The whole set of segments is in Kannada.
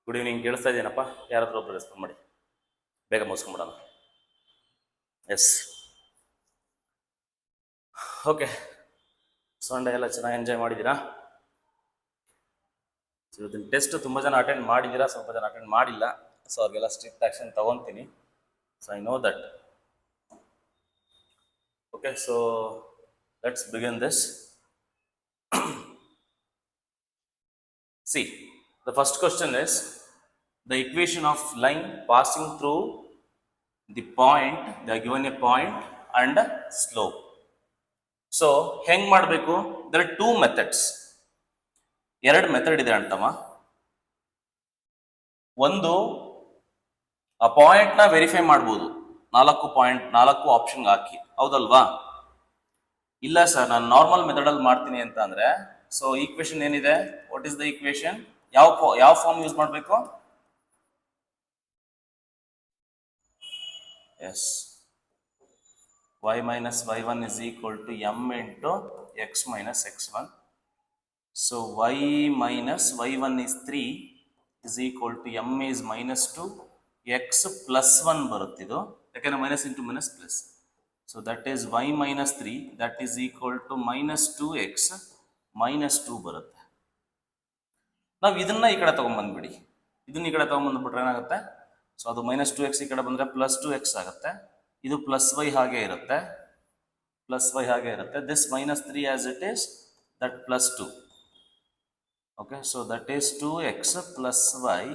Good evening. ಕೇಳಿಸ್ತಾ ಇದೆಯೇನಪ್ಪ? ಯಾರಾದರೂ ಒಬ್ರು ರೆಸ್ಪಾಂಡ್ ಮಾಡಿ, ಬೇಗ ಮುಗಿಸ್ಕೊಂಬಿಡೋಣ. S, okay. ಸಂಡೇ ಎಲ್ಲ ಚೆನ್ನಾಗಿ ಎಂಜಾಯ್ ಮಾಡಿದ್ದೀರಾ? ಇವತ್ತಿನ ಟೆಸ್ಟ್ ತುಂಬ ಜನ ಅಟೆಂಡ್ ಮಾಡಿದ್ದೀರಾ, ಸ್ವಲ್ಪ ಜನ ಅಟೆಂಡ್ ಮಾಡಿಲ್ಲ. ಸೊ ಅವ್ರಿಗೆಲ್ಲ ಸ್ಟ್ರಿಕ್ಟ್ ಆ್ಯಕ್ಷನ್ ತಗೊತೀನಿ. So I know that. Okay, so let's begin this. See, the first question is the equation of line passing through the point, they are given a point and a slope. So heng ಮಾಡಬೇಕು? There are two methods. ಎರಡು ಮೆಥಡ್ ಇದೆ ಅಂತಮ್ಮ. ಒಂದು, ಆ ಪಾಯಿಂಟ್ ನ ವೆರಿಫೈ ಮಾಡ್ಬೋದು 4 ಆಪ್ಷನ್ ಹಾಕಿ, ಹೌದಲ್ವಾ? ಇಲ್ಲ ಸರ್, ನಾನು ನಾರ್ಮಲ್ ಮೆಥಡ್ ಅಲ್ಲಿ ಮಾಡ್ತೀನಿ ಅಂತ ಅಂದ್ರೆ, ಸೊ ಈಕ್ವೇಶನ್ ಏನಿದೆ, ವಾಟ್ ಇಸ್ ದ ಈಕ್ವೇಶನ್? ಯಾವ ಫಾರ್ಮ್ ಯೂಸ್ ಮಾಡಬೇಕು? ಎಸ್, y minus y1 is equal to m into x minus x1. So y minus y1 is 3 is equal to m is minus 2, x plus 1 ಬರುತ್ತಿದ್ದು, ಯಾಕಂದ್ರೆ minus into minus plus. So that is y minus 3, that is equal to minus 2x minus 2 ಬರುತ್ತೆ. ನಾವು ಇದನ್ನ ಈ ಕಡೆ ತಗೊಂಡ್ಬಂದ್ಬಿಡಿ, ಇದನ್ನ ಈ ಕಡೆ ತಗೊಂಡ್ಬಂದ್ಬಿಟ್ರೆ ಏನಾಗುತ್ತೆ? ಸೊ ಅದು minus 2x ಈ ಕಡೆ ಬಂದರೆ plus 2x ಆಗುತ್ತೆ. ಇದು plus y ಹಾಗೆ ಇರುತ್ತೆ, this minus 3 as it is, that plus 2. Okay, so that is 2x plus y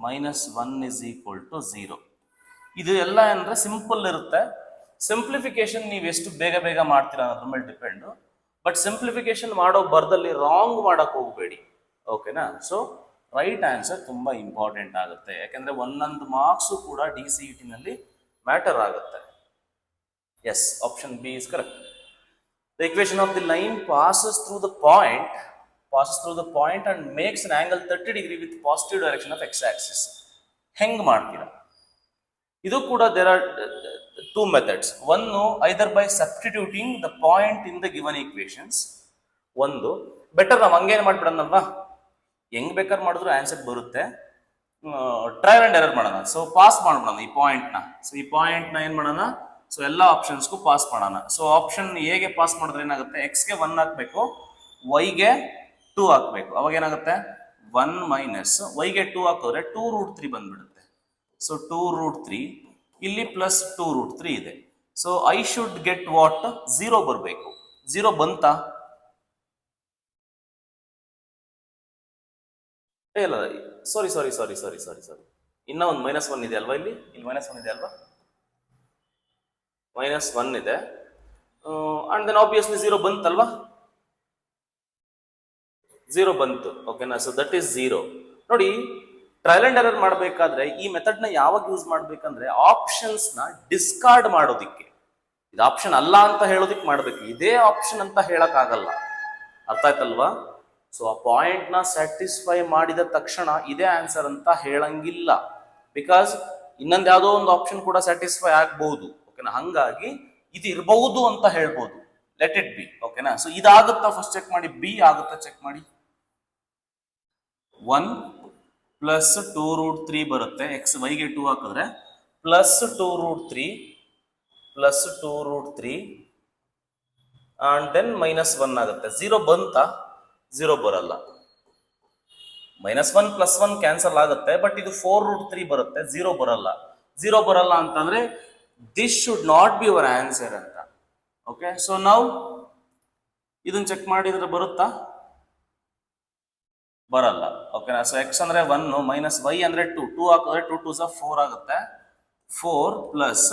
minus 1 is equal to 0. ಇದು ಎಲ್ಲ ಅಂದರೆ ಸಿಂಪಲ್ ಇರುತ್ತೆ. ಸಿಂಪ್ಲಿಫಿಕೇಶನ್ ನೀವು ಎಷ್ಟು ಬೇಗ ಮಾಡ್ತೀರಾ ಅನ್ನೋದ್ರ ಮೇಲೆ ಡಿಪೆಂಡು. ಬಟ್ ಸಿಂಪ್ಲಿಫಿಕೇಶನ್ ಮಾಡೋ ಬರ್ದಲ್ಲಿ ರಾಂಗ್ ಮಾಡಕ್ ಹೋಗಬೇಡಿ, ಓಕೆನಾ? ಸೊ ರೈಟ್ ಆನ್ಸರ್ ತುಂಬ ಇಂಪಾರ್ಟೆಂಟ್ ಆಗುತ್ತೆ, ಯಾಕೆಂದ್ರೆ ಒಂದೊಂದು ಮಾರ್ಕ್ಸು ಕೂಡ DCET ನಲ್ಲಿ ಮ್ಯಾಟರ್ ಆಗುತ್ತೆ. Yes, option B is correct. The equation of the line passes through the point and makes an angle 30 degree with positive direction of x-axis. ಹೆಂಗ್ ಮಾಡ್ತೀರಾ? ಇದು ಕೂಡ there are two methods. One, either by substituting the point in the given equations. ಒಂದು ಬೆಟರ್, ನಾವು ಹಂಗೇನು ಮಾಡ್ಬಿಡೋಣಲ್ವಾ, ಹೆಂಗ್ ಬೇಕಾದ್ರೆ ಮಾಡಿದ್ರು ಆನ್ಸರ್ ಬರುತ್ತೆ. ಟ್ರಯಲ್ ಅಂಡ್ ಎರರ್ ಮಾಡೋಣ. ಸೊ ಪಾಸ್ ಮಾಡ್ಬಿಡೋಣ ಈ ಪಾಯಿಂಟ್ನ. ಸೊ ಈ ಪಾಯಿಂಟ್ನ ಏನು ಮಾಡೋಣ? ಸೊ ಎಲ್ಲ ಆಪ್ಷನ್ಸ್ಗೂ ಪಾಸ್ ಮಾಡೋಣ. ಸೊ ಆಪ್ಷನ್ ಎಗೆ ಪಾಸ್ ಮಾಡಿದ್ರೆ ಏನಾಗುತ್ತೆ? ಎಕ್ಸ್ಗೆ 1 ಹಾಕಬೇಕು, ವೈಗೆ 2 ಹಾಕಬೇಕು. ಅವಾಗ ಏನಾಗುತ್ತೆ? 1 ಮೈನಸ್ ವೈಗೆ 2 ಹಾಕಿದ್ರೆ 2√3 ಬಂದ್ಬಿಡುತ್ತೆ. ಸೊ 2√3 ಇಲ್ಲಿ ಪ್ಲಸ್ 2√3 ಇದೆ. So I should get what? 0 ಬರಬೇಕು. 0 ಬಂತಾ? ಇಲ್ಲ, ಸಾರಿ, ಇನ್ನ ಒಂದು -1 ಇದೆ ಅಲ್ವಾ? ಇಲ್ಲಿ -1 ಇದೆ ಅಲ್ವಾ? -1 ಇದೆ. And then obviously 0 ಬಂತಲ್ವಾ? 0 ಬಂತು, ಓಕೆನಾ? So that is 0. ನೋಡಿ, ಟ್ರಯಲ್ ಅಂಡ್ ಎರರ್ ಮಾಡಬೇಕಾದ್ರೆ ಈ ಮೆಥಡ್ ನ ಯಾವಾಗ ಯೂಸ್ ಮಾಡ್ಬೇಕಂದ್ರೆ ಆಪ್ಷನ್ಸ್ ನ ಡಿಸ್ಕಾರ್ಡ್ ಮಾಡೋದಿಕ್ಕೆ. ಇದು ಆಪ್ಷನ್ ಅಲ್ಲ ಅಂತ ಹೇಳೋದಿಕ್ಕೆ ಮಾಡ್ಬೇಕು, ಇದೇ ಆಪ್ಷನ್ ಅಂತ ಹೇಳಕ್ ಆಗಲ್ಲ. ಅರ್ಥ ಆಯ್ತಲ್ವಾ? ಸೊ ಆ ಪಾಯಿಂಟ್ ನ ಸ್ಯಾಟಿಸ್ಫೈ ಮಾಡಿದ ತಕ್ಷಣ ಇದೇ ಆನ್ಸರ್ ಅಂತ ಹೇಳಂಗಿಲ್ಲ, ಬಿಕಾಸ್ ಇನ್ನೊಂದು ಯಾವುದೋ ಒಂದು ಆಪ್ಷನ್ ಕೂಡ ಸ್ಯಾಟಿಸ್ಫೈ ಆಗ್ಬಹುದು, ಓಕೆನಾ? ಹಂಗಾಗಿ ಇದು ಇರಬಹುದು ಅಂತ ಹೇಳ್ಬೋದು. ಲೆಟ್ ಇಟ್ ಬಿ, ಓಕೆನಾ? ಸೊ ಇದಾಗುತ್ತಾ ಫಸ್ಟ್ ಚೆಕ್ ಮಾಡಿ, ಬಿ ಆಗುತ್ತಾ ಚೆಕ್ ಮಾಡಿ. 1 ಪ್ಲಸ್ 2√3 ಬರುತ್ತೆ, ಎಕ್ಸ್ ವೈಗೆ 2 ಹಾಕಿದ್ರೆ ಪ್ಲಸ್ 2√3 ಅಂಡ್ ದೆನ್ -1 ಆಗುತ್ತೆ. 0 ಬಂತಾ? 0 ಬರಲ್ಲ. -1 + 1 ಕ್ಯಾನ್ಸಲ್ ಆಗುತ್ತೆ, ಬಟ್ ಇದು 4√3 ಬರುತ್ತೆ, 0 ಬರಲ್ಲ. 0 ಬರಲ್ಲ ಅಂತಂದ್ರೆ this should not B your answer ಅಂತ. ಓಕೆ, ಸೊ ನಾವು ಇದನ್ನ ಚೆಕ್ ಮಾಡಿದ್ರೆ ಬರುತ್ತಾ? ಬರಲ್ಲ, ಓಕೆನಾ? ಸೊ ಎಕ್ಸ್ ಅಂದ್ರೆ 1 ಮೈನಸ್ ವೈ ಅಂದ್ರೆ 2 ಹಾಕಿದ್ರೆ 2 2 4 ಆಗುತ್ತೆ. 4 ಪ್ಲಸ್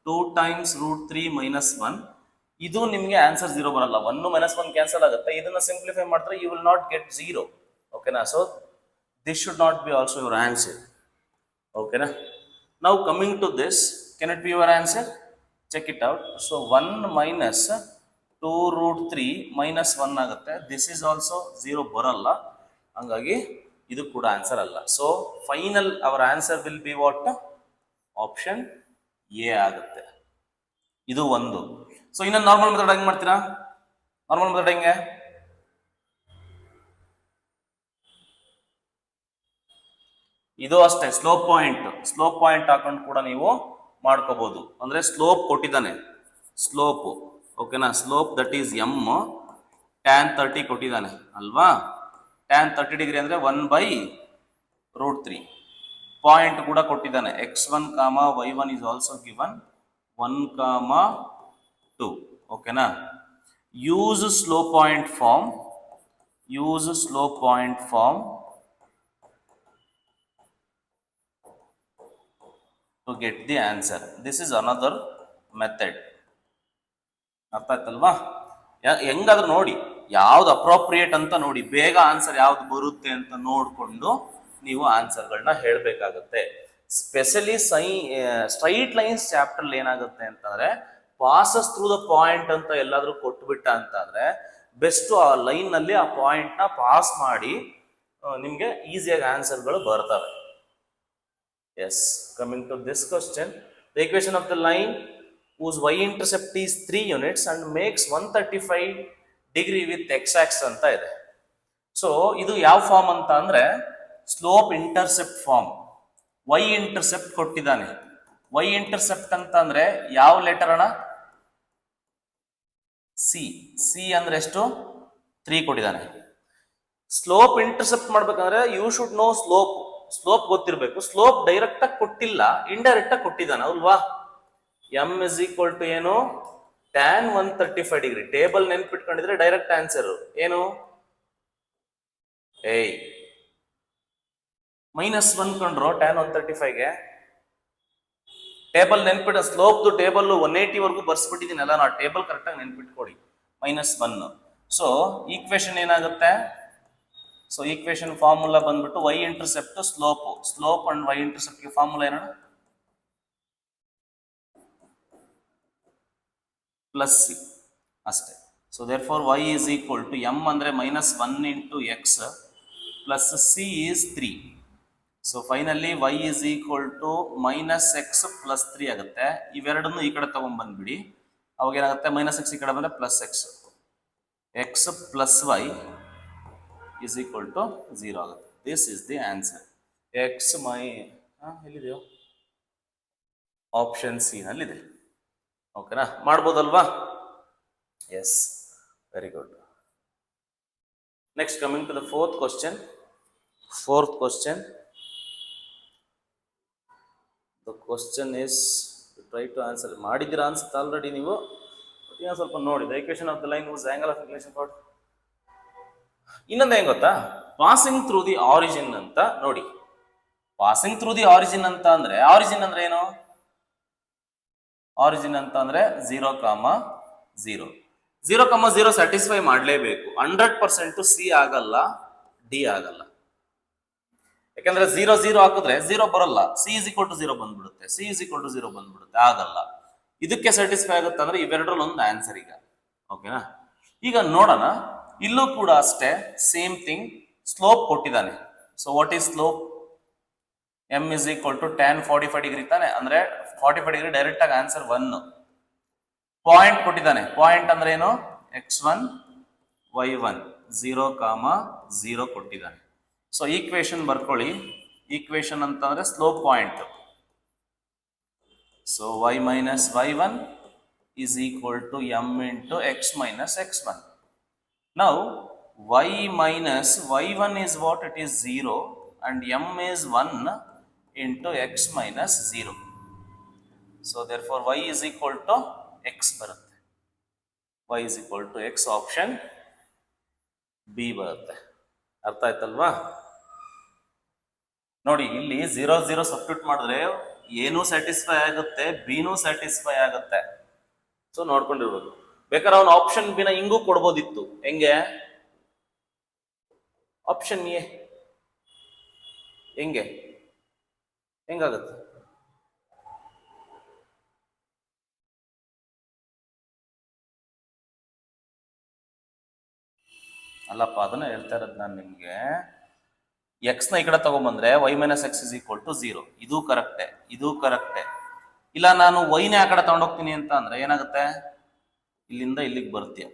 2 ಟೈಮ್ಸ್ √3 -1, ಇದು ನಿಮಗೆ ಆನ್ಸರ್ 0 ಬರಲ್ಲ. 1 -1 ಕ್ಯಾನ್ಸಲ್ ಆಗುತ್ತೆ. ಇದನ್ನ ಸಿಂಪ್ಲಿಫೈ ಮಾಡಿದ್ರೆ ಯು ವಿಲ್ ನಾಟ್ ಗೆಟ್ 0, ಓಕೆನಾ? So this should not be also your answer, ಓಕೆನಾ? Now coming to this, can it be your answer? Check it out. So 1 minus 2√3 -1 ಆಗುತ್ತೆ. ದಿಸ್ ಈಸ್ ಆಲ್ಸೋ 0 ಬರಲ್ಲ, ಹಂಗಾಗಿ ಇದು ಕೂಡ ಆನ್ಸರ್ ಅಲ್ಲ. So final our answer will be what? Option A ಆಗುತ್ತೆ. ಇದು ಒಂದು. ಸೊ ಇನ್ನು ನಾರ್ಮಲ್ ಮೆಥಡ್ ಹೆಂಗ್ ಮಾಡ್ತೀರಾ? ನಾರ್ಮಲ್ ಮೆಥಡ್ ಹೆಂಗೆ? ಇದು ಅಷ್ಟೇ ಸ್ಲೋಪ್ ಪಾಯಿಂಟ್ ಹಾಕೊಂಡು ಕೂಡ ನೀವು ಮಾಡ್ಕೋಬಹುದು. ಅಂದ್ರೆ ಸ್ಲೋಪ್ ಕೊಟ್ಟಿದ್ದಾನೆ, ಸ್ಲೋಪ್ ಓಕೆನಾ, slope that is M tan 30 ಕೊಟ್ಟಿದ್ದಾನೆ ಅಲ್ವಾ. ಟ್ಯಾನ್ 30 ಡಿಗ್ರಿ ಅಂದ್ರೆ 1/√3. ಪಾಯಿಂಟ್ ಕೂಡ ಕೊಟ್ಟಿದ್ದಾನೆ, x1, y1 is also given 1, 2. ಓಕೆನಾ. Use slope point form to get the answer. This is another method. ಅರ್ಥ ಆಯ್ತಲ್ವಾ. ಹೆಂಗಾದ್ರೂ ನೋಡಿ, ಯಾವ್ದು ಅಪ್ರೋಪ್ರಿಯೇಟ್ ಅಂತ ನೋಡಿ, ಬೇಗ ಆನ್ಸರ್ ಯಾವ್ದು ಬರುತ್ತೆ ಅಂತ ನೋಡ್ಕೊಂಡು ನೀವು ಆನ್ಸರ್ಗಳನ್ನ ಹೇಳಬೇಕಾಗುತ್ತೆ. ಸ್ಪೆಷಲಿ ಸ್ಟ್ರೈಟ್ ಲೈನ್ಸ್ ಚಾಪ್ಟರ್ ಏನಾಗುತ್ತೆ ಅಂತಂದ್ರೆ, ಪಾಸಸ್ ಥ್ರೂ ದ ಪಾಯಿಂಟ್ ಅಂತ ಎಲ್ಲಾದ್ರೂ ಕೊಟ್ಬಿಟ್ಟ ಅಂತಂದ್ರೆ ಬೆಸ್ಟ್ ಆ ಲೈನ್ ನಲ್ಲಿ ಆ ಪಾಯಿಂಟ್ ನ ಪಾಸ್ ಮಾಡಿ ನಿಮ್ಗೆ ಈಸಿಯಾಗಿ ಆನ್ಸರ್ಗಳು ಬರ್ತವೆ. Yes, coming to this question, the equation of the line whose y-intercept is 3 units and makes 135 degree with x-axis ಅಂತ ಇದೆ. ಸೊ ಇದು ಯಾವ ಫಾರ್ಮ್ ಅಂತ ಅಂದ್ರೆ ಸ್ಲೋಪ್ ಇಂಟರ್ಸೆಪ್ಟ್ ಫಾರ್ಮ್. y-intercept ಕೊಟ್ಟಿದ್ದಾನೆ. y-intercept ಅಂತ ಅಂದ್ರೆ ಯಾವ ಲೆಟರ್ ಅಣ್ಣ? ಸಿ ಅಂದ್ರೆ ಎಷ್ಟು? 3 ಕೊಟ್ಟಿದ್ದಾನೆ. ಸ್ಲೋಪ್ ಇಂಟರ್ಸೆಪ್ಟ್ ಮಾಡ್ಬೇಕಂದ್ರೆ ಯು ಶುಡ್ ನೋ ಸ್ಲೋಪ್ ಗೊತ್ತಿರಬೇಕು. ಸ್ಲೋಪ್ ಡೈರೆಕ್ಟ್ ಆಗಿ ಕೊಟ್ಟಿಲ್ಲ, ಇಂಡೈರೆಕ್ಟ್ ಆಗಿ ಕೊಟ್ಟಿದ್ದಾನೆ ಅಲ್ವಾ. ಎಂ ಇಸ್ ಈಕ್ವಲ್ ಟು ಏನು? Tan 135 degree. ಟೇಬಲ್ ನೆನ್ಪಿಟ್ಕೊಂಡಿದ್ರೆ ಡೈರೆಕ್ಟ್ ಆನ್ಸರ್ ಏನು? -1 ಕೊಂಡ್ರು ಟ್ಯಾನ್ 135ಗೆ. ಟೇಬಲ್ ನೆನ್ಪಿಟ್ಟ, ಸ್ಲೋಪ್ದು ಟೇಬಲ್ 180 ವರೆಗೂ ಬರ್ಸ್ಬಿಟ್ಟಿದ್ದೀನಲ್ಲ, ನಾ ಟೇಬಲ್ ಕರೆಕ್ಟಾಗಿ ನೆನ್ಪಿಟ್ಕೊಡಿ. -1. ಸೊ ಈಕ್ವೇಶನ್ ಏನಾಗುತ್ತೆ? ಸೊ ಈಕ್ವೇಶನ್ ಫಾರ್ಮುಲಾ ಬಂದ್ಬಿಟ್ಟು y-intercept ಸ್ಲೋಪ್ ಅಂಡ್ y-intercept ಗೆ ಫಾರ್ಮುಲಾ ಏನೋ +c ಅಷ್ಟೇ. So therefore y is equal to m ಅಂದ್ರೆ -1 into x plus c is 3. So finally y is equal to -x plus 3 ಆಗುತ್ತೆ. ಇವೆರಡನ್ನು ಈ ಕಡೆ ತಗೊಂಡ್ ಬಂದ್ಬಿಡಿ, ಅವಾಗ ಏನಾಗುತ್ತೆ? -x ಈ ಕಡೆ ಬಂದ್ರೆ +x, x plus y is equal to 0 ಆಗುತ್ತೆ. This is the answer. ಎಲ್ಲಿದೆಯೋ? ಆಪ್ಷನ್ ಸಿ ನಲ್ಲಿದೆ. ಓಕೆನಾ, ಮಾಡ್ಬೋದಲ್ವಾ? Yes, very good. Next coming to the fourth question. The question is try to answer. ಮಾಡಿದ್ದೀರಾ ಅನ್ಸುತ್ತೆ ಆಲ್ರೆಡಿ ನೀವು, ಸ್ವಲ್ಪ ನೋಡಿ. The equation of the line was angle of inclination for. ಇನ್ನೊಂದು ಹೆಂಗ್ ಗೊತ್ತಾ? ಪಾಸಿಂಗ್ ಥ್ರೂ ದಿ ಆರಿಜಿನ್ ಅಂತ ನೋಡಿ. ಪಾಸಿಂಗ್ ಥ್ರೂ ದಿ ಆರಿಜಿನ್ ಅಂತ ಅಂದ್ರೆ, ಆರಿಜಿನ್ ಅಂದ್ರೆ ಏನು? ಆರಿಜಿನ್ ಅಂತ ಅಂದ್ರೆ 0, 0 ಸ್ಯಾಟಿಸ್ಫೈ ಮಾಡಲೇಬೇಕು. 100% ಸಿ ಆಗಲ್ಲ, ಡಿ ಆಗಲ್ಲ. ಯಾಕಂದ್ರೆ 0, 0 ಹಾಕಿದ್ರೆ 0 ಬರಲ್ಲ, ಸಿ ಇಸ್ ಈಕ್ವಲ್ ಟು 0 ಬಂದ್ಬಿಡುತ್ತೆ, ಆಗಲ್ಲ. ಇದಕ್ಕೆ ಸ್ಯಾಟಿಸ್ಫೈ ಆಗುತ್ತೆ ಅಂದ್ರೆ ಇವೆರಡರಲ್ಲಿ ಒಂದು ಆನ್ಸರ್ ಈಗ. ಓಕೆನಾ, ಈಗ ನೋಡೋಣ. ಇಲ್ಲೂ ಕೂಡ ಅಷ್ಟೇ, ಸೇಮ್ ಥಿಂಗ್. ಸ್ಲೋಪ್ ಕೊಟ್ಟಿದ್ದಾನೆ. So what is slope? M is equal to tan 45 degree ತಾನೆ, ಅಂದ್ರೆ 45 ಡಿಗ್ರಿ ಡೈರೆಕ್ಟ್ ಆಗಿ ಆನ್ಸರ್ 1. ಪಾಯಿಂಟ್ ಕೊಟ್ಟಿದ್ದಾನೆ. ಪಾಯಿಂಟ್ ಅಂದ್ರೆ ಏನು? x1, y1 0, 0 ಕೊಟ್ಟಿದ್ದಾನೆ. ಸೊ ಈಕ್ವೇಶನ್ ಬರ್ಕೊಳ್ಳಿ. ಈಕ್ವೇಶನ್ ಅಂತಂದ್ರೆ slope point. So y minus y1 is equal to m into x minus x1. Now y minus y1 is what? It is 0 and m is 1 into x minus 0. So therefore y is equal to x ಬರುತ್ತೆ. y is equal to x, option B ಬರುತ್ತೆ. ಅರ್ಥ ಆಯ್ತಲ್ವಾ? ನೋಡಿ, ಇಲ್ಲಿ 0, 0 ಸಬ್ಸ್ಟಿಟ್ಯೂಟ್ ಮಾಡಿದ್ರೆ ಏನೂ ಸ್ಯಾಟಿಸ್ಫೈ ಆಗುತ್ತೆ, ಬಿನೂ ಸ್ಯಾಟಿಸ್ಫೈ ಆಗುತ್ತೆ. ಸೊ ನೋಡ್ಕೊಂಡಿರ್ಬೋದು. ಬೇಕಾದ್ರೆ ಅವನು ಆಪ್ಷನ್ ಬಿನ ಹಿಂಗೂ ಕೊಡ್ಬೋದಿತ್ತು. ಹೆಂಗೆ? ಆಪ್ಷನ್ ಎ ಹೆಂಗಾಗುತ್ತೆ? ಅಲ್ಲಪ್ಪ, ಅದನ್ನ ಹೇಳ್ತಾ ಇರೋದು ನಾನು ನಿಮ್ಗೆ. ಎಕ್ಸ್ ನ ಈ ಕಡೆ ತಗೊಂಡ್ಬಂದ್ರೆ y minus x is equal to 0. ಇದು ಕರೆಕ್ಟೇ. ಇಲ್ಲ ನಾನು ವೈನ ಆ ಕಡೆ ತಗೊಂಡೋಗ್ತೀನಿ ಅಂತ ಅಂದ್ರೆ ಏನಾಗುತ್ತೆ? ಇಲ್ಲಿಂದ ಇಲ್ಲಿಗೆ ಬರ್ತೀಯ,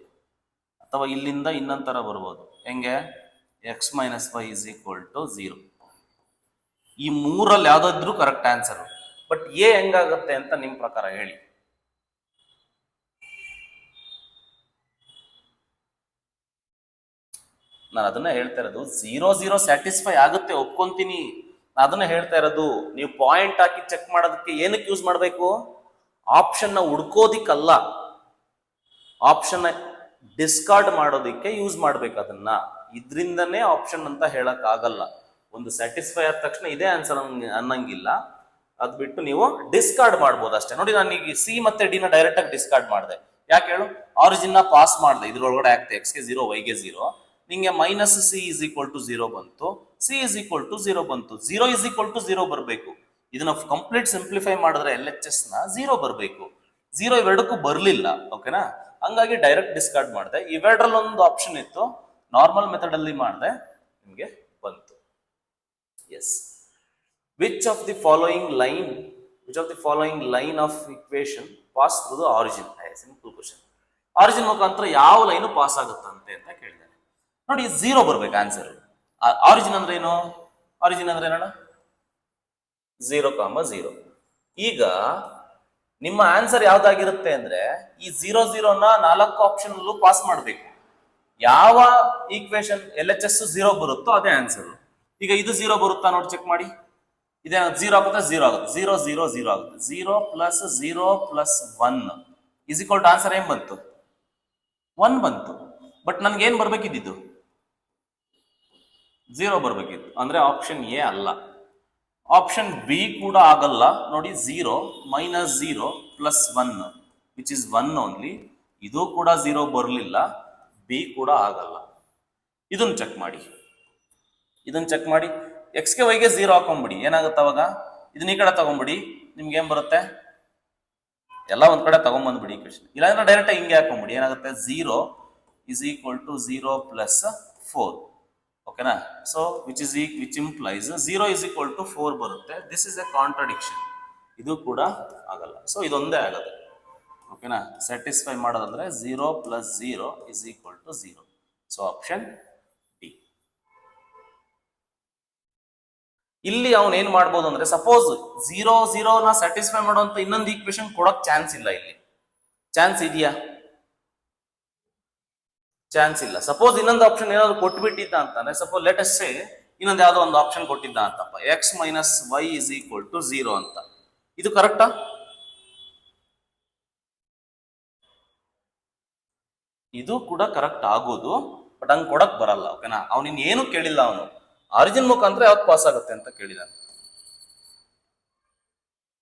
ಅಥವಾ ಇಲ್ಲಿಂದ ಇನ್ನೊಂದು ತರ ಬರ್ಬೋದು. ಹೆಂಗೆ? x minus y is equal to 0. ಈ ಮೂರಲ್ಲಿ ಯಾವ್ದಾದ್ರು ಕರೆಕ್ಟ್ ಆನ್ಸರ್. ಬಟ್ ಎ ಹೆಂಗಾಗುತ್ತೆ ಅಂತ ನಿಮ್ ಪ್ರಕಾರ ಹೇಳಿ. ನಾನು ಅದನ್ನ ಹೇಳ್ತಾ ಇರೋದು, 0 ಸ್ಯಾಟಿಸ್ಫೈ ಆಗುತ್ತೆ, ಒಪ್ಕೊಂತೀನಿ. ನಾನು ಅದನ್ನ ಹೇಳ್ತಾ ಇರೋದು, ನೀವು ಪಾಯಿಂಟ್ ಹಾಕಿ ಚೆಕ್ ಮಾಡೋದಕ್ಕೆ ಏನಕ್ಕೆ ಯೂಸ್ ಮಾಡಬೇಕು? ಆಪ್ಷನ್ ನ ಹುಡ್ಕೋದಿಕ್ಕಲ್ಲ, ಆಪ್ಷನ್ ಡಿಸ್ಕಾರ್ಡ್ ಮಾಡೋದಿಕ್ಕೆ ಯೂಸ್ ಮಾಡ್ಬೇಕು ಅದನ್ನ. ಇದ್ರಿಂದನೇ ಆಪ್ಷನ್ ಅಂತ ಹೇಳಕ್ ಆಗಲ್ಲ. ಒಂದು ಸ್ಯಾಟಿಸ್ಫೈ ಆದ ತಕ್ಷಣ ಇದೇ ಆನ್ಸರ್ ಅನ್ನಂಗಿಲ್ಲ. ಅದ್ ಬಿಟ್ಟು ನೀವು ಡಿಸ್ಕಾರ್ಡ್ ಮಾಡ್ಬೋದು ಅಷ್ಟೇ. ನೋಡಿ, ನಾನು ಈಗ ಸಿ ಮತ್ತೆ ಡಿ ನ ಡೈರೆಕ್ಟ್ ಆಗಿ ಡಿಸ್ಕಾರ್ಡ್ ಮಾಡಿದೆ. ಯಾಕೆ ಹೇಳು? ಆರಿಜಿನ್ ನ ಪಾಸ್ ಮಾಡಿದೆ, ಇದ್ರೊಳಗಡೆ ಆಗ್ತದೆ ಎಕ್ಸ್ ಗೆ 0 ವೈ ಗೆ 0. ನಿಂಗೆ minus C is equal to 0 ಬಂತು, ಸಿ ಇಸ್ ಈಕ್ವಲ್ ಟು 0 ಬಂತು. 0 ಇಸ್ ಈಕ್ವಲ್ ಟು 0 ಬರಬೇಕು. ಇದನ್ನ ಕಂಪ್ಲೀಟ್ ಸಿಂಪ್ಲಿಫೈ ಮಾಡಿದ್ರೆ LHS ನ 0 ಬರಬೇಕು. 0 ಇವೆರಡಕ್ಕೂ ಬರಲಿಲ್ಲ. ಓಕೆನಾ? ಹಂಗಾಗಿ ಡೈರೆಕ್ಟ್ ಡಿಸ್ಕಾರ್ಡ್ ಮಾಡಿದೆ. ಇವೆರಡರಲ್ಲಿ ಒಂದು ಆಪ್ಷನ್ ಇತ್ತು, ನಾರ್ಮಲ್ ಮೆಥಡ್ ಅಲ್ಲಿ ಮಾಡಿದೆ, ನಿಮ್ಗೆ ಬಂತು. S. Which of the following line of equation pass through the origin? Simple question. Origin ಮುಖಾಂತರ ಯಾವ ಲೈನ್ ಪಾಸ್ ಆಗುತ್ತಂತೆ ಅಂತ ಕೇಳಿದ್ದಾನೆ. ನೋಡಿ, 0 ಬರ್ಬೇಕು ಆನ್ಸರ್. ಆರಿಜಿನ್ ಅಂದ್ರೆ ಏನು? ಆರಿಜಿನ್ ಅಂದ್ರೆ ಏನಣ್ಣ? 0,0. ಈಗ ನಿಮ್ಮ ಆನ್ಸರ್ ಯಾವ್ದಾಗಿರುತ್ತೆ ಅಂದ್ರೆ, ಈ 0 ನ 4 ಆಪ್ಷನ್ ಅಲ್ಲೂ ಪಾಸ್ ಮಾಡಬೇಕು. ಯಾವ ಈಕ್ವೇಶನ್ LHS 0 ಬರುತ್ತೋ ಅದೇ ಆನ್ಸರ್. ಈಗ ಇದು 0 ಬರುತ್ತಾ ನೋಡಿ, ಚೆಕ್ ಮಾಡಿ. ಇದೇ 0 ಆಗುತ್ತೆ, 0 ಆಗುತ್ತೆ, 0 0 0 ಆಗುತ್ತೆ. 0 plus 0 plus 1 is equal to answer ಏನ್ ಬಂತು? 1 ಬಂತು. ಬಟ್ ನನ್ಗೆ ಏನ್ ಬರ್ಬೇಕಿದ್ದು? 0 ಬರ್ಬೇಕಿತ್ತು. ಅಂದ್ರೆ ಆಪ್ಷನ್ ಎ ಅಲ್ಲ. ಆಪ್ಷನ್ ಬಿ ಕೂಡ ಆಗಲ್ಲ. ನೋಡಿ, 0 minus 0 plus 1 which is 1 only. ಇದು ಕೂಡ 0 ಬರಲಿಲ್ಲ. ಬಿ ಕೂಡ ಆಗಲ್ಲ. ಇದನ್ನ ಚೆಕ್ ಮಾಡಿ. ಎಕ್ಸ್ ಗೆ ವೈಗೆ 0 ಹಾಕೊಂಡ್ಬಿಡಿ, ಏನಾಗುತ್ತೆ ಅವಾಗ? ಇದನ್ನ ಈ ಕಡೆ ತಗೊಂಡ್ಬಿಡಿ, ನಿಮ್ಗೆ ಏನ್ ಬರುತ್ತೆ? ಎಲ್ಲ ಒಂದ್ ಕಡೆ ತಗೊಂಡ್ಬಂದ್ಬಿಡಿ ಕ್ವೆಶ್ಚನ್. ಇಲ್ಲಾಂದ್ರೆ ಡೈರೆಕ್ಟ್ ಹಿಂಗೆ ಹಾಕೊಂಡ್ಬಿಡಿ, ಏನಾಗುತ್ತೆ? 0 ಇಸ್ ಈಕ್ವಲ್ ಟು 0 ಪ್ಲಸ್ 4. ಓಕೆನಾ? So which implies 0 is equal to 4 ಬರುತ್ತೆ. This is a contradiction. ಇದು ಕೂಡ ಆಗಲ್ಲ. ಸೊ ಇದೊಂದೇ ಆಗತ್ತೆ. ಓಕೆನಾ? ಸ್ಯಾಟಿಸ್ಫೈ ಮಾಡೋದಂದ್ರೆ 0 plus 0 is equal to 0. So option D. ಇಲ್ಲಿ ಅವನು ಏನ್ ಮಾಡ್ಬೋದು ಅಂದ್ರೆ, ಸಪೋಸ್ 0 ನ ಸ್ಯಾಟಿಸ್ಫೈ ಮಾಡುವಂತ ಇನ್ನೊಂದು ಈಕ್ವೇಶನ್ ಕೊಡಕ್ ಚಾನ್ಸ್ ಇಲ್ಲ. ಇಲ್ಲಿ ಚಾನ್ಸ್ ಇದೆಯಾ? ಚಾನ್ಸ್ ಇಲ್ಲ. ಸಪೋಸ್ ಇನ್ನೊಂದು ಆಪ್ಷನ್ ಏನಾದ್ರು ಕೊಟ್ಬಿಟ್ಟಿದ್ದ ಅಂತಂದ್ರೆ, ಸಪೋಸ್ ಲೆಟ್ ಅಸ್ ಸೇ ಇನ್ನೊಂದು ಯಾವ್ದೋ ಒಂದು ಆಪ್ಷನ್ ಕೊಟ್ಟಿದ್ದ ಅಂತಪ್ಪ, x minus y is equal to 0 ಅಂತ. ಇದು ಕರೆಕ್ಟಾ? ಇದು ಕೂಡ ಕರೆಕ್ಟ್ ಆಗೋದು, ಬಟ್ ಹಂಗ್ ಕೊಡಕ್ ಬರಲ್ಲ. ಓಕೆನಾ? ಅವನಿನ್ ಏನು ಕೇಳಿಲ್ಲ, ಅವನು ಆರಿಜಿನ್ ಮುಖಾಂತರ ಯಾವ್ದು ಪಾಸ್ ಆಗುತ್ತೆ ಅಂತ ಕೇಳಿದಾನೆ.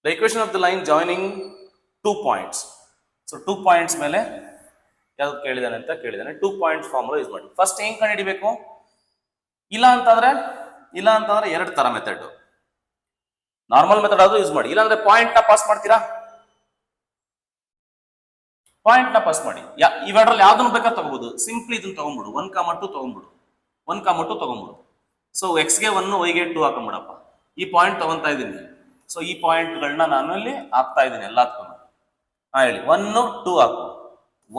The equation of the line joining 2 points. So 2 points ಮೇಲೆ ಯಾವ್ದು ಕೇಳಿದಾನೆ ಅಂತ ಕೇಳಿದಾನೆ. 2 ಪಾಯಿಂಟ್ಸ್ ಫಾರ್ಮುಲಾ ಯೂಸ್ ಮಾಡಿ. ಫಸ್ಟ್ ಹೆಂಗ್ ಕಂಡುಹಿಡಿಬೇಕು? ಇಲ್ಲ ಅಂತಂದ್ರೆ ಎರಡು ತರ ಮೆಥಡ್. ನಾರ್ಮಲ್ ಮೆಥಡ್ ಆದ್ರೂ ಯೂಸ್ ಮಾಡಿ, ಇಲ್ಲಾಂದ್ರೆ ಪಾಯಿಂಟ್ ನ ಪಾಸ್ ಮಾಡ್ತೀರಾ? ಪಾಯಿಂಟ್ ನ ಪಾಸ್ ಮಾಡಿ. ಇವೆರಡರಲ್ಲಿ ಯಾವ್ದನ್ನು ಬೇಕಾದ್ರೆ ತಗೋಬಹುದು. ಸಿಂಪ್ಲಿ ಇದನ್ನ ತಗೊಂಡ್ಬಿಡು, 1,2 ತಗೊಂಡ್ಬಿಡು, 1,2 ತಗೊಂಡ್ಬಿಡು. ಸೊ ಎಕ್ಸ್ ಗೆ 1, ವೈ ಗೆ 2 ಹಾಕೊಂಡ್ಬಿಡಪ್ಪ. ಈ ಪಾಯಿಂಟ್ ತಗೊಂತಾ ಇದ್ದೀನಿ. ಸೊ ಈ ಪಾಯಿಂಟ್ಗಳನ್ನ ನಾನು ಇಲ್ಲಿ ಹಾಕ್ತಾ ಇದ್ದೀನಿ ಎಲ್ಲದಕ್ಕೂ. ಹೇಳಿ, 1 2 ಹಾಕು.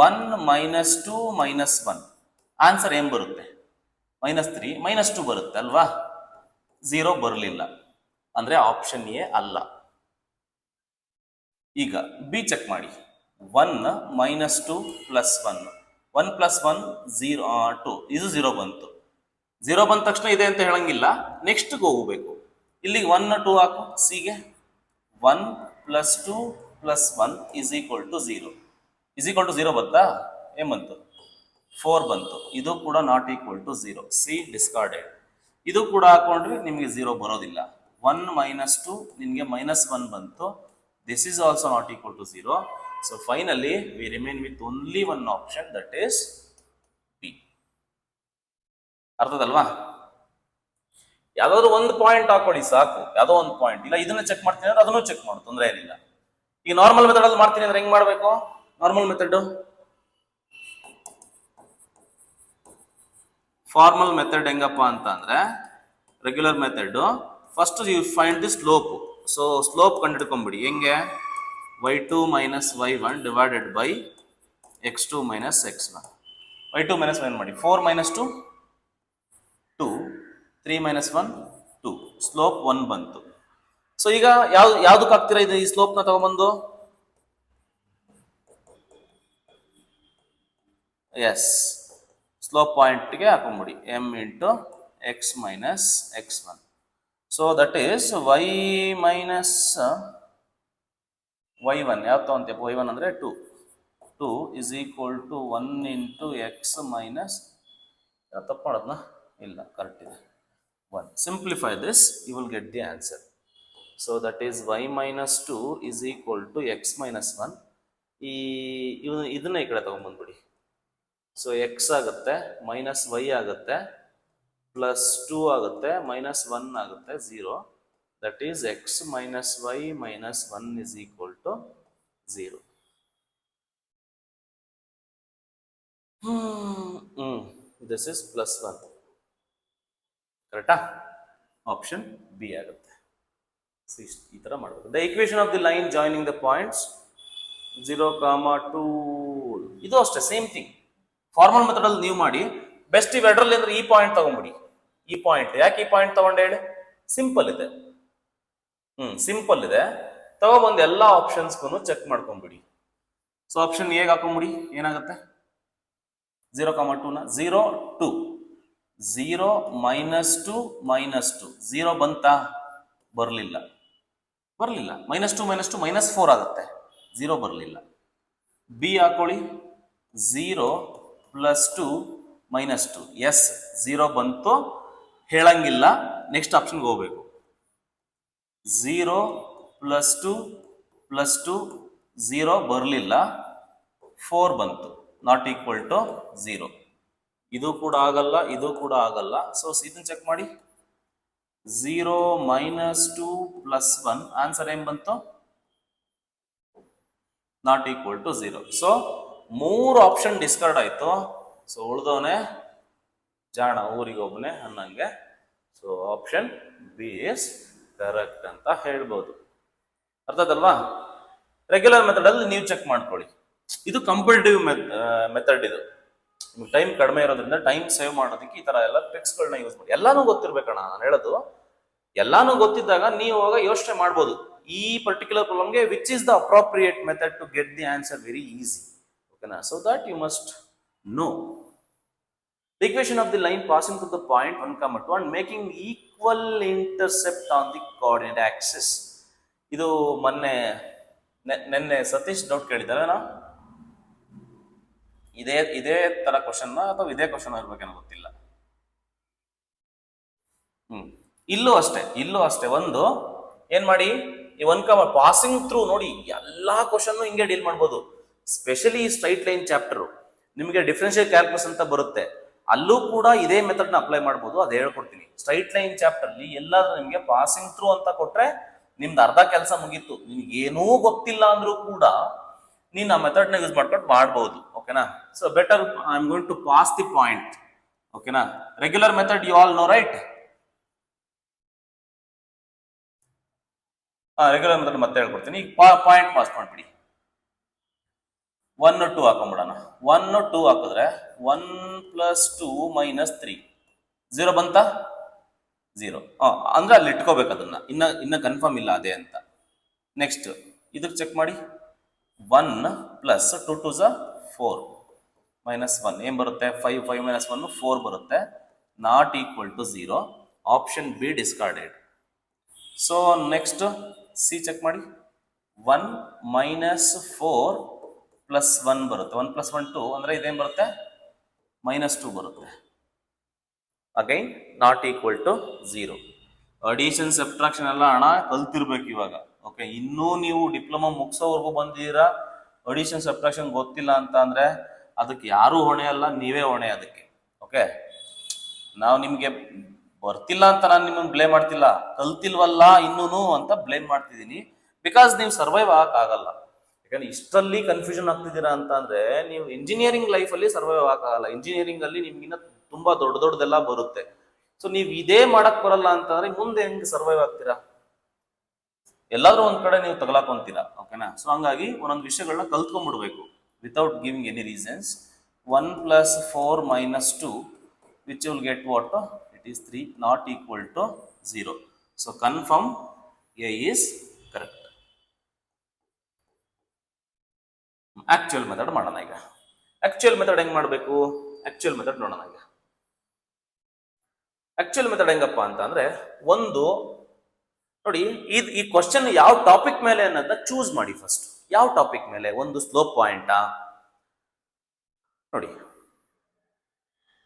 1 ಮೈನಸ್ 2 ಮೈನಸ್ 1 ಆನ್ಸರ್ ಏನ್ ಬರುತ್ತೆ? -3 -2 ಬರುತ್ತೆ ಅಲ್ವಾ? 0 ಬರಲಿಲ್ಲ ಅಂದ್ರೆ ಆಪ್ಷನ್ ಎ ಅಲ್ಲ. ಈಗ ಬಿ ಚೆಕ್ ಮಾಡಿ. 1 ಮೈನಸ್ 2 ಪ್ಲಸ್ 1 1 ಪ್ಲಸ್ 1 0 2 ಇದು 0 ಬಂತು. 0 ಬಂದ ತಕ್ಷಣ ಇದೆ ಅಂತ ಹೇಳಂಗಿಲ್ಲ, ನೆಕ್ಸ್ಟ್ ಹೋಗಬೇಕು. ಇಲ್ಲಿಗೆ 1 2 ಹಾಕು. ಸಿಗೆ 1 plus 2 plus 1 is equal to 0. Is equal to 0 ಬಂತಾ? ಏನ್ ಬಂತು? 4 ಬಂತು. ಇದು ಕೂಡ not equal to 0. C discarded. ಇದು ಕೂಡ ಹಾಕೊಂಡ್ರೆ ನಿಮಗೆ 0 ಬರೋದಿಲ್ಲ. 1 ಮೈನಸ್ 2 ನಿಮಗೆ -1 ಬಂತು. This is also not equal to 0. So finally we remain with only one option, that is B. ಅರ್ಥದಲ್ವಾ? ಯಾವ್ದಾದ್ರು ಒಂದು ಪಾಯಿಂಟ್ ಹಾಕೊಳ್ಳಿ ಸಾಕು. ಯಾವ್ದೋ ಒಂದು ಪಾಯಿಂಟ್. ಇಲ್ಲ ಇದನ್ನ ಚೆಕ್ ಮಾಡ್ತೀನಿ ಅಂದ್ರೆ ಅದನ್ನು ಚೆಕ್ ಮಾಡು, ತೊಂದರೆ ಏನಿಲ್ಲ. ಈಗ ನಾರ್ಮಲ್ ಮೆಥಡ್ ಅಲ್ಲಿ ಮಾಡ್ತೀನಿ ಅಂದ್ರೆ ಹೆಂಗ್ ಮಾಡ್ಬೇಕು? ನಾರ್ಮಲ್ ಮೆಥಡ್, ಫಾರ್ಮಲ್ ಮೆಥಡ್ ಹೆಂಗಪ್ಪ ಅಂತ ಅಂದ್ರೆ, regular method first you find the slope. So slope ಕಂಡುಹಿಡ್ಕೊಂಡ್ಬಿಡಿ. ಹೆಂಗೆ? y2 minus y1 divided by x2 minus x1. y2 minus y1 ಮಾಡಿ. 4 ಮೈನಸ್ 2 2, 3 ಮೈನಸ್ 1 2. ಸ್ಲೋಪ್ 1 ಬಂತು. ಸೊ ಈಗ ಯಾವ್ದಕ್ಕೆ ಹಾಕ್ತೀರಾ ಇದು, ಈ ಸ್ಲೋಪ್ನ ತಗೊಂಬಂದು? ಎಸ್, ಸ್ಲೋಪ್ ಪಾಯಿಂಟ್ಗೆ ಹಾಕೊಂಬಿಡಿ, m into x minus x1. So that is y minus y1. ಯಾವ್ದು ತಗೊಂತೀಯಪ್ಪ? y1 ಅಂದರೆ 2 is equal to 1 into x minus, ತಪ್ಪು ಮಾಡೋದ್ನ? ಇಲ್ಲ, ಕರೆಕ್ಟ್ ಇದೆ, 1. Simplify this, you will get the answer. So that is y minus 2 is equal to x minus 1. ಇದನ್ನ ಈ ಕಡೆ ತಗೊಂಡ್ಬಂದ್ಬಿಡಿ. ಸೊ x ಆಗುತ್ತೆ, ಮೈನಸ್ y ಆಗುತ್ತೆ, ಪ್ಲಸ್ 2 ಆಗುತ್ತೆ, ಮೈನಸ್ 1 ಆಗುತ್ತೆ, 0. That is x minus y minus 1 is equal to 0. This is plus 1. ಕರೆಕ್ಟಾ? ಆಪ್ಷನ್ ಬಿ ಆಗುತ್ತೆ. ಈ ತರ ಮಾಡಬೇಕು. The equation of the line joining the points 0, 2. ಇದು ಅಷ್ಟೇ, ಸೇಮ್ ಥಿಂಗ್. ಫಾರ್ಮಲ್ ಮೆಥಡ್ ಅಲ್ಲಿ ನೀವು ಮಾಡಿ. ಬೆಸ್ಟ್ ಇವೆರಡರಲ್ಲಿ ಅಂದ್ರೆ ಈ ಪಾಯಿಂಟ್ ತಗೊಂಡ್ಬಿಡಿ. ಈ ಪಾಯಿಂಟ್ ಯಾಕೆ ಈ ಪಾಯಿಂಟ್ ತಗೊಂಡೆ ಹೇಳಿ? ಸಿಂಪಲ್ ಇದೆ. ಸಿಂಪಲ್ ಇದೆ. ತಗೊಬಂದು ಎಲ್ಲ ಆಪ್ಷನ್ಸ್ಗೂ ಚೆಕ್ ಮಾಡ್ಕೊಂಡ್ಬಿಡಿ. ಸೊ ಆಪ್ಷನ್ ಹೇಗೆ ಹಾಕೊಂಡ್ಬಿಡಿ, ಏನಾಗುತ್ತೆ? 0, 2ನ 0, 2. 0 ಮೈನಸ್ 2 ಮೈನಸ್ 2. 0 ಬಂತಾ? ಬರಲಿಲ್ಲ. ಮೈನಸ್ 2 ಮೈನಸ್ 2 ಮೈನಸ್ 4 ಆಗುತ್ತೆ. 0 ಬರಲಿಲ್ಲ. ಬಿ ಹಾಕೊಳ್ಳಿ, 0 ಪ್ಲಸ್ 2 ಮೈನಸ್ 2. ಎಸ್, 0 ಬಂತು, ಹೇಳಂಗಿಲ್ಲ. ನೆಕ್ಸ್ಟ್ ಆಪ್ಷನ್ಗೆ ಹೋಗ್ಬೇಕು. 0 ಪ್ಲಸ್ 2 ಪ್ಲಸ್ 2, 0 ಬರಲಿಲ್ಲ, 4 ಬಂತು, ನಾಟ್ ಈಕ್ವಲ್ ಟು 0. ಇದು ಕೂಡ ಆಗಲ್ಲ, ಇದು ಕೂಡ ಆಗಲ್ಲ. ಸೊ ಇದನ್ನ ಚೆಕ್ ಮಾಡಿ. 0 ಮೈನಸ್ 2 ಪ್ಲಸ್ 1, ಆನ್ಸರ್ ಏನ್ ಬಂತು? Not equal to 0. So 3 option discard ಆಯ್ತು. ಸೊ ಉಳ್ದವನೇ ಜಾಣ ಊರಿಗೆ ಒಬ್ಬನೇ ಅನ್ನಂಗೆ. So option B is correct ಅಂತ ಹೇಳ್ಬೋದು. ಅರ್ಥ ಆಯ್ತಲ್ವಾ? ರೆಗ್ಯುಲರ್ ಮೆಥಡ್ ಅಲ್ಲಿ ನೀವು ಚೆಕ್ ಮಾಡ್ಕೊಳ್ಳಿ. ಇದು ಕಂಪಲ್ಟಿವ್ ಮೆಥಡ್. ಇದು ನಿಮ್ಗೆ ಟೈಮ್ ಕಡಿಮೆ ಇರೋದ್ರಿಂದ ಟೈಮ್ ಸೇವ್ ಮಾಡೋದಕ್ಕೆ ಈ ತರ ಎಲ್ಲ ಟ್ರಿಕ್ಸ್ಗಳನ್ನ ಯೂಸ್ ಮಾಡಿ. ಎಲ್ಲಾನು ಗೊತ್ತಿರ್ಬೇಕಣ್ಣ ನಾನು ಹೇಳೋದು. ಎಲ್ಲಾನು ಗೊತ್ತಿದ್ದಾಗ ನೀವು ಅವಾಗ ಯೋಚನೆ ಮಾಡ್ಬೋದು, ಈ ಪರ್ಟಿಕ್ಯುಲರ್ ಪ್ರಾಬ್ಲಮ್ಗೆ which is the appropriate method to get the answer very easy. ಓಕೆನಾ? So that you must know the equation of the line passing through the point 1, 2 and making equal intercept on the coordinate axis. ಇದು ನೆನ್ನೆ ಸತೀಶ್ ಡೌಟ್ ಕೇಳಿದಾರೆ. ಇದೇ ತರ ಕ್ವಶನ್ ಅಥವಾ ಇದೇ ಕ್ವಶನ್ ಇರ್ಬೇಕೇನೋ ಗೊತ್ತಿಲ್ಲ. ಇಲ್ಲೂ ಅಷ್ಟೇ ಒಂದು ಏನ್ ಮಾಡಿ, ಈ 1, ಪಾಸಿಂಗ್ ಥ್ರೂ ನೋಡಿ, ಎಲ್ಲಾ ಕ್ವಶನ್ ಹಿಂಗೆ ಡೀಲ್ ಮಾಡ್ಬೋದು. ಸ್ಪೆಷಲಿ ಸ್ಟ್ರೈಟ್ ಲೈನ್ ಚಾಪ್ಟರ್ ನಿಮಗೆ ಡಿಫರೆನ್ಷಿಯಲ್ ಕ್ಯಾಲ್ಕುಲಸ್ ಅಂತ ಬರುತ್ತೆ, ಅಲ್ಲೂ ಕೂಡ ಇದೇ ಮೆಥಡ್ ನ ಅಪ್ಲೈ ಮಾಡ್ಬೋದು. ಅದು ಹೇಳ್ಕೊಡ್ತೀನಿ. ಸ್ಟ್ರೈಟ್ ಲೈನ್ ಚಾಪ್ಟರ್ ಅಲ್ಲಿ ಎಲ್ಲಾದ್ರೂ ನಿಮ್ಗೆ ಪಾಸಿಂಗ್ ಥ್ರೂ ಅಂತ ಕೊಟ್ರೆ ನಿಮ್ದು ಅರ್ಧ ಕೆಲಸ ಮುಗೀತು. ನಿಮ್ಗೆ ಏನೂ ಗೊತ್ತಿಲ್ಲ ಅಂದ್ರೂ ಕೂಡ ನೀನ್ ಆ ಮೆಥಡ್ ನ ಯೂಸ್ ಮಾಡ್ಕೊಂಡು ಮಾಡ್ಬೋದು. ಓಕೆನಾ? So better I am going to pass the point. ಓಕೆನಾ? Regular method you all know, right? Regular method ಮತ್ತೆ ಹೇಳ್ಕೊಡ್ತೀನಿ. ಈಗ ಪಾಯಿಂಟ್ ಪಾಸ್ ಮಾಡ್ಬಿಡಿ. 1, 2 ಹಾಕೊಂಡ್ಬಿಡೋಣ. 1, 2 ಹಾಕಿದ್ರೆ 1 ಪ್ಲಸ್ 2 ಮೈನಸ್ 3. 0 ಬಂತಾ? 0. ಅಂದ್ರೆ ಅಲ್ಲಿ ಇಟ್ಕೋಬೇಕು ಅದನ್ನ. ಇನ್ನ ಕನ್ಫರ್ಮ್ ಇಲ್ಲ ಅದೇ ಅಂತ. ನೆಕ್ಸ್ಟ್ ಇದಕ್ಕೆ ಚೆಕ್ ಮಾಡಿ. 1 ಪ್ಲಸ್ 2 2 4 ಮೈನಸ್ 1 ಏನ್ ಬರುತ್ತೆ? 5 ಮೈನಸ್ 1 4 ಬರುತ್ತೆ. Not equal to 0. Option B discarded. So next C check ಮಾಡಿ. 1 ಮೈನಸ್ 4 ಪ್ಲಸ್ 1 ಬರುತ್ತೆ. 1 ಪ್ಲಸ್ 1 2 ಅಂದ್ರೆ ಇದೇನ್ ಬರುತ್ತೆ? ಮೈನಸ್ 2 ಬರುತ್ತೆ. Again not equal to 0. Addition subtraction ಎಲ್ಲ ಹಣ ಕಲ್ತಿರ್ಬೇಕು ಇವಾಗ. ಓಕೆ, ಇನ್ನೂ ನೀವು ಡಿಪ್ಲೊಮಾ ಮುಗಿಸೋವರೆಗೂ ಬಂದಿದ್ದೀರಾ, ಅಡಿಷನ್ ಸಬ್ಟ್ರಾಕ್ಷನ್ ಗೊತ್ತಿಲ್ಲ ಅಂತ ಅಂದ್ರೆ ಅದಕ್ಕೆ ಯಾರೂ ಹೊಣೆ ಅಲ್ಲ, ನೀವೇ ಹೊಣೆ ಅದಕ್ಕೆ. ಓಕೆ, ನಾವು ನಿಮ್ಗೆ ಬರ್ತಿಲ್ಲ ಅಂತ ನಾನು ನಿಮ್ಮನ್ನು ಬ್ಲೇಮ್ ಮಾಡ್ತಿಲ್ಲ, ಕಲ್ತಿಲ್ವಲ್ಲ ಇನ್ನೂನು ಅಂತ ಬ್ಲೇಮ್ ಮಾಡ್ತಿದ್ದೀನಿ. ಬಿಕಾಸ್ ನೀವು ಸರ್ವೈವ್ ಆಗಕ್ಕಾಗಲ್ಲ. ಯಾಕಂದ್ರೆ ಇಷ್ಟರಲ್ಲಿ ಕನ್ಫ್ಯೂಷನ್ ಆಗ್ತಿದ್ದೀರಾ ಅಂತ ಅಂದ್ರೆ ನೀವು ಇಂಜಿನಿಯರಿಂಗ್ ಲೈಫ್ ಅಲ್ಲಿ ಸರ್ವೈವ್ ಆಗಕ್ಕಾಗಲ್ಲ. ಇಂಜಿನಿಯರಿಂಗ್ ಅಲ್ಲಿ ನಿಮ್ಗಿನ್ನ ತುಂಬಾ ದೊಡ್ಡದೆಲ್ಲ ಬರುತ್ತೆ. ಸೊ ನೀವು ಇದೇ ಮಾಡಕ್ ಬರಲ್ಲ ಅಂತಂದ್ರೆ ಮುಂದೆ ಹೆಂಗ್ ಸರ್ವೈವ್ ಆಗ್ತೀರಾ? ಎಲ್ಲಾದ್ರೂ ಒಂದ್ ಕಡೆ ನೀವು ತಗಲಾಕೊಂತೀರಾ. ಓಕೆನಾ? ಸೊ ಹಂಗಾಗಿ ಒಂದೊಂದು ವಿಷಯಗಳನ್ನ ಕಲ್ತ್ಕೊಂಡ್ಬಿಡ್ಬೇಕು without giving any reasons. 1 plus 4 minus 2 which will get what? It is 3, not equal to 0. So confirm A is correct. Actual method ಮಾಡೋಣ ಈಗ. ಆಕ್ಚುಯಲ್ ಮೆಥಡ್ ಹೆಂಗ್ ಮಾಡಬೇಕು? ಆಕ್ಚುಯಲ್ ಮೆಥಡ್ ನೋಡೋಣ ಈಗ. ಆಕ್ಚುಯಲ್ ಮೆಥಡ್ ಹೆಂಗಪ್ಪ ಅಂತ ಅಂದ್ರೆ, ಒಂದು ನೋಡಿ, ಈ ಕ್ವಶನ್ ಯಾವ ಟಾಪಿಕ್ ಮೇಲೆ ಅನ್ನೋದನ್ನ ಚೂಸ್ ಮಾಡಿ ಫಸ್ಟ್. ಯಾವ ಟಾಪಿಕ್ ಮೇಲೆ? ಒಂದು ಸ್ಲೋಪ್ ಪಾಯಿಂಟಾ, ನೋಡಿ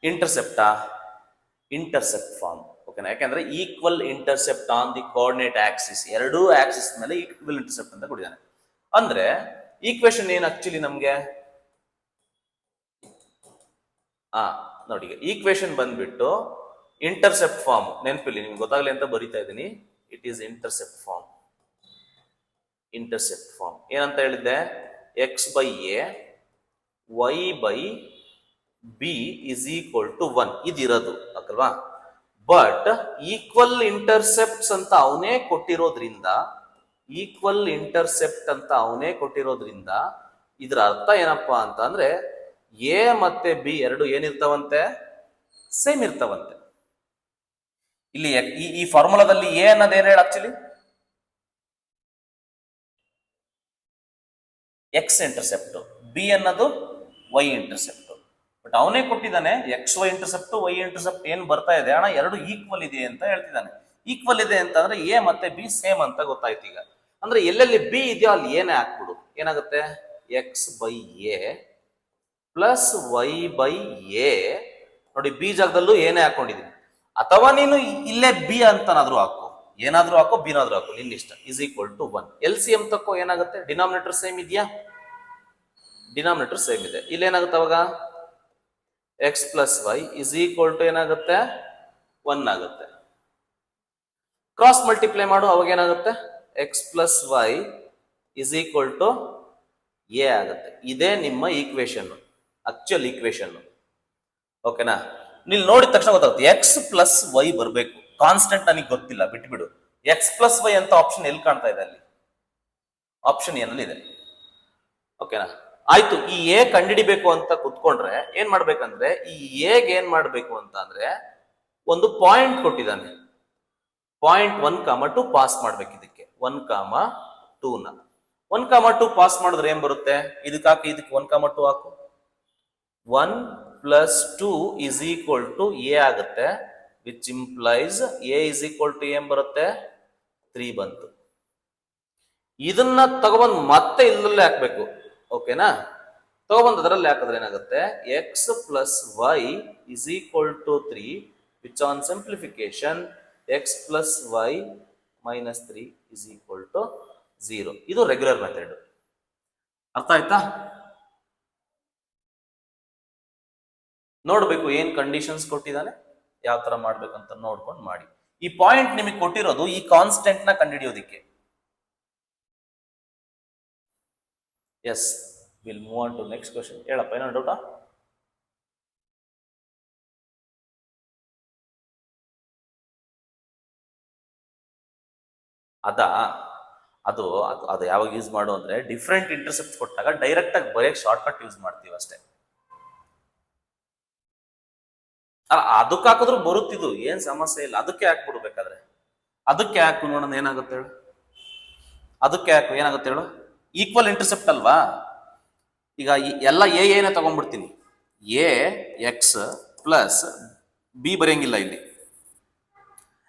ಇಂಟರ್ಸೆಪ್ಟಾ, ಇಂಟರ್ಸೆಪ್ಟ್ ಫಾರ್ಮ್, ಓಕೆನಾ? ಯಾಕಂದ್ರೆ equal intercept on the coordinate Axis, ಎರಡೂ ಆಕ್ಸಿಸ್ ಮೇಲೆ ಈಕ್ವಲ್ ಇಂಟರ್ಸೆಪ್ಟ್ ಅಂತ ಕೊಟ್ಟಿದ್ದಾನೆ. ಅಂದ್ರೆ ಈಕ್ವೇಶನ್ ಏನು ಆಕ್ಚುಲಿ ನಮ್ಗೆ? ನೋಡಿ, ಈಕ್ವೇಶನ್ ಬಂದ್ಬಿಟ್ಟು ಇಂಟರ್ಸೆಪ್ಟ್ ಫಾರ್ಮ್, ನೆನಪಿಲ್ಲಿ ನಿಮ್ಗೆ ಗೊತ್ತಾಗ್ಲಿ ಅಂತ ಬರೀತಾ ಇದ್ದೀನಿ. It is intercept form. Intercept form ಏನಂತ ಹೇಳಿದ್ದೆ? X by a y by b is equal to 1 ಇದಿರೋದು ಅಲ್ವಾ? ಬಟ್ ಈಕ್ವಲ್ ಇಂಟರ್ಸೆಪ್ಟ್ಸ್ ಅಂತ ಅವನೇ ಕೊಟ್ಟಿರೋದ್ರಿಂದ, ಈಕ್ವಲ್ ಇಂಟರ್ಸೆಪ್ಟ್ ಅಂತ ಅವನೇ ಕೊಟ್ಟಿರೋದ್ರಿಂದ ಇದ್ರ ಅರ್ಥ ಏನಪ್ಪಾ ಅಂತ ಅಂದ್ರೆ, ಎ ಮತ್ತೆ ಬಿ ಎರಡು ಏನಿರ್ತಾವಂತೆ? ಸೇಮ್ ಇರ್ತಾವಂತೆ. ಇಲ್ಲಿ ಈ ಫಾರ್ಮುಲಾದಲ್ಲಿ ಎ ಅನ್ನೋದು ಏನ್ ಹೇಳ? ಆಕ್ಚುಲಿ ಎಕ್ಸ್ ಇಂಟರ್ಸೆಪ್ಟ್, ಬಿ ಅನ್ನೋದು ವೈ ಇಂಟರ್ಸೆಪ್ಟ್. ಬಟ್ ಅವನೇ ಕೊಟ್ಟಿದ್ದಾನೆ x y intercept, y intercept ಏನ್ ಬರ್ತಾ ಇದೆ ಅಣ್ಣ, ಎರಡು ಈಕ್ವಲ್ ಇದೆ ಅಂತ ಹೇಳ್ತಿದ್ದಾನೆ. ಈಕ್ವಲ್ ಇದೆ ಅಂತ ಅಂದ್ರೆ ಎ ಮತ್ತೆ ಬಿ ಸೇಮ್ ಅಂತ ಗೊತ್ತಾಯ್ತು ಈಗ. ಅಂದ್ರೆ ಎಲ್ಲೆಲ್ಲಿ ಬಿ ಇದೆಯೋ ಅಲ್ಲಿ ಏನೇ ಹಾಕ್ಬಿಡು, ಏನಾಗುತ್ತೆ? X by a plus y by a. ನೋಡಿ, ಬಿ ಜಾಗದಲ್ಲೂ ಏನೇ ಹಾಕೊಂಡಿದೀನಿ, ಅಥವಾ ನೀನು ಇಲ್ಲೇ ಬಿ ಅಂತನಾದ್ರೂ ಹಾಕು, ಏನಾದ್ರೂ ಹಾಕೋ, ಬಿನಾದ್ರೂ ಹಾಕೋ, ನಿನ್ನ ಇಷ್ಟ. Is equal to 1. LCM ತಕ್ಕೋ, ಏನಾಗುತ್ತೆ? ಡಿನಾಮಿನೇಟರ್ ಸೇಮ್ ಇದೆಯಾ? ಡಿನಾಮಿನೇಟರ್ ಸೇಮ್ ಇದೆ. ಇಲ್ಲೇನಾಗುತ್ತೆ ಅವಾಗ? X plus y is equal to ಏನಾಗುತ್ತೆ? 1 ಆಗುತ್ತೆ. ಕ್ರಾಸ್ ಮಲ್ಟಿಪ್ಲೈ ಮಾಡು, ಅವಾಗ ಏನಾಗುತ್ತೆ? X plus y is equal to a ಆಗುತ್ತೆ. ಇದೇ ನಿಮ್ಮ ಈಕ್ವೇಶನ್, ಆಕ್ಚುಯಲ್ ಈಕ್ವೇಶನ್, ಓಕೆನಾ? ನೀವು ನೋಡಿದ ತಕ್ಷಣ ಗೊತ್ತಾಗುತ್ತೆ ಎಕ್ಸ್ ಪ್ಲಸ್ ವೈ ಬರಬೇಕು. ಕಾನ್ಸ್ಟೆಂಟ್ ನನಗೆ ಗೊತ್ತಿಲ್ಲ, ಬಿಟ್ಬಿಡು. ಎಕ್ಸ್ ಪ್ಲಸ್ ವೈ ಅಂತ ಆಪ್ಷನ್ ಎಲ್ಲಿ ಕಾಣ್ತಾ ಇದೆ? ಅಲ್ಲಿ ಆಪ್ಷನ್ ಏನಲ್ಲಿ ಇದೆ, ಓಕೆನಾ? ಆಯ್ತು, ಈ ಎ ಕಂಡಿಡಿಬೇಕು ಅಂತ ಕುತ್ಕೊಂಡ್ರೆ ಏನ್ ಮಾಡ್ಬೇಕಂದ್ರೆ, ಈ ಎಗೆ ಏನ್ ಮಾಡ್ಬೇಕು ಅಂತ ಅಂದ್ರೆ, ಒಂದು ಪಾಯಿಂಟ್ ಕೊಟ್ಟಿದ್ದಾನೆ, ಪಾಯಿಂಟ್ 1,2 ಪಾಸ್ ಮಾಡ್ಬೇಕು. ಇದಕ್ಕೆ 1,2 ನ 1,2 ಪಾಸ್ ಮಾಡಿದ್ರೆ ಏನ್ ಬರುತ್ತೆ? ಇದಕ್ಕೆ ಹಾಕಿ, ಇದಕ್ಕೆ 1,2 ಹಾಕು. 1 + 2 is equal to a ಆಗುತ್ತೆ, which implies a is equal to ಏನ್ ಬರುತ್ತೆ? 3 ಬಂತು. ಇದನ್ನ ತಗೊಬಂದು ಮತ್ತೆ ಇಲ್ಲಲ್ಲೇ ಹಾಕ್ಬೇಕು, ಓಕೆನಾ? ತಗೊಬಂದು ಅದರಲ್ಲಿ ಹಾಕಿದ್ರೆ ಏನಾಗುತ್ತೆ? X plus y is equal to 3, which on simplification x plus y minus 3 is equal to 0. ಇದು ರೆಗ್ಯುಲರ್ ಮೆಥಡ್. ಅರ್ಥ ಆಯ್ತಾ? ನೋಡ್ಬೇಕು ಏನ್ ಕಂಡೀಷನ್ಸ್ ಕೊಟ್ಟಿದ್ದಾನೆ, ಯಾವ ತರ ಮಾಡ್ಬೇಕಂತ ನೋಡ್ಕೊಂಡು ಮಾಡಿ. ಈ ಪಾಯಿಂಟ್ ನಿಮಗೆ ಕೊಟ್ಟಿರೋದು ಈ ಕಾನ್ಸ್ಟೆಂಟ್ ನ ಕಂಡುಹಿಡಿಯೋದಿಕ್ಕೆ. Yes, will move on to next question. ಹೇಳಪ್ಪ, ಏನೋ ಡೌಟಾ? ಅದು ಯಾವಾಗ ಯೂಸ್ ಮಾಡು ಅಂದ್ರೆ, ಡಿಫ್ರೆಂಟ್ ಇಂಟರ್ಸೆಪ್ಟ್ ಕೊಟ್ಟಾಗ ಡೈರೆಕ್ಟ್ ಆಗಿ ಬರೆಯಕ್ಕೆ ಶಾರ್ಟ್ ಕಟ್ ಯೂಸ್ ಮಾಡ್ತೀವಿ ಅಷ್ಟೇ. ಅದಕ್ಕೆ ಹಾಕಿದ್ರು ಬರುತ್ತಿದ್ದು, ಏನ್ ಸಮಸ್ಯೆ ಇಲ್ಲ. ಅದಕ್ಕೆ ಹಾಕ್ಬಿಡ್ಬೇಕಾದ್ರೆ, ಅದಕ್ಕೆ ಹಾಕು ನೋಡೋಣ ಏನಾಗುತ್ತೆ ಹೇಳು. ಅದಕ್ಕೆ ಹಾಕು, ಏನಾಗುತ್ತೆ ಹೇಳು? ಈಕ್ವಲ್ ಇಂಟರ್ಸೆಪ್ಟ್ ಅಲ್ವಾ? ಈಗ ಎಲ್ಲ ಏನೇ ತಗೊಂಡ್ಬಿಡ್ತೀನಿ. ಎ ಎಕ್ಸ್ ಪ್ಲಸ್ ಬಿ ಬರೆಯಂಗಿಲ್ಲ ಇಲ್ಲಿ.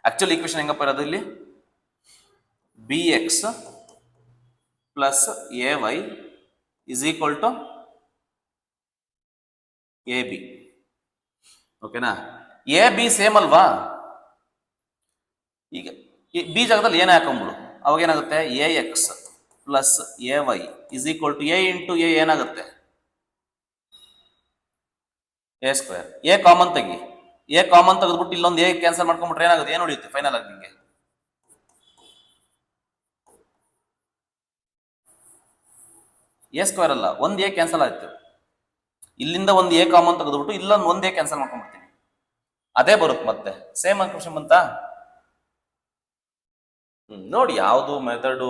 ಆಕ್ಚುಲ್ ಈಕ್ವೇಶನ್ ಹೆಂಗಪ್ಪ ಇರೋದು ಇಲ್ಲಿ? B x plus A y is equal to A B, ಓಕೆನಾ? ಎ ಬಿ ಸೇಮ್ ಅಲ್ವಾ? ಈಗ ಬಿ ಜಾಗದಲ್ಲಿ ಏನೇ ಹಾಕೊಂಡ್ಬಿಡು, ಅವಾಗ ಏನಾಗುತ್ತೆ? A x plus A y is equal to A into A ಏನಾಗುತ್ತೆ? A square. ಎ ಕಾಮನ್ ತೆಗಿ, ಎ ಕಾಮನ್ ತೆಗೆದ್ಬಿಟ್ಟು ಇಲ್ಲೊಂದು ಎ ಕ್ಯಾನ್ಸಲ್ ಮಾಡ್ಕೊಂಡ್ಬಿಟ್ರೆ ಏನಾಗುತ್ತೆ? ಏನು ಉಳಿಯುತ್ತೆ ಫೈನಲ್ ಆಗಿ ನಿಮಗೆ? ಎ ಸ್ಕ್ವೇರ್ ಅಲ್ಲ, ಒಂದು ಎ ಕ್ಯಾನ್ಸಲ್ ಆಯ್ತು. ಇಲ್ಲಿಂದ ಒಂದು ಎ ಕಾಮನ್ ತೆಗೆದ್ಬಿಟ್ಟು ಇಲ್ಲೊಂದು ಒಂದೇ ಕ್ಯಾನ್ಸಲ್ ಮಾಡ್ಕೊಂಡ್ಬಿಡ್ತೀನಿ, ಅದೇ ಬರುತ್ತೆ ಮತ್ತೆ. ಸೇಮ್ ಕ್ವಶನ್ ಬಂತಾ? ನೋಡಿ, ಯಾವುದು ಮೆಥಡು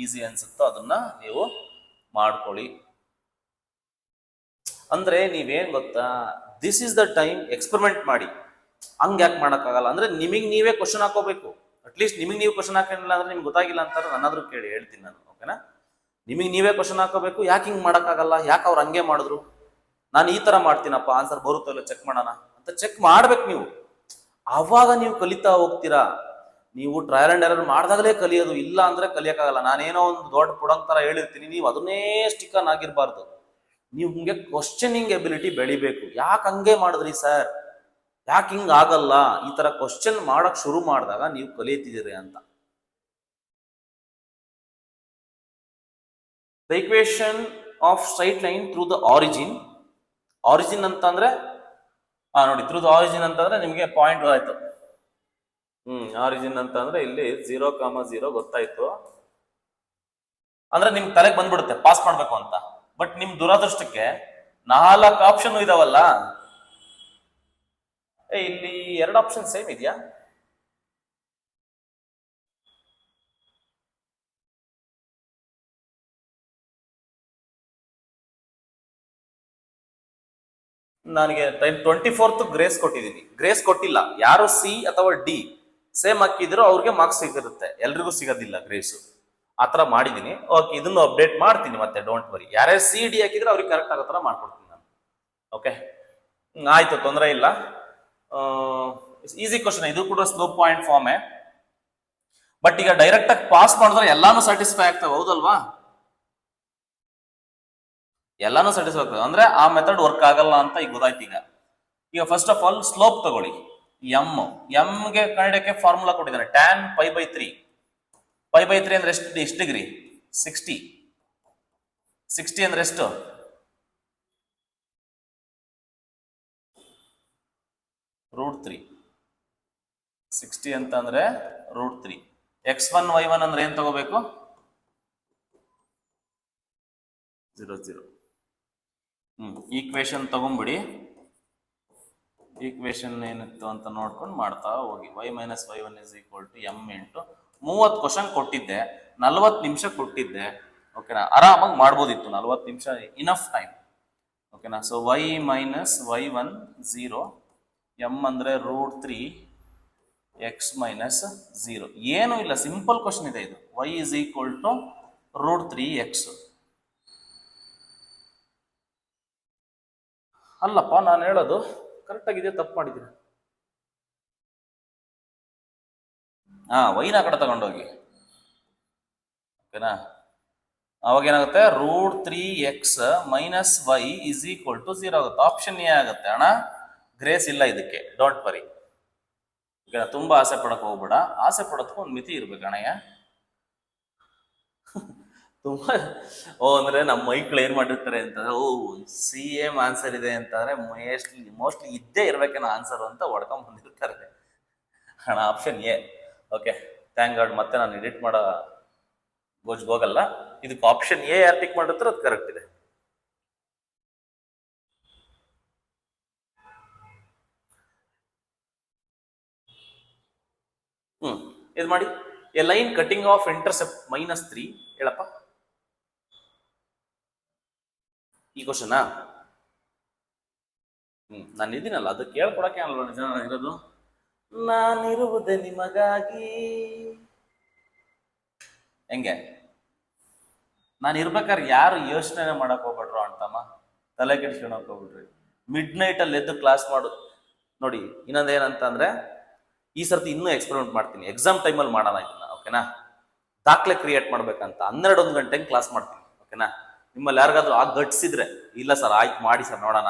ಈಸಿ ಅನ್ಸುತ್ತೋ ಅದನ್ನ ನೀವು ಮಾಡ್ಕೊಳ್ಳಿ. ಅಂದ್ರೆ ನೀವೇನ್ ಗೊತ್ತಾ, this is the time experiment ಮಾಡಿ. ಹಂಗೆ ಯಾಕೆ ಮಾಡೋಕ್ಕಾಗಲ್ಲ ಅಂದ್ರೆ, ನಿಮಗೆ ನೀವೇ ಕ್ವಶನ್ ಹಾಕೋಬೇಕು. ಅಟ್ಲೀಸ್ಟ್ ನಿಮಗೆ ನೀವು ಕ್ವಶನ್ ಹಾಕೊಂಡಿಲ್ಲ ಅಂದ್ರೆ ನಿಮ್ಗೆ ಗೊತ್ತಾಗಿಲ್ಲ ಅಂತಾರೆ ನನ್ನಾದ್ರೂ ಕೇಳಿ ಹೇಳ್ತೀನಿ ನಾನು. ಓಕೆನಾ? ನಿಮಗೆ ನೀವೇ ಕ್ವಶನ್ ಹಾಕೋಬೇಕು. ಯಾಕೆ ಹಿಂಗೆ ಮಾಡೋಕ್ಕಾಗಲ್ಲ, ಯಾಕೆ ಅವ್ರು ಹಂಗೆ ಮಾಡಿದ್ರು, ನಾನು ಈ ತರ ಮಾಡ್ತೀನಪ್ಪ, ಆನ್ಸರ್ ಬರುತ್ತೋ ಇಲ್ಲ ಚೆಕ್ ಮಾಡೋಣ ಅಂತ ಚೆಕ್ ಮಾಡ್ಬೇಕು ನೀವು. ಆವಾಗ ನೀವು ಕಲಿತಾ ಹೋಗ್ತೀರಾ. ನೀವು ಟ್ರಯಲ್ ಅಂಡ್ ಎರರ್ ಮಾಡಿದಾಗಲೇ ಕಲಿಯೋದು, ಇಲ್ಲ ಅಂದ್ರೆ ಕಲಿಯೋಕ್ಕಾಗಲ್ಲ. ನಾನೇನೋ ಒಂದು ದೊಡ್ಡ ಪುಡಂಗ್ ತರ ಹೇಳಿರ್ತೀನಿ, ನೀವು ಅದನ್ನೇ ಸ್ಟಿಕನ್ ಆಗಿರ್ಬಾರ್ದು. ನೀವು ಹಿಂಗೆ ಕ್ವಶನಿಂಗ್ ಎಬಿಲಿಟಿ ಬೆಳಿಬೇಕು. ಯಾಕೆ ಹಂಗೆ ಮಾಡಿದ್ರಿ ಸರ್, ಯಾಕೆ ಹಿಂಗ ಆಗಲ್ಲ, ಈ ತರ ಕ್ವಶನ್ ಮಾಡಕ್ ಶುರು ಮಾಡಿದಾಗ ನೀವು ಕಲಿಯುತ್ತಿದ್ದೀರಿ ಅಂತ. The equation of straight line through the origin. Origin ಅಂತಂದ್ರೆ ನೋಡಿ, ಥ್ರೂ ದ ಆರಿಜಿನ್ ಅಂತಂದ್ರೆ ನಿಮಗೆ ಪಾಯಿಂಟ್ ಆಯ್ತು. ಆರಿಜಿನ್ ಅಂತಂದ್ರೆ ಇಲ್ಲಿ 0,0 ಗೊತ್ತಾಯ್ತು ಅಂದ್ರೆ ನಿಮ್ ತಲೆಗೆ ಬಂದ್ಬಿಡುತ್ತೆ ಪಾಸ್ ಮಾಡ್ಬೇಕು ಅಂತ. ಬಟ್ ನಿಮ್ ದುರದೃಷ್ಟಕ್ಕೆ 4 ಆಪ್ಷನ್ ಇದಾವಲ್ಲ, ಇಲ್ಲಿ 2 ಆಪ್ಷನ್ ಸೇಮ್ ಇದೆಯಾ? ನನಗೆ 24th ಗ್ರೇಸ್ ಕೊಟ್ಟಿದ್ದೀನಿ, ಗ್ರೇಸ್ ಕೊಟ್ಟಿಲ್ಲ. ಯಾರು ಸಿ ಅಥವಾ ಡಿ ಸೇಮ್ ಹಾಕಿದ್ರು ಅವ್ರಿಗೆ ಮಾರ್ಕ್ಸ್ ಸಿಗಿರುತ್ತೆ, ಎಲ್ರಿಗೂ ಸಿಗೋದಿಲ್ಲ ಗ್ರೇಸು. ಆ ಥರ ಮಾಡಿದ್ದೀನಿ. ಓಕೆ, ಇದನ್ನು ಅಪ್ಡೇಟ್ ಮಾಡ್ತೀನಿ ಮತ್ತೆ, ಡೋಂಟ್ ವರಿ. ಯಾರೇ ಸಿ ಡಿ ಹಾಕಿದ್ರೆ ಅವ್ರಿಗೆ ಕರೆಕ್ಟ್ ಆಗೋ ಥರ ಮಾಡ್ಕೊಡ್ತೀನಿ ನಾನು. ಓಕೆ, ಆಯ್ತು, ತೊಂದರೆ ಇಲ್ಲ. ಈಸಿ ಕ್ವಶನ್ ಇದು ಕೂಡ, ಸ್ಲೋ ಪಾಯಿಂಟ್ ಫಾರ್ಮೇ. ಬಟ್ ಈಗ ಡೈರೆಕ್ಟ್ ಆಗಿ ಪಾಸ್ ಮಾಡಿದ್ರೆ ಎಲ್ಲಾನು ಸ್ಯಾಟಿಸ್ಫೈ ಆಗ್ತವೆ, ಹೌದಲ್ವಾ? ಎಲ್ಲಾನು ಸ್ಯಾಟಿಸ್ಫೈ ಆಗ್ತದೆ ಅಂದ್ರೆ ಆ ಮೆಥಡ್ ವರ್ಕ್ ಆಗಲ್ಲ ಅಂತ ಈಗ ಗೊತ್ತಾಯ್ತು. ಈಗ ಫಸ್ಟ್ ಆಫ್ ಆಲ್ ಸ್ಲೋಪ್ ತಗೊಳ್ಳಿ. ಎಮ್ಗೆ ಕನ್ನಡಕ್ಕೆ ಫಾರ್ಮುಲಾ ಕೊಟ್ಟಿದ್ದಾನೆ, tan π/3. π/3 ಅಂದ್ರೆ ಎಷ್ಟು ಡಿಗ್ರಿ? 60. 60 ಅಂದ್ರೆ ಎಷ್ಟು? √3. 60 ಅಂತ ಅಂದ್ರೆ √3. x1 y1 ಅಂದ್ರೆ ಏನ್ ತಗೋಬೇಕು? 0 0. ಈಕ್ವೇಶನ್ ತಗೊಂಡ್ಬಿಡಿ. ಈಕ್ವೇಶನ್ ಏನಿತ್ತು ಅಂತ ನೋಡ್ಕೊಂಡು ಮಾಡ್ತಾ ಹೋಗಿ. y - y1 = m into 30 question ಕೊಟ್ಟಿದ್ದೆ, 40 ನಿಮಿಷ ಕೊಟ್ಟಿದ್ದೆ. ಓಕೆನಾ? ಆರಾಮಾಗಿ ಮಾಡ್ಬೋದಿತ್ತು, 40 ನಿಮಿಷ ಇನಫ್ ಟೈಮ್. ಓಕೆನಾ? ಸೊ y - y1 0, m ಅಂದ್ರೆ √3 x - 0. ಏನೂ ಇಲ್ಲ, ಸಿಂಪಲ್ ಕ್ವಶನ್ ಇದೆ ಇದು. y = √3x. ಅಲ್ಲಪ್ಪ, ನಾನು ಹೇಳೋದು ಕರೆಕ್ಟ್ ಆಗಿದೆ, ತಪ್ಪು ಮಾಡಿದ್ದೀನಿ. ವೈನ ಕಡೆ ತಗೊಂಡೋಗಿ. ಓಕೆನಾ? ಅವಾಗ ಏನಾಗುತ್ತೆ? √3x - y = 0 ಆಗುತ್ತೆ. ಆಪ್ಷನ್ ಎ ಆಗುತ್ತೆ. ಅಣ್ಣ ಗ್ರೇಸ್ ಇಲ್ಲ ಇದಕ್ಕೆ, ಡೋಂಟ್ ವರಿ. ಓಕೆನಾ? ತುಂಬಾ ಆಸೆ ಪಡಕ್ ಹೋಗ್ಬೇಡ, ಆಸೆ ಪಡೋದಕ್ಕೂ ಒಂದು ಮಿತಿ ಇರ್ಬೇಕು ಅಣ್ಣಯ್ಯ. ತುಂಬಾ ಅಂದ್ರೆ ನಮ್ಮ ಮೈಕ್ಳು ಏನ್ ಮಾಡಿರ್ತಾರೆ ಅಂತಂದ್ರೆ, ಸೇಮ್ ಆನ್ಸರ್ ಇದೆ ಅಂತಂದ್ರೆ ಮೋಸ್ಟ್ಲಿ ಇದ್ದೇ ಇರ್ಬೇಕೇನೋ ಆನ್ಸರ್ ಅಂತ ಹೊಡ್ಕೊಂಡ್ ಬಂದಿರ್ತಾರೆ. ಹಣ option A. Okay, thank god. ಮತ್ತೆ ನಾನು ಎಡಿಟ್ ಮಾಡೋ ಗೋಜ್ಗೆ ಹೋಗಲ್ಲ. ಇದಕ್ಕೆ ಆಪ್ಷನ್ ಎ ಯಾರು ಟಿಕ್ ಮಾಡಿರ್ತಾರೆ ಅದು ಕರೆಕ್ಟ್ ಇದೆ. ಇದು ಮಾಡಿ. A line cutting of intercept -3. ಹೇಳಪ್ಪ ಈ ಕ್ವಶನಾ? ನಾನು ಇದೀನಲ್ಲ, ಅದು ಕೇಳ್ಕೊಡಕ್ಕೆ ಅಲ್ವಾ ಜನ ಇರೋದು. ನಾನಿರುವುದೇ ನಿಮಗಾಗಿ. ಹೆಂಗೆ? ನಾನು ಇರ್ಬೇಕಾದ್ರೆ ಯಾರು ಯೋಚನೆ ಮಾಡಕ್ ಹೋಗ್ಬೇಡ್ರು ಅಂತಮ್ಮ, ತಲೆ ಕೆಡ್ಸ್ಕೊಳಕ್ ಹೋಗ್ಬಿಡ್ರಿ. ಮಿಡ್ ಅಲ್ಲಿ ಎದ್ದು ಕ್ಲಾಸ್ ಮಾಡು. ನೋಡಿ, ಇನ್ನೊಂದೇನಂತಂದ್ರೆ, ಈ ಸರ್ತಿ ಇನ್ನೂ ಎಕ್ಸ್ಪೆರಿಮೆಂಟ್ ಮಾಡ್ತೀನಿ. ಎಕ್ಸಾಮ್ ಟೈಮಲ್ಲಿ ಮಾಡೋಣ ಇದನ್ನ. ಓಕೆನಾ? ದಾಖಲೆ ಕ್ರಿಯೇಟ್ ಮಾಡ್ಬೇಕಂತ 12 ಗಂಟೆಗೆ ಕ್ಲಾಸ್ ಮಾಡ್ತೀನಿ. ಓಕೆನಾ? ನಿಮ್ಮಲ್ಲಿ ಯಾರಿಗಾದ್ರೂ ಗಟ್ಸಿದ್ರೆ, ಇಲ್ಲ ಸರ್ ಆಯ್ತು ಮಾಡಿ ಸರ್ ನೋಡೋಣ.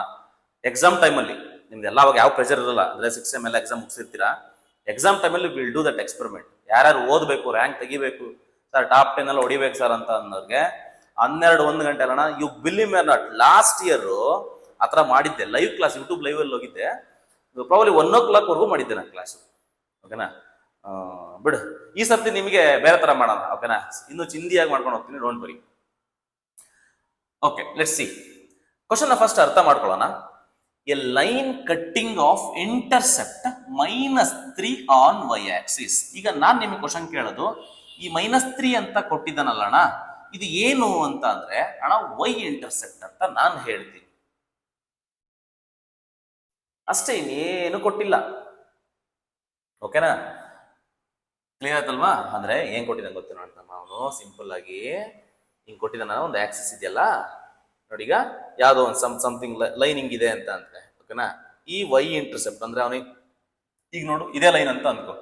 ಎಕ್ಸಾಮ್ ಟೈಮಲ್ಲಿ ನಿಮ್ದು ಎಲ್ಲ ಅವಾಗ ಯಾವ ಪ್ರೆಷರ್ ಇರಲ್ಲ, ಅಂದ್ರೆ 6 ಎಲ್ಲ ಎಕ್ಸಾಮ್ ಮುಗಿಸಿರ್ತೀರಾ. ಎಕ್ಸಾಮ್ ಟೈಮಲ್ಲಿ ವಿಲ್ ಡೂ ದಟ್ ಎಕ್ಸ್ಪೆರಿಮೆಂಟ್. ಯಾರ್ಯಾರು ಓದಬೇಕು, ರ್ಯಾಂಕ್ ತೆಗಿಬೇಕು ಸರ್, ಟಾಪ್ 10 ಎಲ್ಲ ಹೊಡಿಬೇಕು ಸರ್ ಅಂತ ಅನ್ನೋರಿಗೆ 12-1 ಗಂಟೆ ಅಲ್ಲ. You believe me or not, last year ಆ ಥರ ಮಾಡಿದ್ದೆ. ಲೈವ್ ಕ್ಲಾಸ್, ಯೂಟ್ಯೂಬ್ ಲೈವ್ ಅಲ್ಲಿ ಹೋಗಿದ್ದೆ. ಪ್ರಾಬಬ್ಲಿ 1 o'clock ವರೆಗೂ ಮಾಡಿದ್ದೆ ನಾನು ಕ್ಲಾಸ್. ಓಕೆನಾ? ಬಿಡು, ಈ ಸರ್ತಿ ನಿಮಗೆ ಬೇರೆ ತರ ಮಾಡೋಣ. ಓಕೆನಾ? ಇನ್ನು ಚಿಂದಿಯಾಗಿ ಮಾಡ್ಕೊಂಡು ಹೋಗ್ತೀನಿ, don't worry. Okay, let's see. Question first ಅರ್ಥ ಮಾಡ್ಕೊಳ್ಳೋಣ. A line cutting off intercept -3 on y Axis. ಈಗ ನಾನು ನಿಮಗೆ ಕ್ವಶನ್ ಕೇಳೋದು, ಈ -3 ಅಂತ ಕೊಟ್ಟಿದ್ದಾನಲ್ಲ ಅಣ್ಣ, ಇದು ಏನು ಅಂತ ಅಂದ್ರೆ, ಅಣ್ಣ y ಇಂಟರ್ಸೆಪ್ಟ್ ಅಂತ ನಾನು ಹೇಳ್ತೀನಿ ಅಷ್ಟೇ, ಇನ್ನೇನು ಕೊಟ್ಟಿಲ್ಲ. ಓಕೆನಾ? ಕ್ಲಿಯರ್ ಆಯ್ತಲ್ವಾ? ಅಂದ್ರೆ ಏನ್ ಕೊಟ್ಟಿದ್ದಾನೆ ಗೊತ್ತು ನೋಡ್ತಮ್ಮ ಅವನು ಸಿಂಪಲ್ ಆಗಿ ಹಿಂಗ್ ಕೊಟ್ಟಿದ್ದಾನ ಒಂದು ಆಕ್ಸಿಸ್ ಇದೆಯಲ್ಲ ನೋಡಿ, ಈಗ ಯಾವ್ದೋ ಒಂದು ಸಮಥಿಂಗ್ ಲೈನ್ ಹಿಂಗಿದೆ ಅಂತ ಅಂದ್ರೆ ಓಕೆನಾ, ಈ ವೈ ಇಂಟರ್ಸೆಪ್ಟ್ ಅಂದ್ರೆ ಅವನಿಗೆ ಈಗ ನೋಡು ಇದೇ ಲೈನ್ ಅಂತ ಅನ್ಕೋ,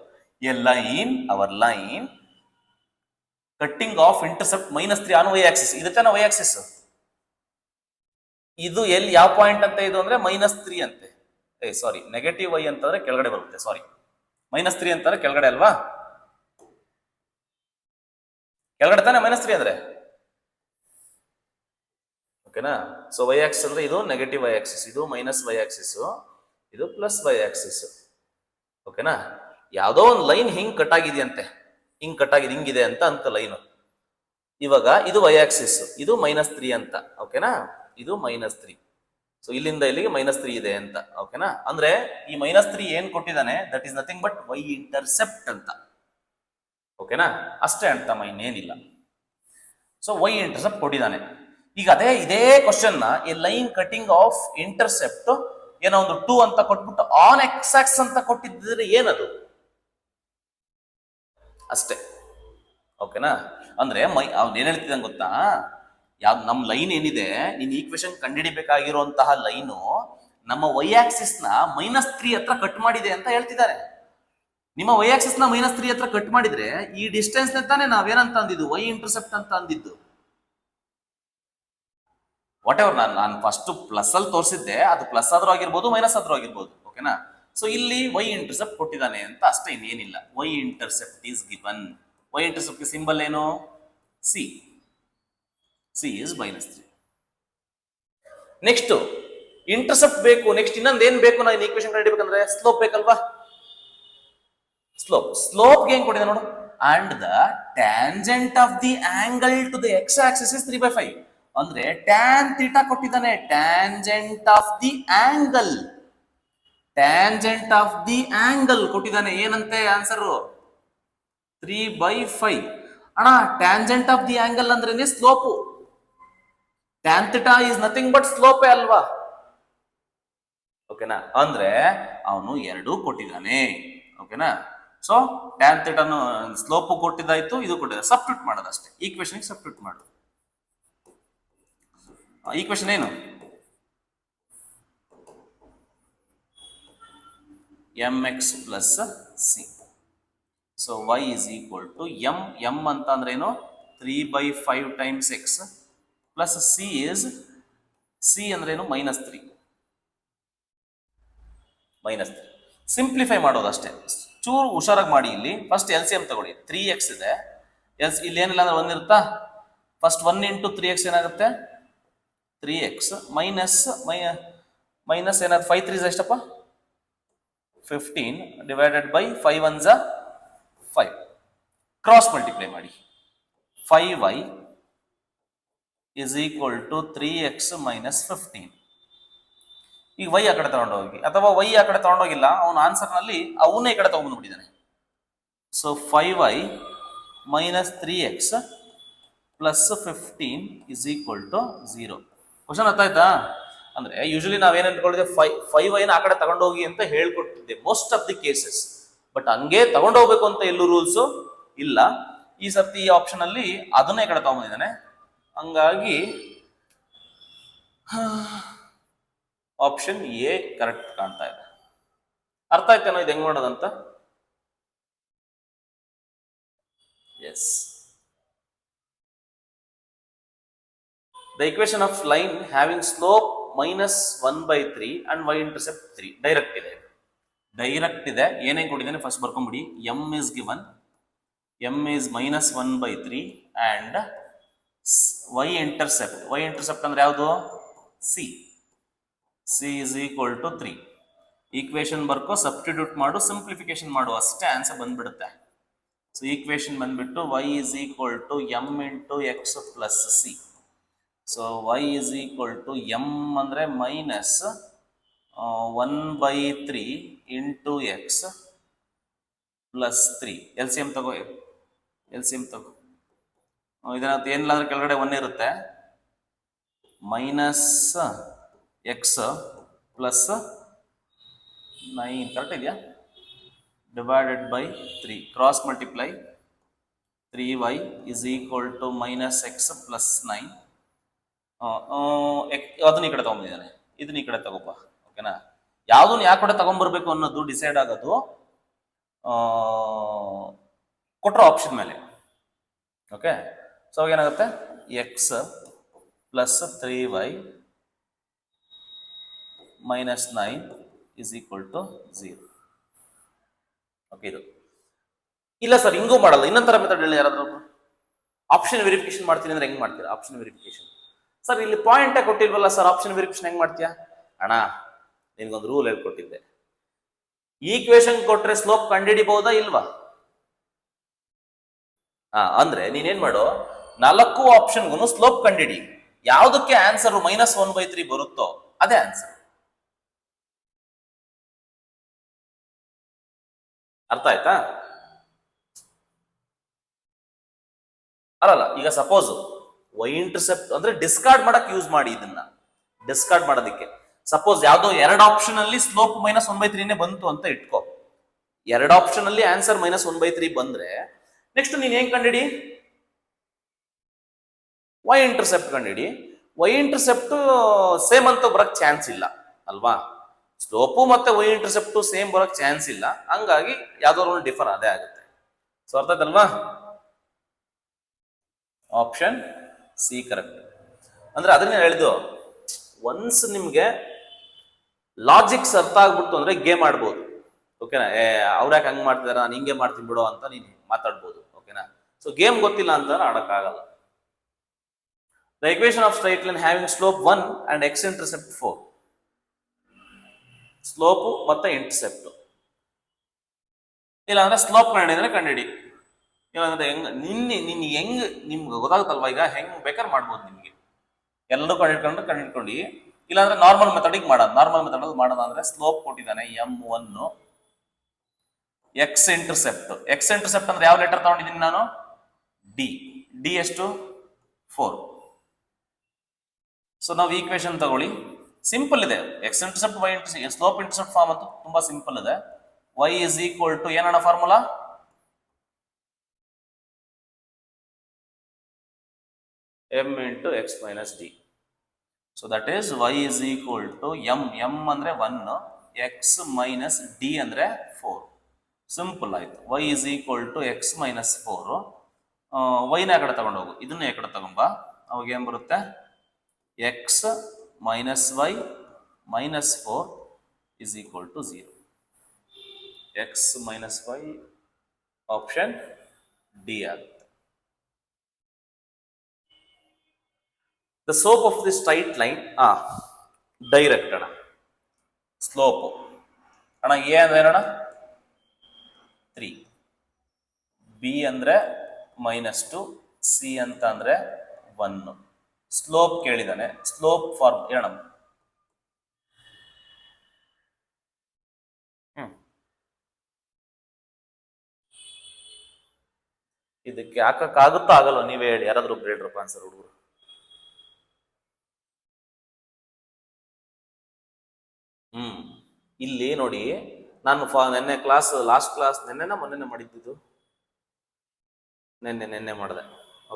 a line our line cutting off intercept -3 on y axis, ಇದು ತಾನೆ ವೈ ಆಕ್ಸಿಸ್. ಇದು ಎಲ್ಲಿ ಯಾವ ಪಾಯಿಂಟ್ ಅಂತ ಇದು ಅಂದ್ರೆ -3 ಅಂತೆ, ಸಾರಿ ನೆಗೆಟಿವ್ ವೈ ಅಂತಂದ್ರೆ ಕೆಳಗಡೆ ಬರುತ್ತೆ, ಸಾರಿ -3 ಅಂತಾರೆ ಕೆಳಗಡೆ ಅಲ್ವಾ, ಕೆಳಗಡೆ ತಾನೆ -3 ಅಂದ್ರೆ ಓಕೆನಾ. ಸೊ ವೈ ಆಕ್ಸಿಸ್ ಅಂದ್ರೆ ಇದು ನೆಗೆಟಿವ್ ವೈ ಆಕ್ಸಿಸ್, ಇದು ಮೈನಸ್ ವೈ ಆಕ್ಸಿಸ್, ಇದು ಪ್ಲಸ್ ವೈ ಆಕ್ಸಿಸ್ ಓಕೆನಾ. ಯಾವ್ದೋ ಒಂದು ಲೈನ್ ಹಿಂಗ್ ಕಟ್ ಆಗಿದೆಯಂತೆ, ಹಿಂಗ್ ಕಟ್ ಆಗಿದೆ ಹಿಂಗಿದೆ ಅಂತ ಲೈನ್. ಇವಾಗ ಇದು ವೈ ಆಕ್ಸಿಸ್, ಇದು -3 ಅಂತ ಓಕೆನಾ, ಇದು -3. ಸೊ ಇಲ್ಲಿಂದ ಇಲ್ಲಿಗೆ -3 ಇದೆ ಅಂತ ಓಕೆನಾ. ಅಂದ್ರೆ ಈ -3 ಏನ್ ಕೊಟ್ಟಿದ್ದಾನೆ, that is nothing but why intercept ಅಂತ ಓಕೆನಾ, ಅಷ್ಟೇ ಅಂತಮ್ಮ, ಇನ್ನೇನಿಲ್ಲ. ಸೊ ವೈ ಇಂಟರ್ಸೆಪ್ಟ್ ಕೊಟ್ಟಿದ್ದಾನೆ. ಈಗ ಇದೇ ಕ್ವಶನ್ ನ A line cutting of intercept ಏನೋ ಒಂದು 2 ಅಂತ ಕೊಟ್ಬಿಟ್ಟು ಆನ್ ಎಕ್ಸ್ ಆಕ್ಸ್ ಅಂತ ಕೊಟ್ಟಿದ್ರೆ ಏನದು ಅಷ್ಟೇ ಓಕೆನಾ. ಅಂದ್ರೆ ಅವ್ನು ಏನ್ ಹೇಳ್ತಿದ್ದಾನೆ ಗೊತ್ತಾ, ಯಾವ್ದು ನಮ್ಮ ಲೈನ್ ಏನಿದೆ, ನೀನ್ ಈಕ್ವೇಶನ್ ಕಂಡುಹಿಡಿಬೇಕಾಗಿರುವಂತಹ ಲೈನು ನಮ್ಮ ವೈ ಆಕ್ಸಿಸ್ ನ -3 ಹತ್ರ ಕಟ್ ಮಾಡಿದೆ ಅಂತ ಹೇಳ್ತಿದ್ದಾರೆ. ನಿಮ್ಮ ವೈ ಆಕ್ಸಿಸ್ ನ -3 ಹತ್ರ ಕಟ್ ಮಾಡಿದ್ರೆ ಈ ಡಿಸ್ಟೆನ್ಸ್ ತಾನೇ ನಾವೇನಂತ ಅಂದಿದ್ದು, ವೈ ಇಂಟರ್ಸೆಪ್ಟ್ ಅಂತ ಅಂದಿದ್ದು. ವಾಟ್ ಎವರ್ ನಾನು ಫಸ್ಟ್ ಪ್ಲಸ್ ಅಲ್ಲಿ ತೋರಿಸಿದ್ದೆ, ಅದು ಪ್ಲಸ್ ಆದ್ರೂ ಆಗಿರ್ಬೋದು ಮೈನಸ್ ಆದ್ರೂ ಆಗಿರ್ಬೋದು ಓಕೆನಾ. ಸೊ ಇಲ್ಲಿ ವೈ ಇಂಟರ್ಸೆಪ್ಟ್ ಕೊಟ್ಟಿದ್ದಾನೆ ಅಂತ ಅಷ್ಟೇ, ಇನ್ನೇನಿಲ್ಲ. Y intercept is given. Y intercept symbol ಏನು, C, C is -3. Next intercept ಬೇಕು, ನೆಕ್ಸ್ಟ್ ಇನ್ನೊಂದು ಏನ್ ಬೇಕು, ನಾನು ಈಕ್ವೇಶನ್ ಕಂಡುಹಿಡಿಬೇಕಂದ್ರೆ ಸ್ಲೋಪ್ ಬೇಕಲ್ವಾ. ಸ್ಲೋಪ್ ಏನ್ ಕೊಟ್ಟಿದೆ ನೋಡು, and the tangent of the angle to the x axis is 3/5. ಅಂದ್ರೆ ಟ್ಯಾನ್ ಥೀಟಾ ಕೊಟ್ಟಿದ್ದಾನೆ, tangent of the angle, tangent of the angle ಕೊಟ್ಟಿದ್ದಾನೆ. ಏನಂತೆ ಆನ್ಸರ್ 3/5. ಅಣ್ಣ ಟ್ಯಾಂಜೆಂಟ್ ಆಫ್ ದಿ ಆಂಗಲ್ ಅಂದ್ರೆ slope, tan theta is nothing but ಸ್ಲೋಪೇ ಅಲ್ವಾ ಓಕೆನಾ. ಅಂದ್ರೆ ಅವನು ಎರಡೂ ಕೊಟ್ಟಿದ್ದಾನೆ ಓಕೆನಾ. ಸೊ ಟ್ಯಾನ್ ಥೀಟಾನು ಸ್ಲೋಪು ಕೊಟ್ಟಿದ್ದಾಯ್ತು, ಇದು ಕೊಟ್ಟಿದ್ದ, ಸಬ್ಸ್ಟಿಟ್ಯೂಟ್ ಮಾಡೋದಷ್ಟೇ, ಈಕ್ವೇಶನ್ ಸಬ್ಸ್ಟಿಟ್ಯೂಟ್ ಮಾಡು. ಈಕ್ವೇಶನ್ ಏನು, mx plus c. So y is equal to m ಅಂತ ಅಂದ್ರೆ ಏನು, 3/5 times x plus c is, c ಅಂದ್ರೆ ಏನು -3. ಸಿಂಪ್ಲಿಫೈ ಮಾಡೋದು ಅಷ್ಟೇ, ಚೂರು ಹುಷಾರಾಗಿ ಮಾಡಿ. ಇಲ್ಲಿ ಫಸ್ಟ್ LCM ತಗೊಳ್ಳಿ, 3x ಇದೆ, ಇಲ್ಲಿ ಏನಿಲ್ಲ ಅಂದ್ರೆ 1 ಇರುತ್ತಾ, ಫಸ್ಟ್ 1 × 3x ಏನಾಗುತ್ತೆ 3x ಮೈನಸ್ ಏನಾದ್ರು 5 3 ಎಷ್ಟಪ್ಪ 15 ಡಿವೈಡೆಡ್ ಬೈ 5 1 5. ಕ್ರಾಸ್ ಮಲ್ಟಿಪ್ಲೈ ಮಾಡಿ, 5y is equal to 3x minus 15. ಈಗ y ಆ ಕಡೆ ತಗೊಂಡೋಗಿ, ಅಥವಾ y ಆ ಕಡೆ ತಗೊಂಡೋಗಿಲ್ಲ, ಅವನ ಆನ್ಸರ್ ನಲ್ಲಿ ಅವನೇ ಈ ಕಡೆ ತಗೊಂಡ್ಬಿಟ್ಟಿದ್ದಾನೆ. So 5y minus 3x plus 15 is equal to 0. Question ಅರ್ಥ ಆಯ್ತಾ? ಅಂದ್ರೆ ಯೂಶಲಿ ನಾವೇನ್ ಅನ್ಕೊಂಡಿದ್ದೆ, 5y ಆ ಕಡೆ ತಗೊಂಡೋಗಿ ಅಂತ ಹೇಳ್ಕೊಟ್ಟಿದ್ದೆ most of the cases. But ಹಂಗೆ ತಗೊಂಡೋಗ್ಬೇಕು ಅಂತ ಎಲ್ಲೂ ರೂಲ್ಸು ಇಲ್ಲ. ಈ ಸರ್ತಿ ಈ ಆಪ್ಷನ್ ಅಲ್ಲಿ ಅದನ್ನೇ ಕಡೆ ತಗೊಂಡಿದ್ದಾನೆ, ಹಂಗಾಗಿ ಆಪ್ಷನ್ ಎ ಕರೆಕ್ಟ್ ಕಾಣ್ತಾ ಇದೆ. ಅರ್ಥ ಆಯ್ತೇನೋ ಇದು ಹೆಂಗ್ ಮಾಡೋದಂತ? S. The equation of line having slope -1/3 and y-intercept 3 direct ಇದೆ. ಏನೇನು ಕೊಟ್ಟಿದ್ದಾನೆ first ಬರ್ಕೊಂಡ್ಬಿಡಿ. m is given, m is -1/3 and y-intercept ಅಂದ್ರೆ ಯಾವುದು, c is equal to 3. Equation ಬರ್ಕೋ, ಸಬ್ಸ್ಟಿಟ್ಯೂಟ್ ಮಾಡು, ಸಿಂಪ್ಲಿಫಿಕೇಶನ್ ಮಾಡು, ಅಷ್ಟೇ ಆನ್ಸರ್ ಬಂದ್ಬಿಡುತ್ತೆ. ಸೊ ಈಕ್ವೇಶನ್ ಬಂದ್ಬಿಟ್ಟು y is equal to m into x plus c. So y is equal to m ಅಂದರೆ minus 1/3 into X plus 3. LCM ತಗೋ, ಇದನ್ನ ಏನಿಲ್ಲ ಅಂದ್ರೆ ಕೆಳಗಡೆ 1 ಇರುತ್ತೆ, ಮೈನಸ್ ಎಕ್ಸ್ ಪ್ಲಸ್ 9 ಕರೆಕ್ಟ್ ಇದೆಯಾ, divided by 3. Cross multiply 3y is equal to minus x plus 9. ಅದನ್ನ ಈ ಕಡೆ ತಗೊಂಡಿದ್ದಾನೆ, ಇದನ್ನ ಈ ಕಡೆ ತಗೋಪ. ಓಕೆನಾ? ಯಾವುದನ್ನ ಯಾವ ಕಡೆ ತಗೊಂಡ್ಬರ್ಬೇಕು ಅನ್ನೋದು ಡಿಸೈಡ್ ಆಗೋದು ಕೊಟ್ಟರೋ ಆಪ್ಷನ್ ಮೇಲೆ. ಓಕೆ, ಸೊ ಅವಾಗ ಏನಾಗುತ್ತೆ, x plus 3y minus 9 is equal to 0. Okay, ಇದು ಇಲ್ಲ ಸರ್ ಹಿಂಗೂ ಮಾಡಲ್ಲ, ಇನ್ನೊಂಥರ ಮೆಥಡ್ ಹೇಳಿ ಯಾರಾದ್ರೂ. ಆಪ್ಷನ್ ವೆರಿಫಿಕೇಶನ್ ಮಾಡ್ತೀನಿ ಅಂದ್ರೆ ಹೆಂಗ್ ಮಾಡ್ತೀರಾ? ಆಪ್ಷನ್ ವೆರಿಫಿಕೇಶನ್ ಸರ್ ಇಲ್ಲಿ ಪಾಯಿಂಟೇ ಕೊಟ್ಟಿಲ್ವಲ್ಲ ಸರ್, ಆಪ್ಷನ್ ವೆರಿಫಿಕೇಶನ್ ಹೆಂಗ್ ಮಾಡ್ತೀಯಾ? ಅಣ್ಣ ನಿನ್ಗೊಂದು ರೂಲ್ ಹೇಳ್ಕೊಟ್ಟಿದ್ದೆ, ಈಕ್ವೇಶನ್ ಕೊಟ್ರೆ ಸ್ಲೋಪ್ ಕಂಡುಹಿಡಿಬಹುದಾ ಇಲ್ವಾ? ಅಂದ್ರೆ ನೀನೇನ್ ಮಾಡು, 4 ಆಪ್ಷನ್ಗೂ ಸ್ಲೋಪ್ ಕಂಡುಹಿಡಿ. ಯಾವುದಕ್ಕೆ ಆನ್ಸರ್ -1/3 ಬರುತ್ತೋ ಅದೇ ಆನ್ಸರ್. ಅರ್ಥ ಆಯ್ತಾ? ಅಲ್ಲಲ್ಲ, ಈಗ ಸಪೋಸ್ ವೈ ಇಂಟರ್ಸೆಪ್ಟ್ ಅಂದ್ರೆ ಡಿಸ್ಕಾರ್ಡ್ ಮಾಡಕ್ ಯೂಸ್ ಮಾಡಿ. ಇದನ್ನ ಡಿಸ್ಕಾರ್ಡ್ ಮಾಡೋದಕ್ಕೆ ಸಪೋಸ್ ಯಾವ್ದೋ 2 ಆಪ್ಷನ್ ಅಲ್ಲಿ ಸ್ಲೋಪ್ -1/3 ಬಂತು ಅಂತ ಇಟ್ಕೋ. 2 ಆಪ್ಷನ್ ಅಲ್ಲಿ ಆನ್ಸರ್ -1/3 ಬಂದ್ರೆ ನೆಕ್ಸ್ಟ್ ನೀನ್ ಹೆಂಗ್ ಕಂಡಿಡಿ? ವೈ ಇಂಟರ್ಸೆಪ್ಟ್ ಕಂಡಿಡಿ. ವೈ ಇಂಟರ್ಸೆಪ್ಟ್ ಸೇಮ್ ಅಂತ ಬರಕ್ ಚಾನ್ಸ್ ಇಲ್ಲ ಅಲ್ವಾ? ಸ್ಲೋಪು ಮತ್ತೆ ವೈ ಇಂಟರ್ಸೆಪ್ಟ್ ಸೇಮ್ ಬರಕ್ ಚಾನ್ಸ್ ಇಲ್ಲ, ಹಂಗಾಗಿ ಯಾವ್ದಾದ್ರು ಒಂದು ಡಿಫರ್ ಅದೇ ಆಗುತ್ತೆ. ಸೊ ಅರ್ಥ ಆಯ್ತಲ್ವಾ? Option C correct. ಅಂದ್ರೆ ಅದನ್ನೇ ಹೇಳಿದ್ದು, ಒನ್ಸ್ ನಿಮ್ಗೆ ಲಾಜಿಕ್ಸ್ ಅರ್ಥ ಆಗ್ಬಿಟ್ಟು ಅಂದ್ರೆ ಗೇಮ್ ಆಡ್ಬೋದು. ಓಕೆನಾ? ಅವ್ರ್ಯಾಕೆ ಹಂಗ್ ಮಾಡ್ತಿದಾರ, ನಾನು ಹಿಂಗೆ ಮಾಡ್ತೀನಿ ಬಿಡೋ ಅಂತ ನೀನು ಮಾತಾಡ್ಬೋದು. ಓಕೆನಾ? ಸೊ ಗೇಮ್ ಗೊತ್ತಿಲ್ಲ ಅಂತಂದ್ರೆ ಆಡಕ್ಕಾಗಲ್ಲ. The equation of straight line having slope 1 and x intercept 4. Slope ಮತ್ತೆ ಇಂಟರ್ಸೆಪ್ಟ್. ಇಲ್ಲ ಅಂದ್ರೆ ಸ್ಲೋಪ್ ಕಂಡಿದ್ರೆ ಕಂಡಿಡಿ, ಇಲ್ಲಾಂದ್ರೆ ಹೆಂಗ್ ನಿನ್ ಹೆಂಗ್ ನಿಮ್ಗೆ ಗೊತ್ತಾಗುತ್ತಲ್ವಾ? ಈಗ ಹೆಂಗ್ ಬೇಕಾದ್ರೆ ಮಾಡ್ಬೋದು ನಿಮ್ಗೆ, ಎಲ್ಲರೂ ಕಂಡಿಡ್ಕೊಂಡು. ಇಲ್ಲಾಂದ್ರೆ ನಾರ್ಮಲ್ ಮೆಥಡಿಗೆ ಮಾಡೋದು. ನಾರ್ಮಲ್ ಮೆಥಡ್ ಮಾಡೋದಂದ್ರೆ ಸ್ಲೋಪ್ ಕೊಟ್ಟಿದ್ದಾನೆ m1, X intercept. X intercept ಅಂದ್ರೆ ಯಾವ ಲೆಟರ್ ತಗೊಂಡಿದ್ದೀನಿ ನಾನು? ಡಿ. ಡಿ ಎಷ್ಟು? 4. ಸೊ ನಾವು ಈಕ್ವೇಶನ್ ತಗೊಳ್ಳಿ, ಸಿಂಪಲ್ ಇದೆ. X intercept y intercept slope intercept form ಅಂತೂ ತುಂಬಾ ಸಿಂಪಲ್ ಇದೆ. y is equal to ಏನಣ್ಣ formula? m into x minus d. So that is y is equal to m ಅಂದ್ರೆ 1, x minus d ಅಂದ್ರೆ 4. ಸಿಂಪಲ್ ಆಯ್ತು. y is equal to x minus 4. y ನ ಕಡೆ ತಗೊಂಡು ಹೋಗು, ಇದನ್ನ ಈ ಕಡೆ ತಗೊಂಬ. ಅವಾಗ ಏನ್ ಬರುತ್ತೆ? x minus y minus 4 is equal to 0. x minus y option D ಆಗುತ್ತೆ. The slope of the straight line, direct ಅಣ್ಣ. ಸ್ಲೋಪ್ ಅಣ್ಣ ಎ ಅಂದ್ರೆ ಏನಣ್ಣ? 3, ಬಿ ಅಂದ್ರೆ -2, ಸಿ ಅಂತ ಅಂದ್ರೆ 1. ಸ್ಲೋಪ್ ಕೇಳಿದಾನೆ. ಸ್ಲೋಪ್ ಫಾರ್ಮ್ ಏನಣ್ಣ? ಇದಕ್ಕೆ ಹಾಕಕ್ಕಾಗುತ್ತಾ ಆಗಲ್ಲ? ನೀವೇ ಹೇಳಿ, ಯಾರಾದ್ರೂ ಒಬ್ರು ಹೇಳ್ರಪ್ಪ ಆನ್ಸರ್ ಹುಡುಗರು. ಇಲ್ಲಿ ನೋಡಿ, ನಾನು ನೆನ್ನೆ ಕ್ಲಾಸ್, ಲಾಸ್ಟ್ ಕ್ಲಾಸ್ ನೆನ್ನೆನ ಮೊನ್ನೆ ಮಾಡಿದ್ದು, ನೆನ್ನೆ ಮಾಡಿದೆ.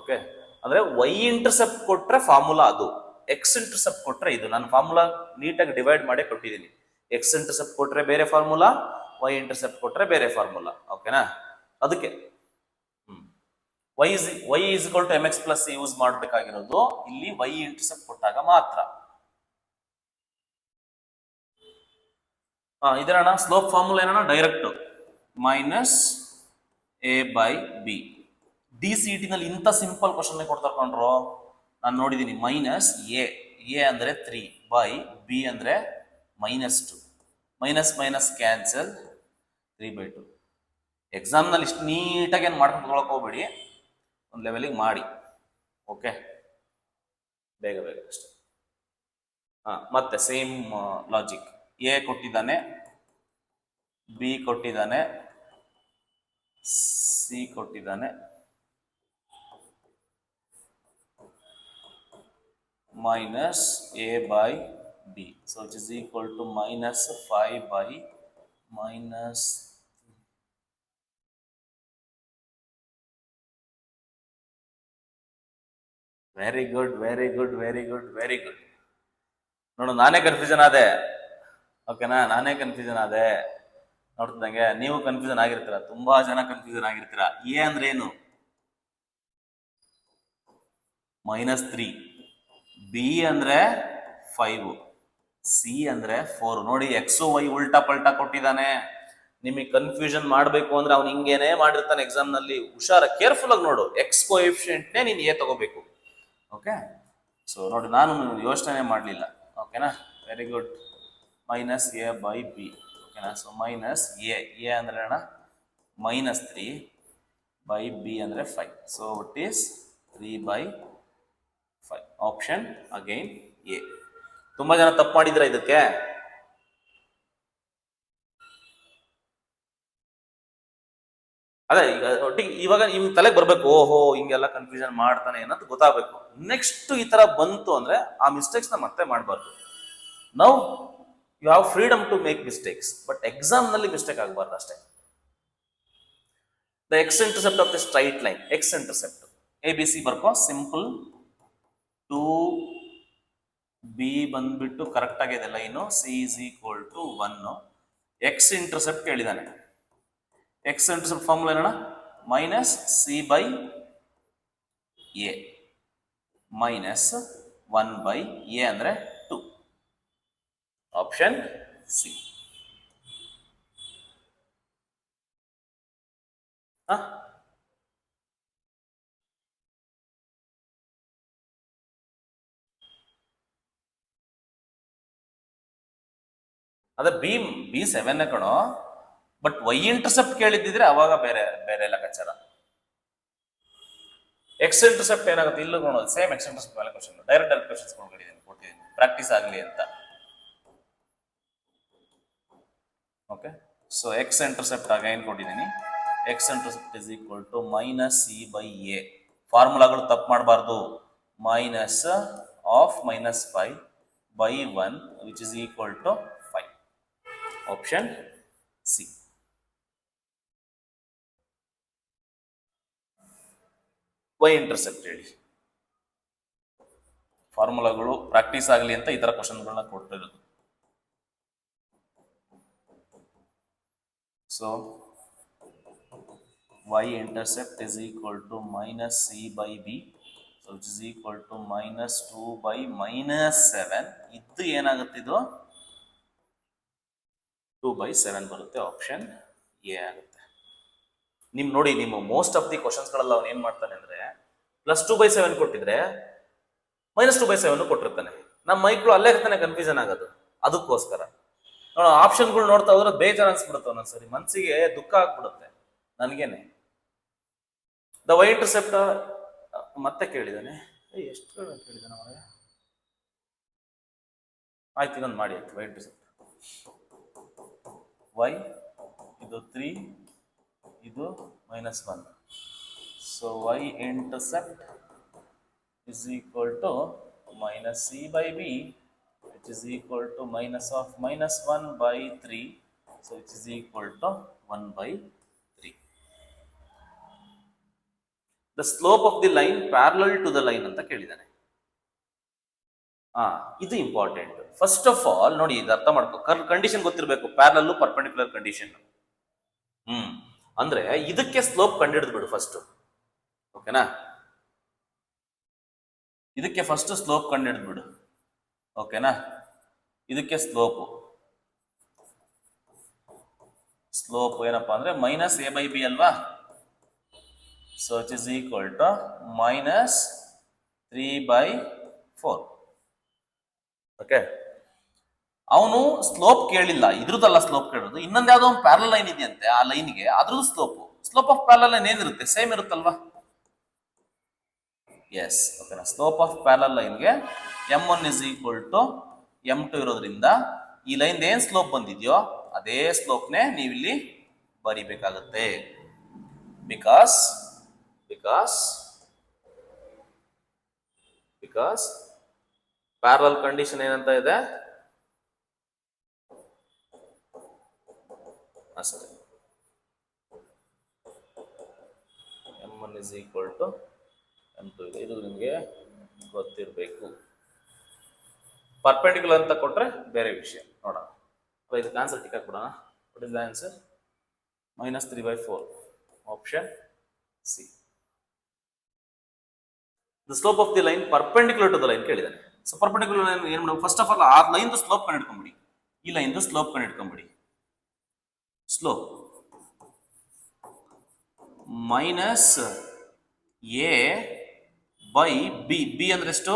ಓಕೆ, ಅಂದ್ರೆ ವೈ ಇಂಟರ್ಸೆಪ್ಟ್ ಕೊಟ್ರೆ ಫಾರ್ಮುಲಾ ಅದು, ಎಕ್ಸ್ ಇಂಟರ್ಸೆಪ್ಟ್ ಕೊಟ್ರೆ ಇದು. ನಾನು ಫಾರ್ಮುಲಾ ನೀಟಾಗಿ ಡಿವೈಡ್ ಮಾಡಿ ಕೊಟ್ಟಿದ್ದೀನಿ. ಎಕ್ಸ್ ಇಂಟರ್ಸೆಪ್ಟ್ ಕೊಟ್ರೆ ಬೇರೆ ಫಾರ್ಮುಲಾ, ವೈ ಇಂಟರ್ಸೆಪ್ಟ್ ಕೊಟ್ರೆ ಬೇರೆ ಫಾರ್ಮುಲಾ. ಓಕೆನಾ? ಅದಕ್ಕೆ y is equal to mx plus use ಮಾಡಬೇಕಾಗಿರೋದು ಇಲ್ಲಿ ವೈ ಇಂಟರ್ಸೆಪ್ಟ್ ಕೊಟ್ಟಾಗ ಮಾತ್ರ. ಇದರಣ್ಣ ಸ್ಲೋಪ್ ಫಾರ್ಮುಲಾ ಏನಣ್ಣ? Direct -a/b. D C T ನಲ್ಲಿ ಇಂಥ ಸಿಂಪಲ್ ಕ್ವಶನ್ ಕೊಡ್ತಾ ಕೊಂಡ್ರು ನಾನು ನೋಡಿದ್ದೀನಿ. -a ಅಂದ್ರೆ 3 ಬೈ ಬಿ ಅಂದ್ರೆ -2. Minus cancel, 3/2. ಎಕ್ಸಾಮ್ ನಲ್ಲಿ ಇಷ್ಟು ನೀಟಾಗಿ ಏನು ಮಾಡ್ಕೊಂಡು ತಗೊಳಕ್ ಹೋಗ್ಬೇಡಿ, ಒಂದು ಲೆವೆಲಿಗೆ ಮಾಡಿ. ಓಕೆ, ಬೇಗ ಅಷ್ಟೇ. ಮತ್ತೆ ಸೇಮ್ ಲಾಜಿಕ್. ಎ ಕೊಟ್ಟಿದ್ದಾನೆ, ಬಿ ಕೊಟ್ಟಿದ್ದಾನೆ, ಸಿ ಕೊಟ್ಟಿದ್ದಾನೆ, -a/b. So it is equal to -5 by -. Very good, very good, very good, very good. ನೋಡು, ನಾನೇ ಕನ್ಫ್ಯೂಷನ್ ಆದೆ. ಓಕೆನಾ, ನಾನೇ ಕನ್ಫ್ಯೂಷನ್ ಆದೆ. ನೋಡ್ತಿದ್ದಂಗೆ ನೀವು ಕನ್ಫ್ಯೂಷನ್ ಆಗಿರ್ತೀರ, ತುಂಬಾ ಜನ ಕನ್ಫ್ಯೂಷನ್ ಆಗಿರ್ತೀರ. ಎ ಅಂದ್ರೆ ಏನು? -3. ಬಿ ಅಂದ್ರೆ 5. ಸಿ ಅಂದ್ರೆ 4. ನೋಡಿ, ಎಕ್ಸ್ ವೈ ಉಲ್ಟಾ ಪಲ್ಟಾ ಕೊಟ್ಟಿದ್ದಾನೆ. ನಿಮಗೆ ಕನ್ಫ್ಯೂಷನ್ ಮಾಡಬೇಕು ಅಂದ್ರೆ ಅವ್ನು ಹಿಂಗೇನೆ ಮಾಡಿರ್ತಾನೆ ಎಕ್ಸಾಮ್ ನಲ್ಲಿ. ಹುಷಾರ, ಕೇರ್ಫುಲ್ ಆಗಿ ನೋಡು. ಎಕ್ಸ್ ಕೋಎಫಿಷಿಯಂಟ್ನೇ ನೀನು ಎ ತಗೋಬೇಕು. ಓಕೆ, ಸೊ ನೋಡಿ, ನಾನು ಯೋಚನೆ ಮಾಡಲಿಲ್ಲ. ಓಕೆನಾ, ವೆರಿ ಗುಡ್. -a/b. ಓಕೆನಾ, ಸೊ ಎ ಅಂದ್ರೆ ಅಣ್ಣ -3 ಬೈ ಬಿ ಅಂದ್ರೆ 5. So it is 3/5. Option again A. ತುಂಬಾ ಜನ ತಪ್ಪು ಮಾಡಿದ್ರ ಇದಕ್ಕೆ. ಅದೇ ಈಗ ಒಟ್ಟಿಗೆ ಇವಾಗ ನಿಮ್ ತಲೆಗೆ ಬರ್ಬೇಕು, ಓಹೋ ಹಿಂಗೆಲ್ಲ ಕನ್ಫ್ಯೂಷನ್ ಮಾಡ್ತಾನೆ ಅನ್ನೋದು ಗೊತ್ತಾಗಬೇಕು. ನೆಕ್ಸ್ಟ್ ಈ ತರ ಬಂತು ಅಂದ್ರೆ ಆ ಮಿಸ್ಟೇಕ್ಸ್ ನ ಮತ್ತೆ ಮಾಡಬಾರ್ದು. Now you have freedom to make mistakes, but exam ನಲ್ಲಿ ಮಿಸ್ಟೇಕ್ ಆಗಬಾರ್ದು ಅಷ್ಟೇ. The x intercept of the straight line. X intercept ABC ಬರ್ಕೋ, ಸಿಂಪಲ್. 2B ಬಂದ್ಬಿಟ್ಟು ಕರೆಕ್ಟ್ ಆಗಿದೆ ಲೈನು. C = 1. ಎಕ್ಸ್ ಇಂಟರ್ಸೆಪ್ಟ್ ಕೇಳಿದಾನೆ. ಎಕ್ಸ್ ಇಂಟರ್ಸೆಪ್ಟ್ ಫಾರ್ಮುಲಾ ಏನಣ್ಣ? -C/A -1/A ಅಂದ್ರೆ 2. Option C. ಅದೇ ಬಿ 7 ಕಣೋ. ಬಟ್ ವೈ ಇಂಟರ್ಸೆಪ್ಟ್ ಕೇಳಿದ್ದಿದ್ರೆ ಅವಾಗ ಬೇರೆ ಬೇರೆ ಲೆಕ್ಕಾಚಾರ. ಎಕ್ಸ್ ಇಂಟರ್ಸೆಪ್ಟ್ ಏನಾಗುತ್ತೆ ಇಲ್ಲ ನೋಡೋದು. ಸೇಮ್ ಎಕ್ಸ್ ಇಂಟರ್ಸೆಪ್ಟ್ ಮೇಲೆ ಕ್ವಶನ್, ಡೈರೆಕ್ಟ್ ಕ್ವಶನ್ಸ್ ಕೊಟ್ಟಿದ್ದೀನಿ, ಪ್ರಾಕ್ಟೀಸ್ ಆಗಲಿ ಅಂತ. ಓಕೆ, ಸೊ ಎಕ್ಸ್ ಇಂಟರ್ಸೆಪ್ಟ್ ಆಗ ಏನು ಕೊಟ್ಟಿದ್ದೀನಿ? X intercept is equal to -C/A. ಫಾರ್ಮುಲಾಗಳು ತಪ್ಪು ಮಾಡಬಾರ್ದು. -5/1 which is equal to 5. Option C. Y intercept ಹೇಳಿ. ಫಾರ್ಮುಲಾಗಳು ಪ್ರಾಕ್ಟೀಸ್ ಆಗಲಿ ಅಂತ ಈ ತರ ಕ್ವಶನ್ಗಳನ್ನ ಕೊಟ್ಟಿರೋದು. So y intercept is equal to -C/B, so which is equal to -2/-7. ಇದು ಏನಾಗುತ್ತೆ? ಇದು 2/7 ಬರುತ್ತೆ. ಆಪ್ಷನ್ ಎ ಆಗುತ್ತೆ. ನಿಮ್ ನೋಡಿ, ನಿಮ್ಮ ಮೋಸ್ಟ್ ಆಫ್ ದಿ ಕ್ವಶನ್ಸ್ ಗಳಲ್ಲ ಅವನು ಏನ್ ಮಾಡ್ತಾನೆ ಅಂದ್ರೆ +2/7 ಕೊಟ್ಟಿದ್ರೆ -2/7 ಕೊಟ್ಟಿರ್ತಾನೆ. ನಮ್ಮ ಮೈಕ್ಳು ಅಲ್ಲೇ ತಾನೆ ಕನ್ಫ್ಯೂಷನ್ ಆಗೋದು. ಅದಕ್ಕೋಸ್ಕರ ಆಪ್ಷನ್ಗಳು ನೋಡ್ತಾ ಹೋದ್ರೆ ಬೇಜಾರು ಅನ್ಸ್ಬಿಡುತ್ತೆ ಒಂದೊಂದ್ಸರಿ, ಮನ್ಸಿಗೆ ದುಃಖ ಆಗ್ಬಿಡುತ್ತೆ ನನ್ಗೇನೆ. ದ ವೈ ಇಂಟರ್ಸೆಪ್ಟ್ ಮತ್ತೆ ಕೇಳಿದಾನೆ. ಎಷ್ಟು ಕೇಳಿದಾನೆ ಅವನಿಗೆ? ಆಯ್ತು, ಇನ್ನೊಂದು ಮಾಡಿ ಆಯ್ತು. ವೈ ಇಂಟರ್ಸೆಪ್ಟ್ ವೈ ಇದು 3, ಇದು -1. So y intercept is equal to -C/B, which is equal to -1/3, so which is equal to 1/3. The slope of the line parallel to the line ಅಂತ ಕೇಳಿದಾನೆ. ಇದು ಇಂಪಾರ್ಟೆಂಟ್. ಫಸ್ಟ್ ಆಫ್ ಆಲ್ ನೋಡಿ, ಇದು ಅರ್ಥ ಮಾಡ್ಕೋ. ಕಂಡೀಷನ್ ಗೊತ್ತಿರಬೇಕು, ಪ್ಯಾರಲಲ್ ಪರ್ಪೆಂಡಿಕ್ಯುಲರ್ ಕಂಡೀಷನ್. ಅಂದ್ರೆ ಇದಕ್ಕೆ ಸ್ಲೋಪ್ ಕಂಡುಹಿಡಿದು ಬಿಡು ಫಸ್ಟ್. ಓಕೆನಾ, ಇದಕ್ಕೆ ಫಸ್ಟ್ ಸ್ಲೋಪ್ ಕಂಡುಹಿಡಿದು ಬಿಡು. ಓಕೆನಾ, ಇದಕ್ಕೆ ಸ್ಲೋಪ್ ಏನಪ್ಪಾ ಅಂದ್ರೆ -A/B ಅಲ್ವಾ. So it is equal to -3/4. Okay, ಅವನು ಸ್ಲೋಪ್ ಕೇಳಿಲ್ಲ, ಇದ್ರದ್ದಲ್ಲ ಸ್ಲೋಪ್ ಕೇಳೋದು. ಇನ್ನೊಂದು ಯಾವ್ದೋ ಒಂದು ಪ್ಯಾರಲಲ್ ಲೈನ್ ಇದೆಯಂತೆ, ಆ ಲೈನ್ಗೆ ಅದ್ರದ್ದು ಸ್ಲೋಪ್ ಆಫ್ ಪ್ಯಾರಲಲ್ ಲೈನ್ ಏನಿರುತ್ತೆ? ಸೇಮ್ ಇರುತ್ತಲ್ವಾ? ಎಸ್, ಓಕೆನಾ. ಸ್ಲೋಪ್ ಆಫ್ ಪ್ಯಾರಲಲ್ ಲೈನ್ಗೆ M1 is equal to M2 ಇರೋದ್ರಿಂದ ಈ ಲೈನ್ ಏನ್ ಸ್ಲೋಪ್ ಬಂದಿದೆಯೋ ಅದೇ ಸ್ಲೋಪ್ನೇ ನೀವಿಲ್ಲಿ ಬರಿಬೇಕಾಗುತ್ತೆ. ಬಿಕಾಸ್ ಪ್ಯಾರಲಲ್ ಕಂಡೀಷನ್ ಏನಂತ ಇದೆ ಅಷ್ಟೇ. M1 is equal to M2. ಇದು ನಿಮಗೆ ಗೊತ್ತಿರಬೇಕು. ಪರ್ಪೆಂಡಿಕ್ಯುಲರ್ ಅಂತ ಕೊಟ್ರೆ ಬೇರೆ ವಿಷಯ ನೋಡೋಣ. ಇದಕ್ಕೆ ಆನ್ಸರ್ ಟಿಕ್ ಹಾಕ್ಬಿಡೋಣ. What is the answer? -3/4 option C. The slope of the line perpendicular to the line ಕೇಳಿದಾನೆ. ಸೊ ಪರ್ಪೆಂಡಿಕ್ಯುಲರ್ ಲೈನ್ ಏನು ಮಾಡೋದು? ಫಸ್ಟ್ ಆಫ್ ಆಲ್ ಆ ಲೈನ್ ಸ್ಲೋಪ್ ಕಂಡು ಈ ಲೈನ್ ಸ್ಲೋಪ್ ಕಂಡು slope minus A by B. B ಅಂದ್ರೆ ಎಷ್ಟು?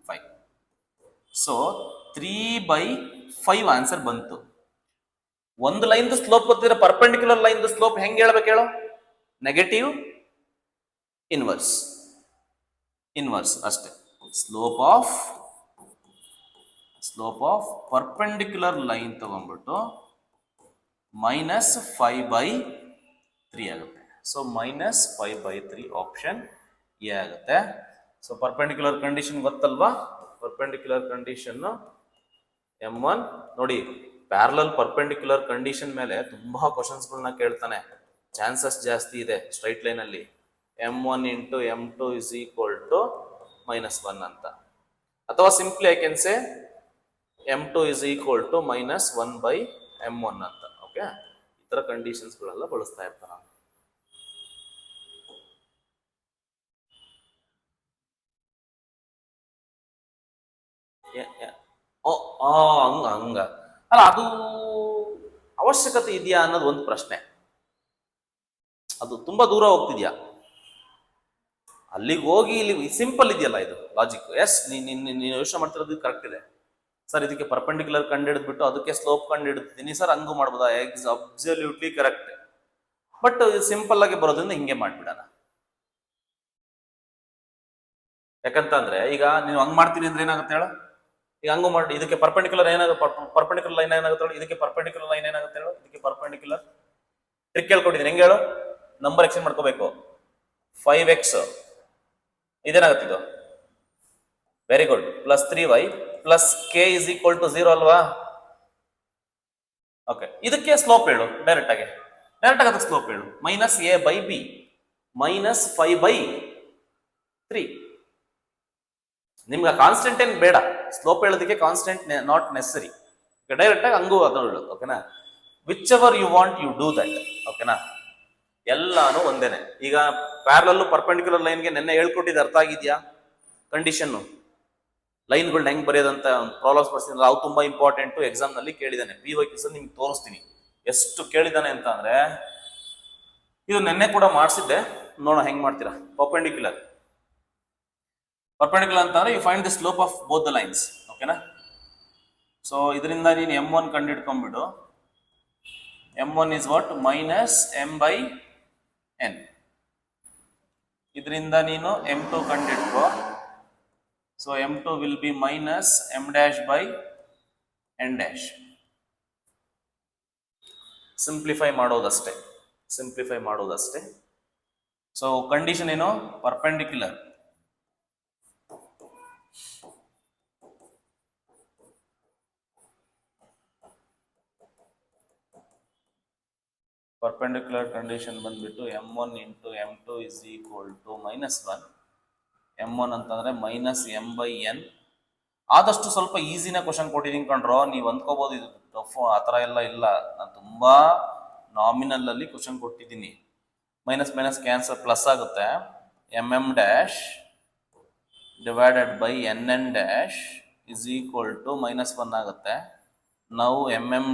5. ಸೊ 3/5 ಆನ್ಸರ್ ಬಂತು. ಒಂದು ಲೈನ್ ಸ್ಲೋಪ್ ಗೊತ್ತಿದ್ರೆ ಪರ್ಪೆಂಡಿಕ್ಯುಲರ್ ಲೈನ್ ಸ್ಲೋಪ್ ಹೆಂಗೆ ಹೇಳ್ಬೇಕು ಹೇಳು? ನೆಗೆಟಿವ್ ಇನ್ವರ್ಸ್ ಅಷ್ಟೇ. ಸ್ಲೋಪ್ ಆಫ್ ಪರ್ಪೆಂಡಿಕ್ಯುಲರ್ ಲೈನ್ ತಗೊಂಡ್ಬಿಟ್ಟು -5/3 ಆಗುತ್ತೆ. ಸೊ -5/3 ಆಪ್ಷನ್ ಎ ಆಗುತ್ತೆ. ಸೊ ಪರ್ಪೆಂಡಿಕ್ಯುಲರ್ ಕಂಡೀಷನ್ ಗೊತ್ತಲ್ವಾ? ಪರ್ಪೆಂಡಿಕ್ಯುಲರ್ ಕಂಡೀಷನ್ M1 ನೋಡಿ, ಪ್ಯಾರಲಲ್ ಪರ್ಪೆಂಡಿಕ್ಯುಲರ್ ಕಂಡೀಷನ್ ಮೇಲೆ ತುಂಬಾ ಕ್ವಶನ್ಸ್ಗಳನ್ನ ಕೇಳ್ತಾನೆ. ಚಾನ್ಸಸ್ ಜಾಸ್ತಿ ಇದೆ ಸ್ಟ್ರೈಟ್ ಲೈನ್ ಅಲ್ಲಿ. M1 × M2 = -1 ಅಂತ, ಅಥವಾ simply I can say M2 = -1/M1 ಅಂತ. ಓಕೆ, ಈ ತರ ಕಂಡೀಷನ್ಸ್ಗಳೆಲ್ಲ ಬಳಸ್ತಾ ಇರ್ತಾನೆ. ಹಂಗ ಅಲ್ಲ, ಅದು ಅವಶ್ಯಕತೆ ಇದೆಯಾ ಅನ್ನೋದು ಒಂದು ಪ್ರಶ್ನೆ. ಅದು ತುಂಬಾ ದೂರ ಹೋಗ್ತಿದ್ಯಾ, ಅಲ್ಲಿಗೆ ಹೋಗಿ ಇಲ್ಲಿ ಸಿಂಪಲ್ ಇದೆಯಲ್ಲ ಇದು ಲಾಜಿಕ್. ಎಸ್, ನೀನು ಯೋಚನೆ ಮಾಡ್ತಿರೋದು ಕರೆಕ್ಟ್ ಇದೆ ಸರ್. ಇದಕ್ಕೆ ಪರ್ಪೆಂಡಿಕ್ಯುಲರ್ ಕಂಡು ಹಿಡಿದ್ಬಿಟ್ಟು ಅದಕ್ಕೆ ಸ್ಲೋಪ್ ಕಂಡು ಹಿಡಿದಿದ್ದೀನಿ ಸರ್, ಹಂಗೂ ಮಾಡ್ಬೋದಾ? Absolutely correct. ಬಟ್ ಸಿಂಪಲ್ ಆಗಿ ಬರೋದ್ರಿಂದ ಹಿಂಗೆ ಮಾಡ್ಬಿಡೋಣ. ಯಾಕಂತಂದ್ರೆ ಈಗ ನೀವು ಹಂಗ್ ಮಾಡ್ತೀನಿ ಅಂದ್ರೆ ಏನಾಗುತ್ತೆ ಹೇಳು? ಈಗ ಹಂಗೂ ಮಾಡಿ ಇದಕ್ಕೆ ಪರ್ಪೆಂಡಿಕ್ಯುಲರ್ ಪರ್ಪೆಂಡಿಕ್ಯುಲರ್ ಲೈನ್ ಏನಾಗುತ್ತೆ ಹೇಳು? ಇದಕ್ಕೆ ಪರ್ಪೆಂಡಿಕ್ಯುಲರ್ ಲೈನ್ ಏನಾಗುತ್ತೆ ಹೇಳು? ಇದಕ್ಕೆ ಪರ್ಪೆಂಡಿಕ್ಯುಲರ್ ಟ್ರಿಕ್ ಹೇಳ್ಕೊಟ್ಟಿದ್ದೀನಿ. ಹೆಂಗೆ ಹೇಳು? ನಂಬರ್ ಎಕ್ಸ್ಚೇಂಜ್ ಮಾಡ್ಕೋಬೇಕು. 5x ಇದೇನಾಗುತ್ತೆ ಇದು? Very good. +3y + k = 0 ಅಲ್ವಾ? ಓಕೆ, ಇದಕ್ಕೆ ಸ್ಲೋಪ್ ಹೇಳು ಡೈರೆಕ್ಟ್ ಆಗಿ ಅದಕ್ಕೆ ಸ್ಲೋಪ್ ಹೇಳು. -a/b -5/3. ನಿಮ್ಗೆ ಕಾನ್ಸ್ಟೆಂಟ್ ಏನ್ ಬೇಡ, ಸ್ಲೋಪ್ ಹೇಳೋದಕ್ಕೆ ಕಾನ್ಸ್ಟೆಂಟ್ ನಾಟ್ ನೆಸರಿ. ಡೈರೆಕ್ಟ್ ಆಗಿ ಹಂಗೂ ಅದು ಹೇಳು. ಓಕೆನಾ? Whichever you want you do that. ಓಕೆನಾ? ಎಲ್ಲಾನು ಒಂದೇನೆ. ಈಗ ಪ್ಯಾರಲಲ್ ಪರ್ಪೆಂಡಿಕ್ಯುಲರ್ ಲೈನ್ಗೆ ನೆನ್ನೆ ಹೇಳ್ಕೊಟ್ಟಿದ್ದು ಅರ್ಥ ಆಗಿದ್ಯಾ? ಕಂಡೀಷನ್ ಲೈನ್ಗಳನ್ನ ಹೆಂಗ್ ಬರೆಯೋದಂತ ಪ್ರಾಬ್ಲಮ್ಸ್ ಬರ್ತೀನಿ. ಅವು ತುಂಬಾ ಇಂಪಾರ್ಟೆಂಟ್. ಎಕ್ಸಾಮ್ ನಲ್ಲಿ ಕೇಳಿದಾನೆ. PYQs ನಿಮ್ಗೆ ತೋರಿಸ್ತೀನಿ ಎಷ್ಟು ಕೇಳಿದಾನೆ ಅಂತ. ಅಂದ್ರೆ ಇದು ನೆನ್ನೆ ಕೂಡ ಮಾಡಿಸಿದ್ದೆ, ನೋಡೋಣ ಹೆಂಗ್ ಮಾಡ್ತೀರಾ. ಪರ್ಪೆಂಡಿಕ್ಯುಲರ್ ಅಂತಂದ್ರೆ you find the slope of both the lines. ಓಕೆನಾ? ಸೊ ಇದರಿಂದ ನೀನು M1 ಕಂಡು ಹಿಡ್ಕೊಂಡ್ಬಿಡು. M1 is what? -m/n. ಇದರಿಂದ ನೀನು M2 ಕಂಡು ಹಿಡ್ಕೋ. So M2 will be -m'/n'. Simplify ಮಾಡೋದಷ್ಟೇ. ಸೊ ಕಂಡೀಷನ್ ಏನು? ಪರ್ಪೆಂಡಿಕ್ಯುಲರ್ ಕಂಡೀಷನ್ ಬಂದ್ಬಿಟ್ಟು M1 × M2 = -1. M1 ಅಂತಂದ್ರೆ -m/n. ಆದಷ್ಟು ಸ್ವಲ್ಪ ಈಸಿನ ಕ್ವಶನ್ ಕೊಟ್ಟಿದ್ದೀನಿ ಕಣ್ರೋ, ನೀವು ಅಂದ್ಕೋಬಹುದು ಇದು ಟಫ್, ಆ ಥರ ಎಲ್ಲ ಇಲ್ಲ. ನಾನು ತುಂಬಾ ನಾಮಿನಲ್ ಅಲ್ಲಿ ಕ್ವಶನ್ ಕೊಟ್ಟಿದ್ದೀನಿ. ಮೈನಸ್ ಕ್ಯಾನ್ಸರ್ ಪ್ಲಸ್ ಆಗುತ್ತೆ. mm' /nn' = -1 ಆಗುತ್ತೆ. ನಾವು mm'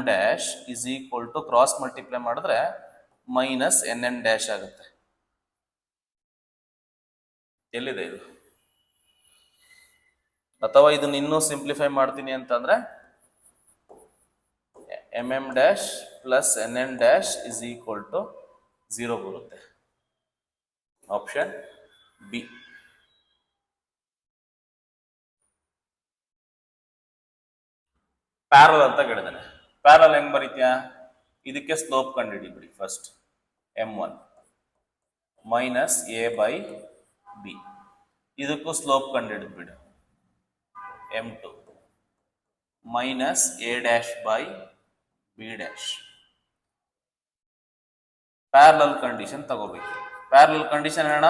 ಕ್ರಾಸ್ ಮಲ್ಟಿಪ್ಲೈ ಮಾಡಿದ್ರೆ -nn' ಆಗುತ್ತೆ. ಎಲ್ಲಿದೆ ಇದು? ಅಥವಾ ಇದನ್ನ ಇನ್ನೂ ಸಿಂಪ್ಲಿಫೈ ಮಾಡ್ತೀನಿ ಅಂತಂದ್ರೆ mm' + nn' = 0 ಬರುತ್ತೆ. Option B. ಪ್ಯಾರಲಲ್ ಅಂತ ಕೇಳಿದಾನೆ. ಪ್ಯಾರಲಲ್ ಹೆಂಗ್ ಬರೀತ್ಯಾ? ಇದಕ್ಕೆ ಸ್ಲೋಪ್ ಕಂಡು ಹಿಡಿಬಿಡಿ ಫಸ್ಟ್. M1 -a/b. ಇದಕ್ಕೂ ಸ್ಲೋಪ್ ಕಂಡು ಹಿಡಿದ್ಬಿಡು. M2 -a'/b'. ಪ್ಯಾರಲಲ್ ಕಂಡೀಷನ್ ತಗೋಬೇಕು. ಪ್ಯಾರಲಲ್ ಕಂಡೀಷನ್ ಹೇಳ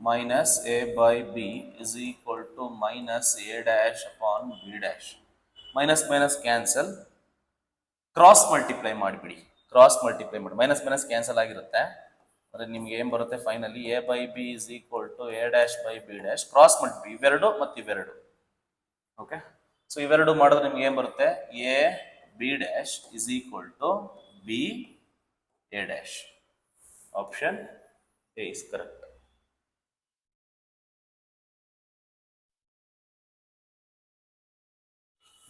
minus a by b is equal to minus a dash upon b dash. Minus minus cancel, cross multiply ಮಾಡಿಬಿಡಿ. ಕ್ರಾಸ್ ಮಲ್ಟಿಪ್ಲೈ ಮಾಡಿ ಮೈನಸ್ ಮೈನಸ್ ಕ್ಯಾನ್ಸಲ್ ಆಗಿರುತ್ತೆ. ಅಂದರೆ ನಿಮ್ಗೆ ಏನು ಬರುತ್ತೆ finally a by b is equal to a dash by b dash. Cross multiply ಇವೆರಡು ಮತ್ತು ಇವೆರಡು. ಓಕೆ, ಸೊ ಇವೆರಡು ಮಾಡಿದ್ರೆ ನಿಮ್ಗೆ ಏನು ಬರುತ್ತೆ, a b dash is equal to b a dash. Option A is correct.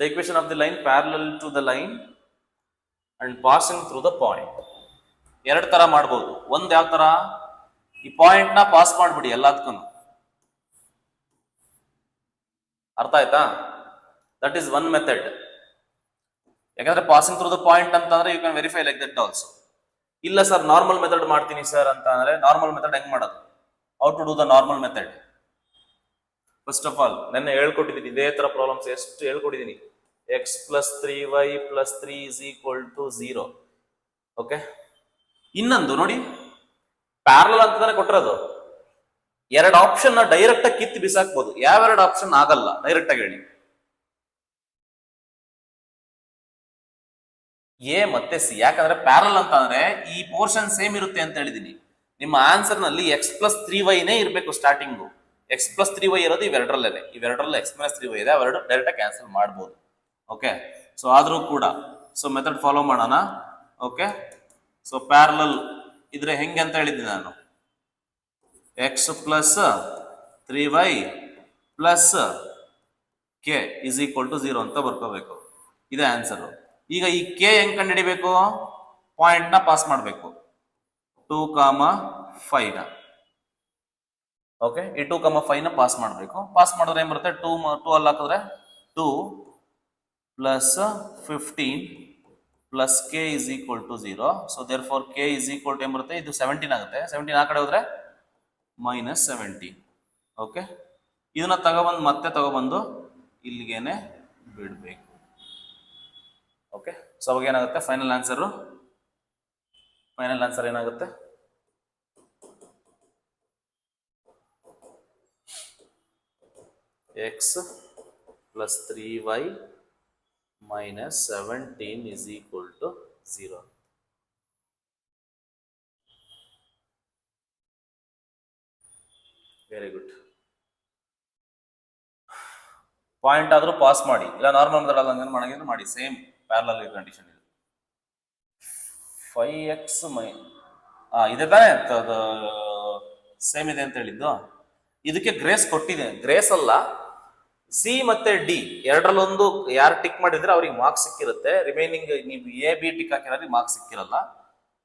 The equation of the line parallel to the line and passing through the point. ಎರಡು ತರ ಮಾಡಬಹುದು. ಒಂದ್ ಯಾವ ತರ, ಈ ಪಾಯಿಂಟ್ ನ ಪಾಸ್ ಮಾಡ್ಬಿಡಿ ಎಲ್ಲದಕ್ಕೂ. ಅರ್ಥ ಆಯ್ತಾ? That is one method. ಯಾಕಂದ್ರೆ ಪಾಸಿಂಗ್ ಥ್ರೂ ದ ಪಾಯಿಂಟ್ ಅಂತಂದ್ರೆ you can verify like that also. ಇಲ್ಲ ಸರ್ ನಾರ್ಮಲ್ ಮೆಥಡ್ ಮಾಡ್ತೀನಿ ಸರ್ ಅಂತ ಅಂದ್ರೆ ನಾರ್ಮಲ್ ಮೆಥಡ್ ಹೆಂಗ್ ಮಾಡೋದು, how to do the normal method. First of all ನೆನ್ನೆ ಹೇಳ್ಕೊಟ್ಟಿದ್ದೀನಿ ಇದೇ ತರ ಪ್ರಾಬ್ಲಮ್ಸ್ ಎಷ್ಟು ಹೇಳ್ಕೊಟ್ಟಿದ್ದೀನಿ. X plus 3y plus 3 is equal to 0. Okay, ಇನ್ನೊಂದು ನೋಡಿ, ಪ್ಯಾರಲಲ್ ಅಂತಂದ್ರೆ ಕೊಟ್ಟಿರೋದು ಎರಡು ಆಪ್ಷನ್ ನ ಡೈರೆಕ್ಟ್ ಆಗಿ ಕಿತ್ತು ಬಿಸಾಕ್ಬೋದು. ಯಾವೆರಡು ಆಪ್ಷನ್ ಆಗಲ್ಲ ಡೈರೆಕ್ಟ್ ಆಗಿ ಹೇಳಿ. ಎ ಮತ್ತೆ ಸಿ. ಯಾಕಂದ್ರೆ ಪ್ಯಾರಲ್ ಅಂತ ಅಂದ್ರೆ ಈ ಪೋರ್ಷನ್ ಸೇಮ್ ಇರುತ್ತೆ ಅಂತ ಹೇಳಿದೀನಿ. ನಿಮ್ಮ ಆನ್ಸರ್ ನಲ್ಲಿ ಎಕ್ಸ್ ಪ್ಲಸ್ 3y ಇರಬೇಕು ಸ್ಟಾರ್ಟಿಂಗು. ಎಕ್ಸ್ ಪ್ಲಸ್ 3y ಇರೋದು ಇವೆರಡರಲ್ಲೇ. ಇವೆರಡರಲ್ಲಿ ಎಕ್ಸ್ ಮೈನಸ್ 3y ಇದೆ, ಅವೆರಡು ಡೈರೆಕ್ಟ್ ಕ್ಯಾನ್ಸಲ್ ಮಾಡ್ಬೋದು. ಓಕೆ, ಸೊ ಆದ್ರೂ ಕೂಡ ಸೊ ಮೆಥಡ್ ಫಾಲೋ ಮಾಡೋಣ. ಓಕೆ, ಸೊ ಪ್ಯಾರಲಲ್ ಇದ್ರೆ ಹೆಂಗೆ ಅಂತ ಹೇಳಿದ್ದೀನಿ ನಾನು, x plus 3y plus k is equal to 0 ಅಂತ ಬರ್ಕೋಬೇಕು. ಇದೇ ಆನ್ಸರ್. ಈಗ ಈ ಕೆ ಹೆಂಗ್ ಕಂಡು ಹಿಡಿಬೇಕು, ಪಾಯಿಂಟ್ ನ ಪಾಸ್ ಮಾಡಬೇಕು 2,5 ನ. ಓಕೆ, ಈ 2,5 ನ ಪಾಸ್ ಮಾಡಬೇಕು. ಪಾಸ್ ಮಾಡಿದ್ರೆ ಏನ್ ಬರುತ್ತೆ, 2 ಅಲ್ಲಿ ಹಾಕಿದ್ರೆ 2 plus 15 plus k is equal to 0. So therefore k is equal to ಏನ್ ಬರುತ್ತೆ, ಇದು 17 ಆಗುತ್ತೆ. 17 ಆ ಕಡೆ ಹೋದ್ರೆ ಮೈನಸ್ 17. ಓಕೆ, ಇದನ್ನ ಮತ್ತೆ ತಗೊಬಂದು ಇಲ್ಲಿಗೇನೆ ಬಿಡಬೇಕು. ಓಕೆ, ಸೊ ಅವಾಗ ಏನಾಗುತ್ತೆ, ಫೈನಲ್ ಆನ್ಸರ್ ಏನಾಗುತ್ತೆ, x plus 3y minus 17 is equal to 0. Very good. Point ಆದ್ರೂ ಪಾಸ್ ಮಾಡಿ, ಇಲ್ಲ ನಾರ್ಮಲ್ ಮೆಥಡ್ ಹಂಗೇನು ಮಾಡಂಗಿದ್ರೆ ಮಾಡಿ. ಸೇಮ್ ಪ್ಯಾರಲಲ್ ಕಂಡೀಷನ್ ಇದು. 5x ಇದೆ ತಾನೇ, ಸೇಮ್ ಇದೆ ಅಂತ ಹೇಳಿದ್ದು. ಇದಕ್ಕೆ ಗ್ರೇಸ್ ಕೊಟ್ಟಿದೆ. ಗ್ರೇಸ್ ಅಲ್ಲ, ಸಿ ಮತ್ತೆ ಡಿ ಎರಡರಲ್ಲೊಂದು ಯಾರು ಟಿಕ್ ಮಾಡಿದ್ರೆ ಅವ್ರಿಗೆ ಮಾರ್ಕ್ಸ್ ಸಿಕ್ಕಿರುತ್ತೆ. ರಿಮೈನಿಂಗ್ ನೀವು ಎ ಬಿ ಟಿಕ್ ಹಾಕಿದ್ರೆ ಮಾರ್ಕ್ಸ್ ಸಿಕ್ಕಿರಲ್ಲ.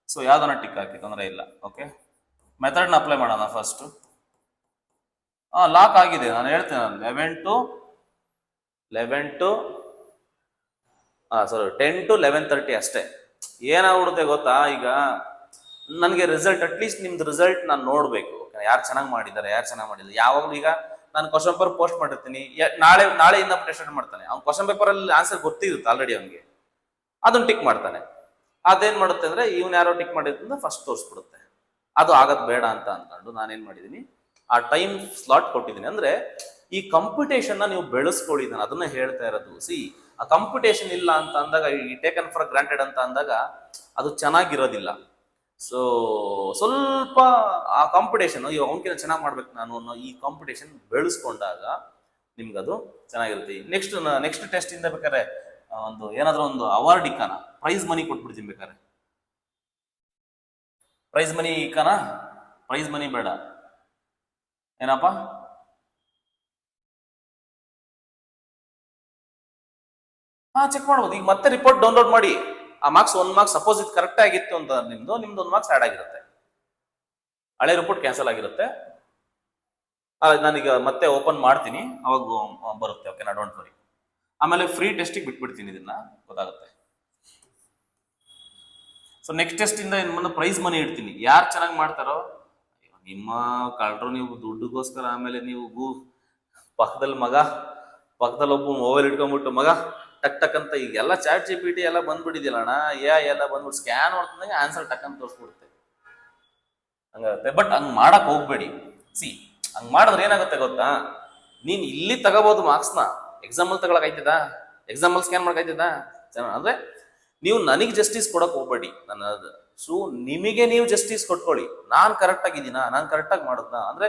ಸೊ ಯಾವ್ದನ್ನ ಟಿಕ್ ಹಾಕಿ ತೊಂದರೆ ಇಲ್ಲ. ಓಕೆ, ಮೆಥಡ್ನ ಅಪ್ಲೈ ಮಾಡೋಣ ಫಸ್ಟ್. ಲಾಕ್ ಆಗಿದೆ, ನಾನು ಹೇಳ್ತೇನೆ. 10 to 11:30 ಅಷ್ಟೇ. ಏನಾಗ್ಬಿಡುತ್ತೆ ಗೊತ್ತಾ, ಈಗ ನನಗೆ ರಿಸಲ್ಟ್ ಅಟ್ಲೀಸ್ಟ್ ನಿಮ್ದು ರಿಸಲ್ಟ್ ನಾನು ನೋಡ್ಬೇಕು. ಯಾರು ಚೆನ್ನಾಗಿ ಮಾಡಿದ್ದಾರೆ, ಯಾರು ಚೆನ್ನಾಗಿ ಮಾಡಿಲ್ಲ. ಯಾವಾಗಲೂ ಈಗ ನಾನು ಕ್ವಶನ್ ಪೇಪರ್ ಪೋಸ್ಟ್ ಮಾಡಿರ್ತೀನಿ, ನಾಳೆಯಿಂದ ಟೆಸ್ಟ್ ಮಾಡ್ತಾನೆ. ಅವ್ನು ಕ್ವಶನ್ ಪೇಪರ್ ಅಲ್ಲಿ ಆನ್ಸರ್ ಗೊತ್ತಿರುತ್ತೆ ಆಲ್ರೆಡಿ ಅವನಿಗೆ, ಅದನ್ನ ಟಿಕ್ ಮಾಡ್ತಾನೆ. ಅದೇನ್ ಮಾಡುತ್ತೆ ಅಂದ್ರೆ ಇವ್ನು ಯಾರೋ ಟಿಕ್ ಮಾಡಿದ್ರಿಂದ ಫಸ್ಟ್ ತೋರಿಸ್ಬಿಡುತ್ತೆ. ಅದು ಆಗದ್ ಬೇಡ ಅಂತ ಅಂದ್ಕೊಂಡು ನಾನೇನ್ ಮಾಡಿದೀನಿ, ಆ ಟೈಮ್ ಸ್ಲಾಟ್ ಕೊಟ್ಟಿದ್ದೀನಿ. ಅಂದ್ರೆ ಈ ಕಂಪಿಟೇಷನ್ ನೀವು ಬೆಳೆಸ್ಕೊಳ್ಳಿ, ನಾನು ಅದನ್ನ ಹೇಳ್ತಾ ಇರೋದು. ಸಿ, ಆ ಕಂಪಿಟೇಷನ್ ಇಲ್ಲ ಅಂತ ಅಂದಾಗ, ಈ ಟೇಕನ್ ಫಾರ್ ಗ್ರಾಂಟೆಡ್ ಅಂತ ಅಂದಾಗ ಅದು ಚೆನ್ನಾಗಿರೋದಿಲ್ಲ. ಸೊ ಸ್ವಲ್ಪ ಆ ಕಾಂಪಿಟೇಷನ್, ಅವನಕಿನ ಚೆನ್ನಾಗಿ ಮಾಡ್ಬೇಕು ನಾನು ಅನ್ನೋ ಈ ಕಾಂಪಿಟೇಷನ್ ಬೆಳೆಸ್ಕೊಂಡಾಗ ನಿಮ್ಗದು ಚೆನ್ನಾಗಿರುತ್ತೆ. ನೆಕ್ಸ್ಟ್ ಟೆಸ್ಟ್ ಇಂದ ಬೇಕಾದ್ರೆ ಏನಾದ್ರೂ ಒಂದು ಅವಾರ್ಡ್ ಇಕ್ಕಾನ, ಪ್ರೈಸ್ ಮನಿ ಕೊಟ್ಬಿಡ್ತೀನಿ ಬೇಕಾದ್ರೆ. ಪ್ರೈಸ್ ಮನಿ ಇಕ್ಕಾನ, ಪ್ರೈಸ್ ಮನಿ ಬೇಡ ಏನಪ್ಪ, ಚೆಕ್ ಮಾಡ್ಬೋದು. ಈಗ ಮತ್ತೆ ರಿಪೋರ್ಟ್ ಡೌನ್ಲೋಡ್ ಮಾಡಿ, ಆ ಮಾರ್ಕ್ಸ್ 1 ಮಾರ್ಕ್ಸ್ ಸಪೋಸ್ ಇದು ಕರೆಕ್ಟ್ ಆಗಿತ್ತು ಅಂತ ನಿಮ್ದು 1 ಮಾರ್ಕ್ಸ್ ಆಡ್ ಆಗಿರುತ್ತೆ. ಹಳೆ ರಿಪೋರ್ಟ್ ಕ್ಯಾನ್ಸಲ್ ಆಗಿರುತ್ತೆ. ನಾನೀಗ ಮತ್ತೆ ಓಪನ್ ಮಾಡ್ತೀನಿ, ಅವಾಗ ಬರುತ್ತೆ. ಓಕೆನಾ, ಡೋಂಟ್ ವರಿ. ಆಮೇಲೆ ಫ್ರೀ ಟೆಸ್ಟಿಗೆ ಬಿಟ್ಬಿಡ್ತೀನಿ, ಇದನ್ನ ಗೊತ್ತಾಗುತ್ತೆ. ಸೊ ನೆಕ್ಸ್ಟ್ ಟೆಸ್ಟ್ ಇಂದ ಮುಂದೆ ಪ್ರೈಸ್ ಮನಿ ಇಡ್ತೀನಿ. ಯಾರು ಚೆನ್ನಾಗಿ ಮಾಡ್ತಾರೋ, ನಿಮ್ಮ ಕಳ್ರು ನೀವು ದುಡ್ಡುಗೋಸ್ಕರ ಆಮೇಲೆ ನೀವು ಪಕ್ಕದಲ್ಲಿ ಒಬ್ಬ ಮೊಬೈಲ್ ಇಟ್ಕೊಂಡ್ಬಿಟ್ಟು ಮಗ ಟಕ್ ಟಕ್ ಅಂತ, ಈಗೆಲ್ಲ ಚಾಟ್ GPT ಎಲ್ಲ ಬಂದ್ಬಿಟ್ಟಿದ್ದಿಲ್ಲ ಅಣ್ಣ, ಎಲ್ಲ ಬಂದ್ಬಿಟ್ಟು ಸ್ಕ್ಯಾನ್ ಮಾಡ್ತಂದಂಗೆ ಆನ್ಸರ್ ಟಕ್ ಅಂತ ತೋರಿಸ್ಬಿಡುತ್ತೆ. ಹಂಗಾಗುತ್ತೆ. ಬಟ್ ಹಂಗ್ ಮಾಡಕ್ ಹೋಗ್ಬೇಡಿ. ಸಿ, ಹಂಗ್ ಮಾಡಿದ್ರೆ ಏನಾಗುತ್ತೆ ಗೊತ್ತಾ, ನೀನ್ ಇಲ್ಲಿ ತಗೋಬಹುದು ಮಾರ್ಕ್ಸ್ನ, ಎಕ್ಸಾಮಲ್ಲಿ ತಗೊಳಕಾಯ್ತದ, ಎಕ್ಸಾಮಲ್ಲಿ ಸ್ಕ್ಯಾನ್ ಮಾಡಕಾಯ್ತದ. ಅಂದ್ರೆ ನೀವು ನನಗೆ ಜಸ್ಟಿಸ್ ಕೊಡಕ್ ಹೋಗ್ಬೇಡಿ, ನನ್ನ ಸೊ ನಿಮಗೆ ನೀವು ಜಸ್ಟಿಸ್ ಕೊಟ್ಕೊಳ್ಳಿ. ನಾನ್ ಕರೆಕ್ಟ್ ಆಗಿದ್ದೀನಾ, ನಾನ್ ಕರೆಕ್ಟ್ ಆಗಿ ಮಾಡುದ್ನಾ ಅಂದ್ರೆ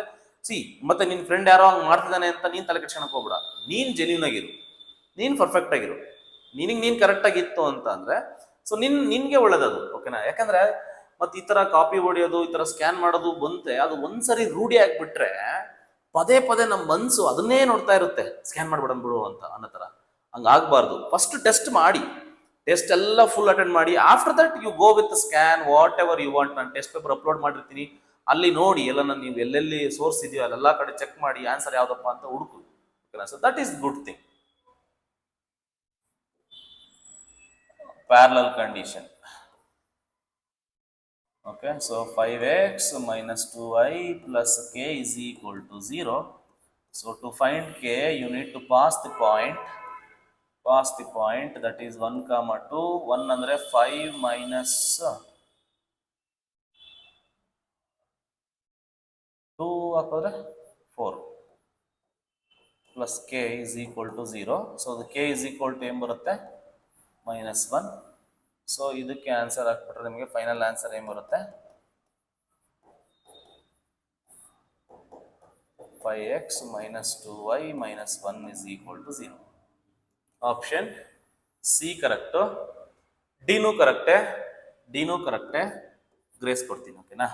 ಮತ್ತೆ ನಿನ್ ಫ್ರೆಂಡ್ ಯಾರೋ ಹಂಗ್ ಮಾಡ್ತಿದ್ದಾನೆ ಅಂತ ನೀನ್ ತಲೆ ಕೆಡ್ಸ್ಕೊಳಕ್ ಹೋಗ್ಬೇಡ. ನೀನ್ ಜೆನ್ಯೂನ್ ಆಗಿರು, ನೀನ್ ಪರ್ಫೆಕ್ಟ್ ಆಗಿರು, ನೀನ್ ಕರೆಕ್ಟ್ ಆಗಿತ್ತು ಅಂತ ಅಂದ್ರೆ ಸೊ ನಿನ್ಗೆ ಒಳ್ಳೇದದು. ಓಕೆನಾ? ಯಾಕಂದ್ರೆ ಮತ್ತೆ ಈ ತರ ಕಾಪಿ ಹೊಡಿಯೋದು, ಈ ತರ ಸ್ಕ್ಯಾನ್ ಮಾಡೋದು ಬಂತೆ, ಅದು ಒಂದ್ಸರಿ ರೂಢಿ ಆಗ್ಬಿಟ್ರೆ ಪದೇ ಪದೇ ನಮ್ಮ ಮನ್ಸು ಅದನ್ನೇ ನೋಡ್ತಾ ಇರುತ್ತೆ, ಸ್ಕ್ಯಾನ್ ಮಾಡ್ಬಿಡೋಣ ಬಿಡು ಅಂತ ಅನ್ನೋ ತರ. ಹಂಗಾಗ್ಬಾರ್ದು. ಫಸ್ಟ್ ಟೆಸ್ಟ್ ಮಾಡಿ, ಟೆಸ್ಟ್ ಎಲ್ಲ ಫುಲ್ ಅಟೆಂಡ್ ಮಾಡಿ, after that you go with scan whatever you want. ನಾನು ಟೆಸ್ಟ್ ಪೇಪರ್ ಅಪ್ಲೋಡ್ ಮಾಡಿರ್ತೀನಿ, ಅಲ್ಲಿ ನೋಡಿ ಎಲ್ಲ ನೀವು ಎಲ್ಲೆಲ್ಲಿ ಸೋರ್ಸ್ ಇದೆಯೋ ಅಲ್ಲೆಲ್ಲ ಕಡೆ ಚೆಕ್ ಮಾಡಿ ಆನ್ಸರ್ ಯಾವ್ದಪ್ಪ ಅಂತ ಹುಡುಕು. ಓಕೆನಾ? So that is good thing. Parallel condition. Okay, so 5x minus 2y plus k is equal to 0. So to find k, you need to pass the point that is 1, 2. 1 andre 5 minus 2 ಹಾಕಿದ್ರೆ 4 plus k is equal to 0. So the k is equal to ಏನು ಬರುತ್ತೆ? -1. ಸೊ ಇದಕ್ಕೆ ಆನ್ಸರ್ ಹಾಕ್ಬಿಟ್ರೆ ನಿಮಗೆ ಫೈನಲ್ ಆನ್ಸರ್ ಏನು ಬರುತ್ತೆ? 5x minus 2y minus 1 is equal to 0. Option C correct. ಡಿನೂ ಕರೆಕ್ಟೇ. ಗ್ರೇಸ್ ಕೊಡ್ತೀನಿ. ಓಕೆನಾ?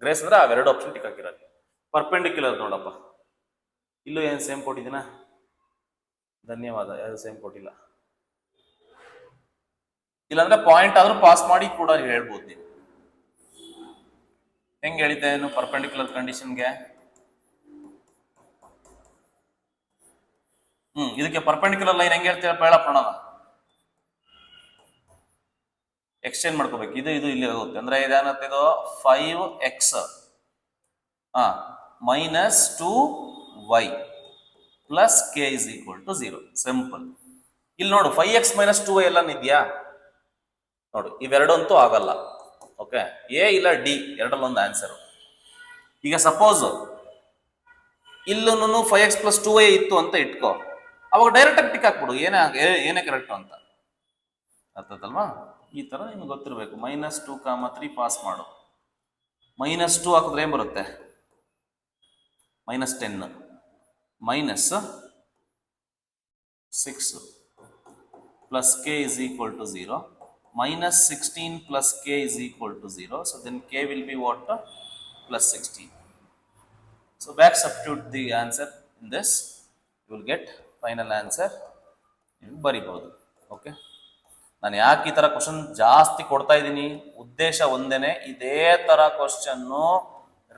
ಗ್ರೇಸ್ ಅಂದ್ರೆ ಅವೆರಡು ಆಪ್ಷನ್ ಟಿಕ್ ಹಾಕಿರೋದು. ಪರ್ಪೆಂಡಿಕ್ಯುಲರ್ ನೋಡಪ್ಪ, ಇಲ್ಲೂ ಏನು ಸೇಮ್ ಕೊಟ್ಟಿದ್ದೀನಾ? ಧನ್ಯವಾದ. ಯಾವುದು ಸೇಮ್ ಕೊಟ್ಟಿಲ್ಲ. ಇಲ್ಲಾಂದ್ರೆ ಪಾಯಿಂಟ್ ಆದ್ರೂ ಪಾಸ್ ಮಾಡಿ ಕೂಡ ಹೇಳ್ಬೋದು ನೀವು. ಹೆಂಗೆ ಹೇಳಿದ್ದೆ ಏನು ಪರ್ಪೆಂಡಿಕ್ಯುಲರ್ ಕಂಡೀಷನ್ಗೆ? ಇದಕ್ಕೆ ಪರ್ಪೆಂಡಿಕ್ಯುಲರ್ ಲೈನ್ ಹೆಂಗೆ ಹೇಳ್ತೀರ ಹೇಳಪ್ಪ ನೋಡೋಣ. ಎಕ್ಸ್ಚೇಂಜ್ ಮಾಡ್ಕೋಬೇಕು. ಇದು ಇಲ್ಲಿ ಆಗುತ್ತೆ ಅಂದ್ರೆ ಇದೇನತ್ತೆ, ಇದು 5x minus 2y plus k is equal to 0. Simple. ಇಲ್ಲಿ ನೋಡು 5x minus 2y ಎಲ್ಲ ಇದೆಯಾ ನೋಡು, ಇವೆರಡಂತೂ ಆಗಲ್ಲ. ಓಕೆ, ಎ ಇಲ್ಲ ಡಿ ಎರಡಲ್ಲೊಂದು ಆನ್ಸರ್. ಈಗ ಸಪೋಸ್ ಇಲ್ಲೂ 5x plus 2y ಇತ್ತು ಅಂತ ಇಟ್ಕೋ, ಅವಾಗ ಡೈರೆಕ್ಟ್ ಆಗಿ ಟಿಕ್ ಹಾಕ್ಬಿಡು ಏನೇ ಕರೆಕ್ಟ್ ಅಂತ. ಅರ್ಥದಲ್ವಾ? ಈ ತರ ನಿಮ್ಗೆ ಗೊತ್ತಿರಬೇಕು. -2, 3 ಪಾಸ್ ಮಾಡು. -2 ಹಾಕಿದ್ರೆ ಏನ್ ಬರುತ್ತೆ? -10 -6 plus k is equal to 0. -16 plus k is equal to 0. So then k will be what? +16. So back substitute the answer in this. You will get final answer. ನೀವು ಬರಿಬಹುದು. ಓಕೆ, ನಾನು ಯಾಕೆ ಈ ತರ ಕ್ವಶನ್ ಜಾಸ್ತಿ ಕೊಡ್ತಾ ಇದ್ದೀನಿ? ಉದ್ದೇಶ ಒಂದೇನೆ, ಇದೇ ತರ ಕ್ವಶನ್ನು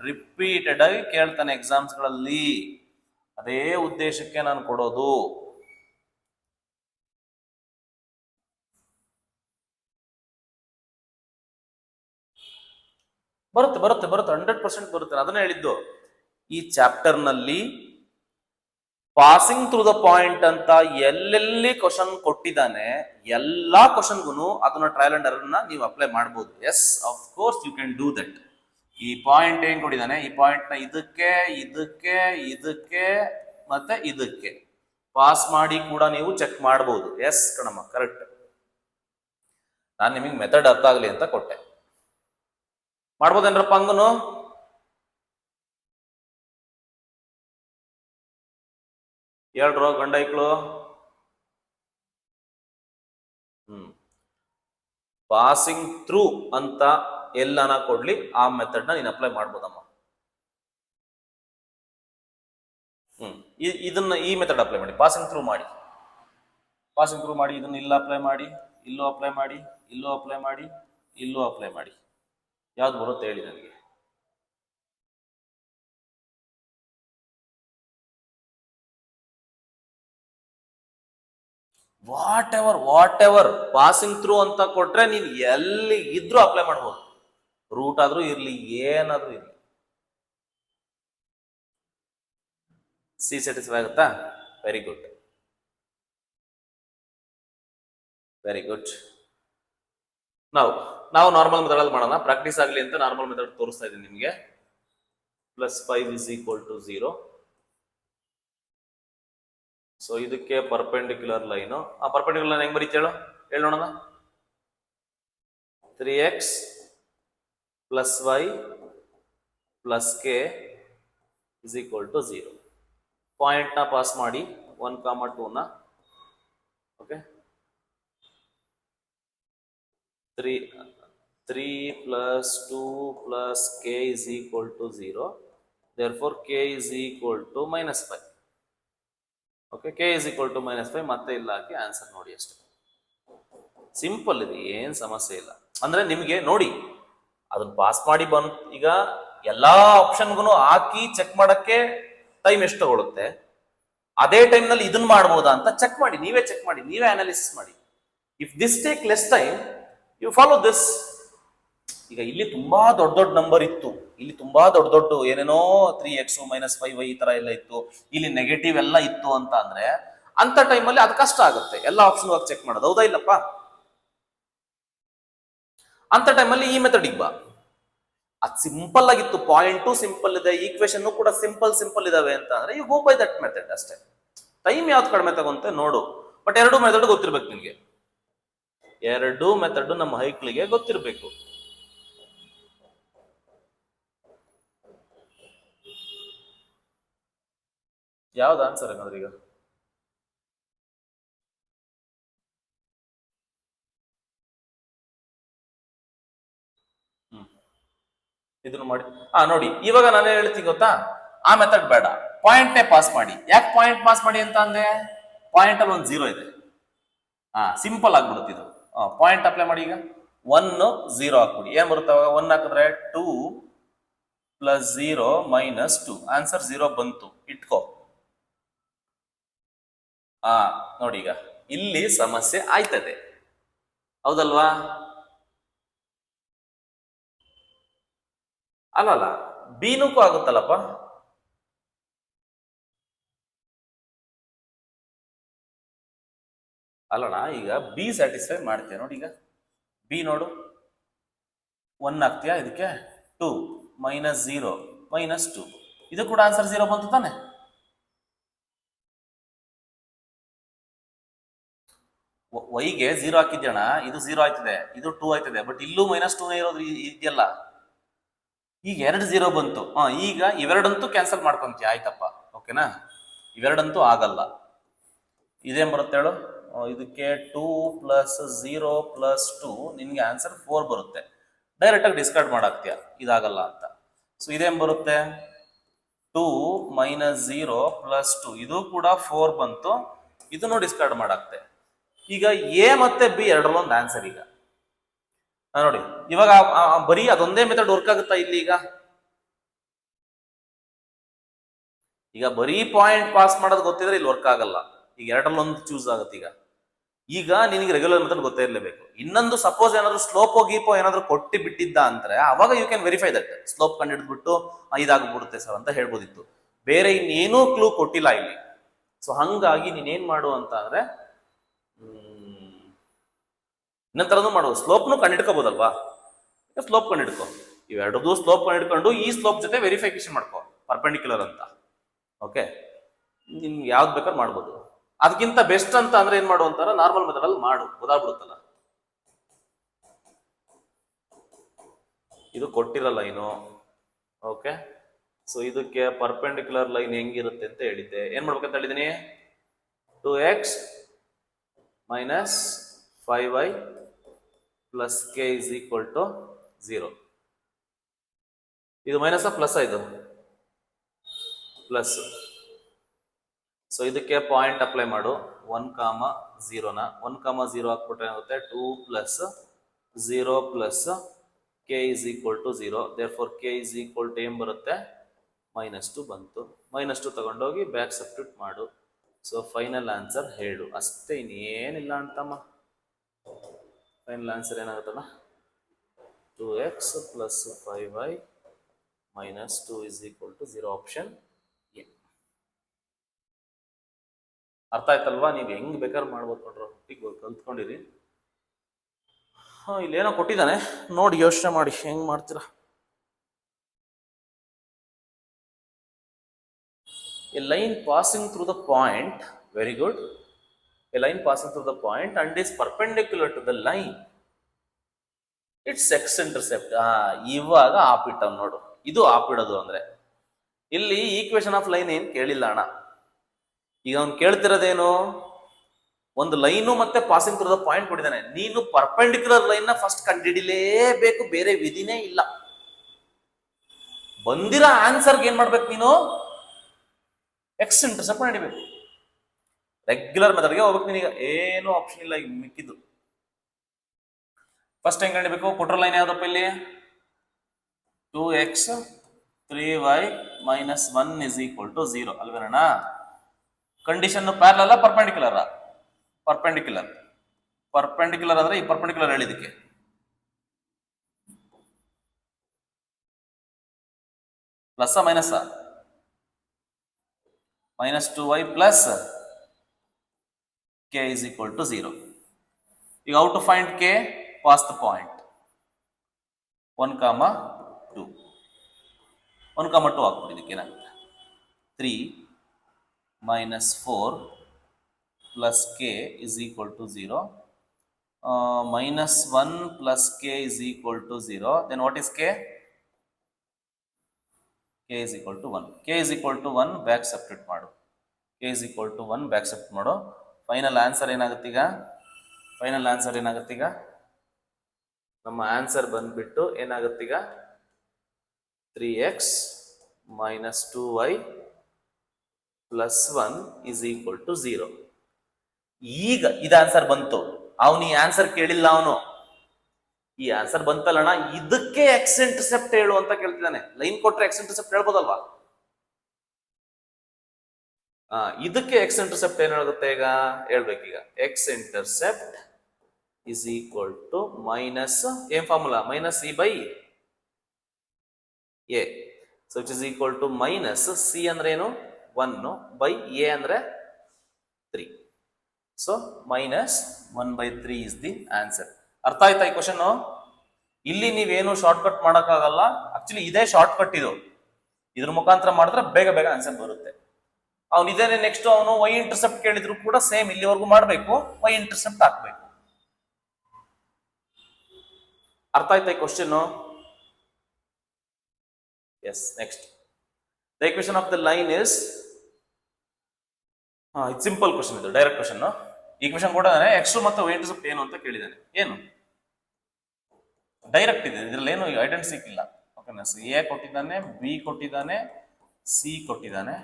ರಿಪೀಟೆಡ್ ಆಗಿ ಕೇಳ್ತಾನೆ ಎಕ್ಸಾಮ್ಸ್ಗಳಲ್ಲಿ. ಅದೇ ಉದ್ದೇಶಕ್ಕೆ ನಾನು ಕೊಡೋದು. ಬರುತ್ತೆ 100% ಬರುತ್ತೆ. ಅದನ್ನೇ ಹೇಳಿದ್ದು, ಈ ಚಾಪ್ಟರ್ ನಲ್ಲಿ ಪಾಸಿಂಗ್ ಥ್ರೂ ದ ಪಾಯಿಂಟ್ ಅಂತ ಎಲ್ಲೆಲ್ಲಿ ಕ್ವಶನ್ ಕೊಟ್ಟಿದ್ದಾನೆ, ಎಲ್ಲಾ ಕ್ವಶನ್ಗೂ ಅದನ್ನ ಟ್ರಯಲ್ ಅಂಡ್ ಎರರ್ ನೀವು ಅಪ್ಲೈ ಮಾಡಬಹುದು. Yes, of course you can do that. ಈ ಪಾಯಿಂಟ್ ಏನ್ ಕೊಟ್ಟಿದ್ದಾನೆ, ಈ ಪಾಯಿಂಟ್ ನ ಇದಕ್ಕೆ ಮತ್ತೆ ಇದಕ್ಕೆ ಪಾಸ್ ಮಾಡಿ ಕೂಡ ನೀವು ಚೆಕ್ ಮಾಡಬಹುದು. ಎಸ್ ಕಣಮ್ಮ, ಕರೆಕ್ಟ್. ನಾನು ನಿಮಗೆ ಮೆಥಡ್ ಅರ್ಥ ಆಗ್ಲಿ ಅಂತ ಕೊಟ್ಟೆ. ಮಾಡ್ಬೋದೇನ್ರಪ್ಪ ಹಂಗನು? ಹೇಳ್ರು ಗಂಡ ಐಕ್ಳು. ಪಾಸಿಂಗ್ ಥ್ರೂ ಅಂತ ಎಲ್ಲಾನ ಕೊಡ್ಲಿ, ಆ ಮೆಥಡ್ ನ ನೀನ್ ಅಪ್ಲೈ ಮಾಡ್ಬೋದಮ್ಮ. ಇದನ್ನ ಈ ಮೆಥಡ್ ಅಪ್ಲೈ ಮಾಡಿ, ಪಾಸಿಂಗ್ ಥ್ರೂ ಮಾಡಿ, ಇದನ್ನ ಇಲ್ಲ ಅಪ್ಲೈ ಮಾಡಿ, ಇಲ್ಲೂ ಅಪ್ಲೈ ಮಾಡಿ, ಇಲ್ಲೂ ಅಪ್ಲೈ ಮಾಡಿ. ಯಾವ್ದು ಬರುತ್ತೆ ಹೇಳಿ ನನಗೆ. ವಾಟ್ ಎವರ್ ಪಾಸಿಂಗ್ ಥ್ರೂ ಅಂತ ಕೊಟ್ರೆ ನೀನ್ ಎಲ್ಲಿ ಇದ್ರೂ ಅಪ್ಲೈ ಮಾಡ್ಬೋದು. ರೂಟ್ ಆದ್ರೂ ಇರ್ಲಿ, ಏನಾದ್ರೂ ಇರ್ಲಿ. ಸಿ ಸ್ಯಾಟಿಸ್ಫೈ ಆಗುತ್ತಾ? Very good. ನಾವು ನಾರ್ಮಲ್ ಮೆಥಡ್ ಅಲ್ಲಿ ಮಾಡೋಣ. ಪ್ರಾಕ್ಟೀಸ್ ಆಗ್ಲಿ ಅಂತ ನಾರ್ಮಲ್ ಮೆಥಡ್ ತೋರಿಸ್ತಾ ಇದ್ದೀನಿ ನಿಮ್ಗೆ. Plus 5 is equal to 0. So ಇದಕ್ಕೆ ಪರ್ಪೆಂಡಿಕ್ಯುಲರ್ ಲೈನು. ಆ ಪರ್ಪೆಂಡಿಕ್ಯುಲರ್ ಲೈನ್ ಹೆಂಗ್ ಬರೀತೇಳು ಹೇಳೋಣ. 3x plus y plus k is equal to 0. ಪಾಯಿಂಟ್ನ ಪಾಸ್ ಮಾಡಿ 1, 2ನ. Okay, 3 plus 2 plus k is equal to 0. Therefore, k is equal to minus 5. Okay, k is equal to minus 5. ಮತ್ತೆ ಇಲ್ಲ ಹಾಕಿ ಆನ್ಸರ್ ನೋಡಿ ಅಷ್ಟೇ. ಸಿಂಪಲ್ ಇದೆ, ಏನು ಸಮಸ್ಯೆ ಇಲ್ಲ. ಅಂದ್ರೆ ನಿಮಗೆ ನೋಡಿ ಅದನ್ನ ಪಾಸ್ ಮಾಡಿ ಬಂದು ಈಗ ಎಲ್ಲಾ ಆಪ್ಷನ್ಗೂ ಹಾಕಿ ಚೆಕ್ ಮಾಡಕ್ಕೆ ಟೈಮ್ ಎಷ್ಟು ತಗೊಳುತ್ತೆ, ಅದೇ ಟೈಮ್ನಲ್ಲಿ ಇದನ್ನ ಮಾಡ್ಬೋದಾ ಅಂತ ಚೆಕ್ ಮಾಡಿ, ನೀವೇ ಚೆಕ್ ಮಾಡಿ, ನೀವೇ ಅನಾಲಿಸಿಸ್ ಮಾಡಿ. If this take less time you follow this. ಈಗ ಇಲ್ಲಿ ತುಂಬಾ ದೊಡ್ಡ ದೊಡ್ಡ ನಂಬರ್ ಇತ್ತು, ಇಲ್ಲಿ ತುಂಬಾ ದೊಡ್ಡ ಏನೇನೋ 3x - 5y ಈ ತರ ಎಲ್ಲ ಇತ್ತು, ಇಲ್ಲಿ ನೆಗೆಟಿವ್ ಎಲ್ಲ ಇತ್ತು ಅಂತ ಅಂದ್ರೆ ಅಂತ ಟೈಮಲ್ಲಿ ಅದು ಕಷ್ಟ ಆಗುತ್ತೆ ಎಲ್ಲ ಆಪ್ಷನ್ ಹೋಗಿ ಚೆಕ್ ಮಾಡೋದು, ಹೌದಾ ಇಲ್ಲಪ್ಪ? ಅಂತ ಟೈಮಲ್ಲಿ ಈ ಮೆಥಡಿಗೆ ಬಾ. ಅದು ಸಿಂಪಲ್ ಆಗಿತ್ತು, ಪಾಯಿಂಟು ಸಿಂಪಲ್ ಇದೆ, ಈಕ್ವೇಶನ್ ಕೂಡ ಸಿಂಪಲ್ ಇದಾವೆ ಅಂತ ಅಂದ್ರೆ you go by that method ಅಷ್ಟೇ. ಟೈಮ್ ಯಾವ್ದು ಕಡಿಮೆ ತಗೊಂತೆ ನೋಡು. ಬಟ್ ಎರಡು ಮೆಥಡ್ ಗೊತ್ತಿರ್ಬೇಕು ನಿನ್ಗೆ, ಎರಡು ಮೆಥಡ್ ನಮ್ಮ ಹೈಕ್ಳಿಗೆ ಗೊತ್ತಿರಬೇಕು. ಯಾವ್ದು ಆನ್ಸರ್ ಏನಾದ್ರೆ ಈಗ ಇದನ್ನು ಮಾಡಿ. ನೋಡಿ ಇವಾಗ ನಾನೇ ಹೇಳ್ತೀನಿ ಗೊತ್ತಾ, ಆ ಮೆಥಡ್ ಬೇಡ, ಪಾಯಿಂಟ್ನೇ ಪಾಸ್ ಮಾಡಿ. ಯಾಕೆ ಪಾಯಿಂಟ್ ಪಾಸ್ ಮಾಡಿ ಅಂತ ಅಂದೆ? ಪಾಯಿಂಟ್ ಅಲ್ಲಿ ಒಂದು 0 ಇದೆ. ಸಿಂಪಲ್ ಆಗ್ಬಿಡುತ್ತೆ ಇದು. ಪಾಯಿಂಟ್ ಅಪ್ಲೈ ಮಾಡಿ. ಈಗ 1 0 ಹಾಕ್ಬಿಡಿ. ಏನ್ ಬರುತ್ತೆ ಅವಾಗ? 1 ಹಾಕಿದ್ರೆ 2 + 0 - 2 ಆನ್ಸರ್ 0 ಬಂತು. ಇಟ್ಕೋ. ನೋಡಿ ಈಗ ಇಲ್ಲಿ ಸಮಸ್ಯೆ ಆಯ್ತದೆ, ಹೌದಲ್ವಾ? ಅಲ್ಲಲ್ಲ, ಬಿನಕ್ಕೂ ಆಗುತ್ತಲ್ಲಪ್ಪ. ಅಲ್ಲಣ್ಣ, ಈಗ ಬಿ ಸ್ಯಾಟಿಸ್ಫೈ ಮಾಡ್ತೀಯ ನೋಡಿ. ಈಗ ಬಿ ನೋಡು, 1 ಹಾಕ್ತೀಯಾ, ಇದಕ್ಕೆ 2 - 0 - 2 ಇದು ಕೂಡ ಆನ್ಸರ್ 0 ಬಂತು ತಾನೆ? ವೈಗೆ 0 ಹಾಕಿದ್ಯಣ್ಣ, ಇದು 0 ಆಯ್ತದೆ, ಇದು 2 ಆಯ್ತದೆ, ಬಟ್ ಇಲ್ಲೂ -2 ಇರೋದು ಇದೆಯಲ್ಲ. ಈಗ 2 0 ಬಂತು. ಈಗ ಇವೆರಡಂತೂ ಕ್ಯಾನ್ಸಲ್ ಮಾಡ್ಕೊಂತೀಯ, ಆಯ್ತಪ್ಪ, ಓಕೆನಾ? ಇವೆರಡಂತೂ ಆಗಲ್ಲ. ಇದೇನ್ ಬರುತ್ತೆ ಹೇಳು? ಇದಕ್ಕೆ 2 + 0 + 2 ನಿನ್ಗೆ ಆನ್ಸರ್ 4 ಬರುತ್ತೆ. ಡೈರೆಕ್ಟ್ ಆಗಿ ಡಿಸ್ಕಾರ್ಡ್ ಮಾಡಾಕ್ತೀಯ, ಇದಾಗಲ್ಲ ಅಂತ. ಸೊ ಇದೇನ್ ಬರುತ್ತೆ? 2 - 0 + 2 ಇದು ಕೂಡ 4 ಬಂತು, ಇದನ್ನು ಡಿಸ್ಕಾರ್ಡ್ ಮಾಡಾಕ್ತೆ. ಈಗ ಎ ಮತ್ತೆ ಬಿ ಎರಡರಲ್ಲೊಂದು ಆನ್ಸರ್. ಈಗ ನೋಡಿ, ಇವಾಗ ಬರೀ ಅದೊಂದೇ ಮೆಥಡ್ ವರ್ಕ್ ಆಗುತ್ತಾ ಇಲ್ಲಿ? ಈಗ ಬರೀ ಪಾಯಿಂಟ್ ಪಾಸ್ ಮಾಡೋದು ಗೊತ್ತಿದ್ರೆ ಇಲ್ಲಿ ವರ್ಕ್ ಆಗಲ್ಲ. ಈಗ ಎರಡರಲ್ಲೊಂದು ಚೂಸ್ ಆಗುತ್ತೆ. ಈಗ ನಿನಗೆ ರೆಗ್ಯುಲರ್ ಮೆಥಡ್ ಗೊತ್ತೇ ಇರಲೇಬೇಕು. ಇನ್ನೊಂದು ಸಪೋಸ್ ಏನಾದ್ರು ಸ್ಲೋಪೋ ಗೀಪೋ ಏನಾದ್ರು ಕೊಟ್ಟು ಬಿಟ್ಟಿದ್ದ ಅಂದ್ರೆ ಅವಾಗ you can verify that. Slope ಕಂಡು ಹಿಡಿದ್ಬಿಟ್ಟು ಇದಾಗ್ಬಿಡುತ್ತೆ ಸರ್ ಅಂತ ಹೇಳ್ಬೋದಿತ್ತು. ಬೇರೆ ಇನ್ನೇನೂ ಕ್ಲೂ ಕೊಟ್ಟಿಲ್ಲ ಇಲ್ಲಿ. ಸೊ ಹಂಗಾಗಿ ನೀನೇನ್ ಮಾಡು ಅಂತ ಅಂದ್ರೆ ಇನ್ನೊಂಥರನೂ ಮಾಡುವ, ಸ್ಲೋಪ್ನು ಕಂಡಿಡ್ಕೋಬೋದಲ್ವಾ? ಸ್ಲೋಪ್ ಕಂಡಿಡ್ಕೊ. ಇವೆರಡದು ಸ್ಲೋಪ್ ಕಂಡಿಡ್ಕೊಂಡು ಈ ಸ್ಲೋಪ್ ಜೊತೆ ವೆರಿಫಿಕೇಶನ್ ಮಾಡ್ಕೊ, ಪರ್ಪೆಂಡಿಕ್ಯುಲರ್ ಅಂತ. ಓಕೆ, ನಿಮ್ಗೆ ಯಾವ್ದು ಬೇಕಾದ್ರೂ ಮಾಡ್ಬೋದು. ಅದಕ್ಕಿಂತ ಬೆಸ್ಟ್ ಅಂತ ಅಂದ್ರೆ ಏನ್ ಮಾಡು ಅಂತಾರ, ನಾರ್ಮಲ್ ಮೆಥಡ್ ಅಲ್ಲಿ ಮಾಡು, ಗೊತ್ತಾಗ್ಬಿಡುತ್ತಲ್ಲ. ಇದು ಕೊಟ್ಟಿರೋ ಲೈನು. ಓಕೆ, ಸೊ ಇದಕ್ಕೆ ಪರ್ಪೆಂಡಿಕ್ಯುಲರ್ ಲೈನ್ ಹೆಂಗಿರುತ್ತೆ ಅಂತ ಹೇಳಿದ್ದೆ. ಏನ್ ಮಾಡ್ಬೇಕಂತ ಹೇಳಿದೀನಿ? 2x - 5y + k is equal to 0. ಇದು ಮೈನಸ್ ಪ್ಲಸ್, ಇದು ಪ್ಲಸ್. ಸೊ ಇದಕ್ಕೆ ಪಾಯಿಂಟ್ ಅಪ್ಲೈ ಮಾಡು. 1, 0ನ 1, 0 ಹಾಕ್ಬಿಟ್ರೆ ಏನಾಗುತ್ತೆ? 2 + 0 + k is equal to 0. therefore k is equal to ಏನ್ ಬರುತ್ತೆ? -2 ಬಂತು. -2 ತಗೊಂಡೋಗಿ ಬ್ಯಾಕ್ ಸಬ್ಸ್ಟಿಟ್ಯೂಟ್ ಮಾಡು. ಸೊ ಫೈನಲ್ ಆನ್ಸರ್ ಹೇಳು ಅಷ್ಟೇ, ಇನ್ನೇನಿಲ್ಲ ಅಂತಮ್ಮ. ಫೈನಲ್ ಆನ್ಸರ್ ಏನಾಗುತ್ತಲ್ಲ? 2x + 5y - 2 is equal to 0. Option A. ಅರ್ಥ ಆಯ್ತಲ್ವಾ? ನೀವು ಹೆಂಗ್ ಬೇಕಾದ್ರೆ ಮಾಡ್ಬೋದು ನೋಡ್ರ, ಕಲ್ತ್ಕೊಂಡಿರಿ. ಇಲ್ಲೇನೋ ಕೊಟ್ಟಿದ್ದಾನೆ ನೋಡಿ, ಯೋಚನೆ ಮಾಡಿ ಹೆಂಗ್ ಮಾಡ್ತೀರಾ. A line passing through the point, very good. A line passing through the point and is perpendicular to the line. Its x-intercept. ಇವಾಗ ಆಪಿಟ್ಟ ನೋಡು, ಇದು ಆಪಿಡೋದು ಅಂದ್ರೆ. ಇಲ್ಲಿ ಈಕ್ವೇಶನ್ ಆಫ್ ಲೈನ್ ಏನ್ ಕೇಳಿಲ್ಲ ಅಣ್ಣ. ಈಗ ಅವ್ನು ಕೇಳ್ತಿರೋದೇನು, ಒಂದು ಲೈನು ಮತ್ತೆ ಪಾಸಿಂಗ್ ಥ್ರೂ ದ ಪಾಯಿಂಟ್ ಕೊಟ್ಟಿದ್ದಾನೆ. ನೀನು ಪರ್ಪೆಂಡಿಕ್ಯುಲರ್ ಲೈನ್ ನ ಫಸ್ಟ್ ಕಂಡುಹಿಡಿಲೇಬೇಕು, ಬೇರೆ ವಿಧಿನೇ ಇಲ್ಲ. ಬಂದಿರೋ ಆನ್ಸರ್ಗೆ ಏನ್ ಮಾಡ್ಬೇಕು ನೀನು, ಎಕ್ಸ್ ಇಂಟರ್ಸೆಪ್ಟ್ ನಡಿಬೇಕು. ರೆಗ್ಯುಲರ್ ಮೆಥಡ್ಗೆ ಹೋಗ್ಬೇಕು ನೀನೀಗ, ಏನು ಆಪ್ಷನ್ ಇಲ್ಲ ಈಗ ಮಿಕ್ಕಿದ್ದು. ಫಸ್ಟ್ ಹೆಂಗ್ ಕಂಡಿಬೇಕು, ಕೊಟ್ರ ಲೈನ್ ಯಾವ್ದಪ್ಪ ಇಲ್ಲಿ, 2x 3y minus 1 is equal to 0 ಅಲ್ವೇನಣ್ಣ. Condition parallel perpendicular, perpendicular perpendicular ಅಂದ್ರೆ ಈ ಪರ್ಪೆಂಡಿಕ್ಯುಲರ್ ಹೇಳಿದಕ್ಕೆ plus minus, minus 2y plus k is equal to 0. ಈಗ how to find k, pass the point 1, 2 ಹಾಕ್ಬಿಡಿ. ಇದಕ್ಕೆ ಏನಾಗುತ್ತೆ, 3 minus 4 plus k is equal to 0. Minus 1 plus k is equal to 0. Then what is k? K is equal to 1. K is equal to 1 back substitute ಮಾಡು. K is equal to 1 back substitute ಮಾಡು. ಫೈನಲ್ ಆನ್ಸರ್ ಏನಾಗುತ್ತೀಗ, ನಮ್ಮ ಆನ್ಸರ್ ಬಂದ್ಬಿಟ್ಟು ಏನಾಗುತ್ತೀಗ, 3x minus 2y plus 1 is equal to 0. ಈಗ ಇದು ಆನ್ಸರ್ ಬಂತು. ಅವನು ಈ ಆನ್ಸರ್ ಕೇಳಿಲ್ಲ, ಅವನು ಈ ಆನ್ಸರ್ ಬಂತಲ್ಲಣ್ಣ, ಇದಕ್ಕೆ ಎಕ್ಸ್ ಇಂಟರ್ಸೆಪ್ಟ್ ಹೇಳು ಅಂತ ಕೇಳ್ತಿದ್ದಾನೆ. ಲೈನ್ ಕೊಟ್ರೆ ಎಕ್ಸ್ ಇಂಟರ್ಸೆಪ್ಟ್ ಹೇಳ್ಬೋದಲ್ವಾ. ಇದಕ್ಕೆ ಎಕ್ಸ್ ಇಂಟರ್ಸೆಪ್ಟ್ ಏನಾಗುತ್ತೆ ಈಗ ಹೇಳ್ಬೇಕೀಗ. X intercept is equal to minus, ಏನ್ formula, minus E by A. So it is equal to minus C ಅಂದ್ರೆ ಏನು 1 ಬೈ ಎ ಅಂದ್ರೆ 3. So minus 1/3 is the answer. ಅರ್ಥ ಆಯ್ತಾ ಈ ಕ್ವಶನ್? ಇಲ್ಲಿ ನೀವೇನು ಶಾರ್ಟ್ ಕಟ್ ಮಾಡಕ್ಕಾಗಲ್ಲ. ಆಕ್ಚುಲಿ ಇದೇ ಶಾರ್ಟ್ ಕಟ್, ಇದ್ರ ಮುಖಾಂತರ ಮಾಡಿದ್ರೆ ಬೇಗ ಆನ್ಸರ್ ಬರುತ್ತೆ. ಅವ್ನು ಇದೇನೆ ನೆಕ್ಸ್ಟ್ ಅವನು ವೈ ಇಂಟರ್ಸೆಪ್ಟ್ ಕೇಳಿದ್ರು ಕೂಡ ಸೇಮ್ ಇಲ್ಲಿವರೆಗೂ ಮಾಡಬೇಕು, ವೈ ಇಂಟರ್ಸೆಪ್ಟ್ ಹಾಕ್ಬೇಕು. ಅರ್ಥ ಆಯ್ತಾ ಈ question? Yes. Next, the equation of the line is, ಇದು ಸಿಂಪಲ್ ಕ್ವಶನ್, ಇದು ಡೈರೆಕ್ಟ್ ಕ್ವಶನ್. ಈಕ್ವೇಶನ್ ಕೊಟ್ಟಿದ್ದಾನೆ, ಎಕ್ಸ್ ಮತ್ತು ವೈ ಇಂಟರ್ಸೆಪ್ಟ್ ಏನು ಅಂತ ಕೇಳಿದ್ದಾನೆ. ಏನು ಡೈರೆಕ್ಟ್ ಇದೆ, ಇದ್ರಲ್ಲಿ ಏನು ಐಡೆಂಟಿ ಸಿಕ್ಕಿಲ್ಲ. ಓಕೆನಾ, ಎ ಕೊಟ್ಟಿದ್ದಾನೆ, ಬಿ ಕೊಟ್ಟಿದ್ದಾನೆ, ಸಿ ಕೊಟ್ಟಿದ್ದಾನೆ.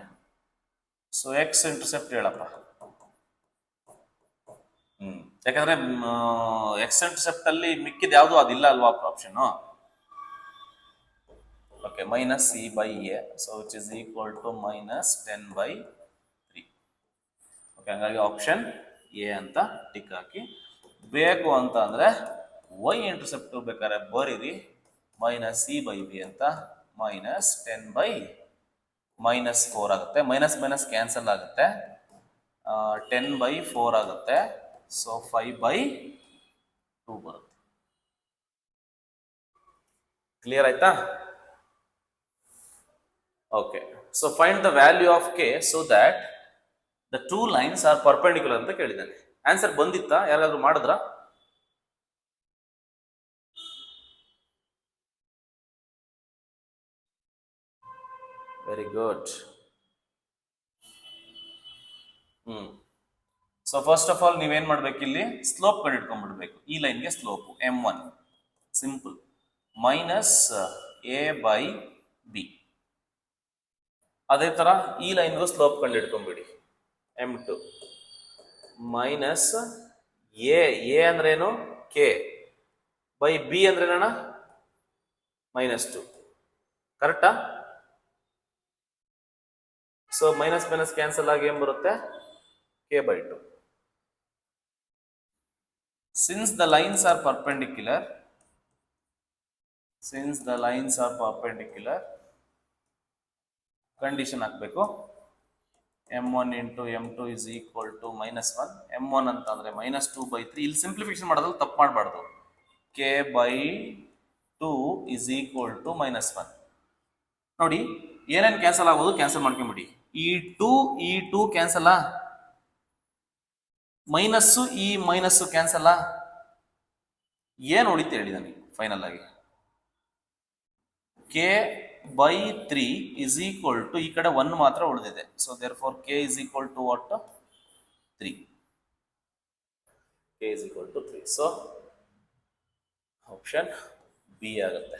ಸೊ ಎಕ್ಸ್ ಇಂಟರ್ಸೆಪ್ಟ್ ಹೇಳಪ್ಪ. ಯಾಕಂದ್ರೆ ಎಕ್ಸ್ ಇಂಟರ್ಸೆಪ್ಟ್ ಅಲ್ಲಿ ಮಿಕ್ಕಿದ ಯಾವುದು ಅದಿಲ್ಲ ಅಲ್ವಾ option. Okay, minus c by A, so which is equal to minus 10/3. Okay, ಹಂಗಾಗಿ ಆಪ್ಷನ್ ಎ ಅಂತ ಟಿಕ್ ಹಾಕಿ. ಬೇಕು ಅಂತ ಅಂದ್ರೆ ವೈ ಇಂಟರ್ಸೆಪ್ಟ್ ಬೇಕಾದ್ರೆ ಬರೀರಿ, ಮೈನಸ್ ಸಿ ಬೈ ಬಿ ಅಂತ, ಮೈನಸ್ 10/-4 ಆಗುತ್ತೆ. ಮೈನಸ್ ಕ್ಯಾನ್ಸಲ್ ಆಗುತ್ತೆ, 10/4 ಆಗುತ್ತೆ. ಸೊ 5/2 ಬರುತ್ತೆ. ಕ್ಲಿಯರ್ ಆಯ್ತಾ? Okay, so find the value of K so that the two lines are perpendicular ಅಂತ ಕೇಳಿದ್ದಾನೆ. ಆನ್ಸರ್ ಬಂದಿತ್ತಾ, ಯಾರಾದ್ರೂ ಮಾಡಿದ್ರ? Very good. So first of all ನೀವೇನ್ ಮಾಡ್ಬೇಕು, ಇಲ್ಲಿ ಸ್ಲೋಪ್ ಕಂಡಿಡ್ಕೊಂಡ್ಬಿಡ್ಬೇಕು. ಈ ಲೈನ್ಗೆ slope m1 simple, minus A by B. ಅದೇ ತರ ಈ ಲೈನ್ಗೂ ಸ್ಲೋಪ್ ಕಂಡಿಡ್ಕೊಂಡ್ಬಿಡಿ, m2 ಮೈನಸ್ ಎ ಅಂದ್ರೇನು ಕೆ ಬೈ ಬಿ ಅಂದ್ರೇನಣ್ಣ -2. ಕರೆಕ್ಟಾ? ಸೊ ಮೈನಸ್ ಕ್ಯಾನ್ಸಲ್ ಆಗಿ ಏನ್ ಬರುತ್ತೆ, k/2. Since the lines are perpendicular, condition ಹಾಕ್ಬೇಕು. m1 into m2 is equal to -1. m1 ಅಂತ ಅಂದ್ರೆ -2/3. ಇಲ್ಲಿ ಸಿಂಪ್ಲಿಫಿಕೇಶನ್ ಮಾಡೋದ್ರಲ್ಲಿ ತಪ್ಪು ಮಾಡಬಾರ್ದು. k/2 is equal to -1. ನೋಡಿ, ಏನೇನು ಕ್ಯಾನ್ಸಲ್ ಆಗೋದು ಕ್ಯಾನ್ಸಲ್ ಮಾಡ್ಕೊಂಬಿಡಿ. ಈ ಟೂ ಕ್ಯಾನ್ಸಲ್, ಮೈನಸ್ಸು ಈ ಮೈನಸ್ಸು ಕ್ಯಾನ್ಸಲ್. ಏನು ಉಳಿತು ಹೇಳಿ ನನಗೆ ಫೈನಲ್ ಆಗಿ? K by 3 is equal to, ಈ ಕಡೆ 1 ಮಾತ್ರ ಉಳಿದಿದೆ. So therefore k is equal to what? 3. K is equal to 3. So option B ಆಗುತ್ತೆ.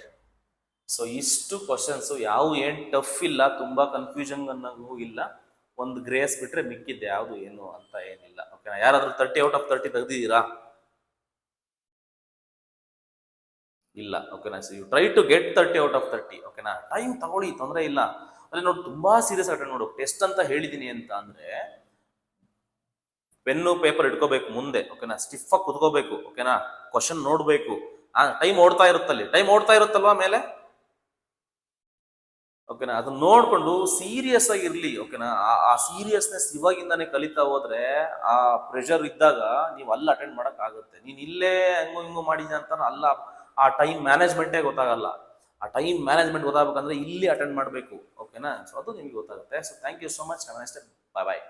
ಸೊ ಇಷ್ಟು ಕ್ವಶನ್ಸು ಯಾವ ಏನು ಟಫ್ ಇಲ್ಲ, ತುಂಬ ಕನ್ಫ್ಯೂಷನ್ ಅನ್ನೋದು ಇಲ್ಲ. ಒಂದು ಗ್ರೇಸ್ ಬಿಟ್ರೆ ಮಿಕ್ಕಿದ್ದೆ ಯಾವುದು ಏನು ಅಂತ ಏನಿಲ್ಲ. ಓಕೆನಾ? ಯಾರಾದ್ರೂ 30 ಔಟ್ ಆಫ್ 30 ತೆಗ್ದಿದ್ದೀರಾ? ಇಲ್ಲ. ಓಕೆನಾ? So you try to get 30 out of 30. ಓಕೆನಾ? ಟೈಮ್ ತಗೊಳ್ಳಿ, ತೊಂದರೆ ಇಲ್ಲ. ಅದೇ ನೋಡಿ, ತುಂಬಾ ಸೀರಿಯಸ್ ಆಗಿ ನೋಡು. ಟೆಸ್ಟ್ ಅಂತ ಹೇಳಿದೀನಿ ಅಂತ ಅಂದ್ರೆ ಪೆನ್ನು ಪೇಪರ್ ಇಟ್ಕೋಬೇಕು ಮುಂದೆ. ಓಕೆನಾ? ಸ್ಟಿಫ್ ಆಗಿ ಕುತ್ಕೋಬೇಕು. ಓಕೆನಾ? ಕ್ವಶನ್ ನೋಡ್ಬೇಕು. ಟೈಮ್ ಓಡ್ತಾ ಇರುತ್ತಲ್ವಾ ಮೇಲೆ. ಓಕೆನಾ? ಅದನ್ನ ನೋಡ್ಕೊಂಡು ಸೀರಿಯಸ್ ಆಗಿರ್ಲಿ. ಓಕೆನಾ? ಆ ಸೀರಿಯಸ್ನೆಸ್ ಇವಾಗಿಂದಾನೆ ಕಲಿತಾ ಹೋದ್ರೆ ಆ ಪ್ರೆಷರ್ ಇದ್ದಾಗ ನೀವು ಅಲ್ಲಿ ಅಟೆಂಡ್ ಮಾಡಕ್ ಆಗುತ್ತೆ. ನೀನ್ ಇಲ್ಲೇ ಹಿಂಗು ಮಾಡಿದ ಅಂತ ಅಲ್ಲ, ಆ ಟೈಮ್ ಮ್ಯಾನೇಜ್ಮೆಂಟೇ ಗೊತ್ತಾಗಲ್ಲ. ಆ ಟೈಮ್ ಮ್ಯಾನೇಜ್ಮೆಂಟ್ ಗೊತ್ತಾಗಬೇಕಂದ್ರೆ ಇಲ್ಲಿ ಅಟೆಂಡ್ ಮಾಡಬೇಕು. ಓಕೆನಾ? ಸೊ ಅದು ನಿಮ್ಗೆ ಗೊತ್ತಾಗುತ್ತೆ. So thank you so much. Bye bye.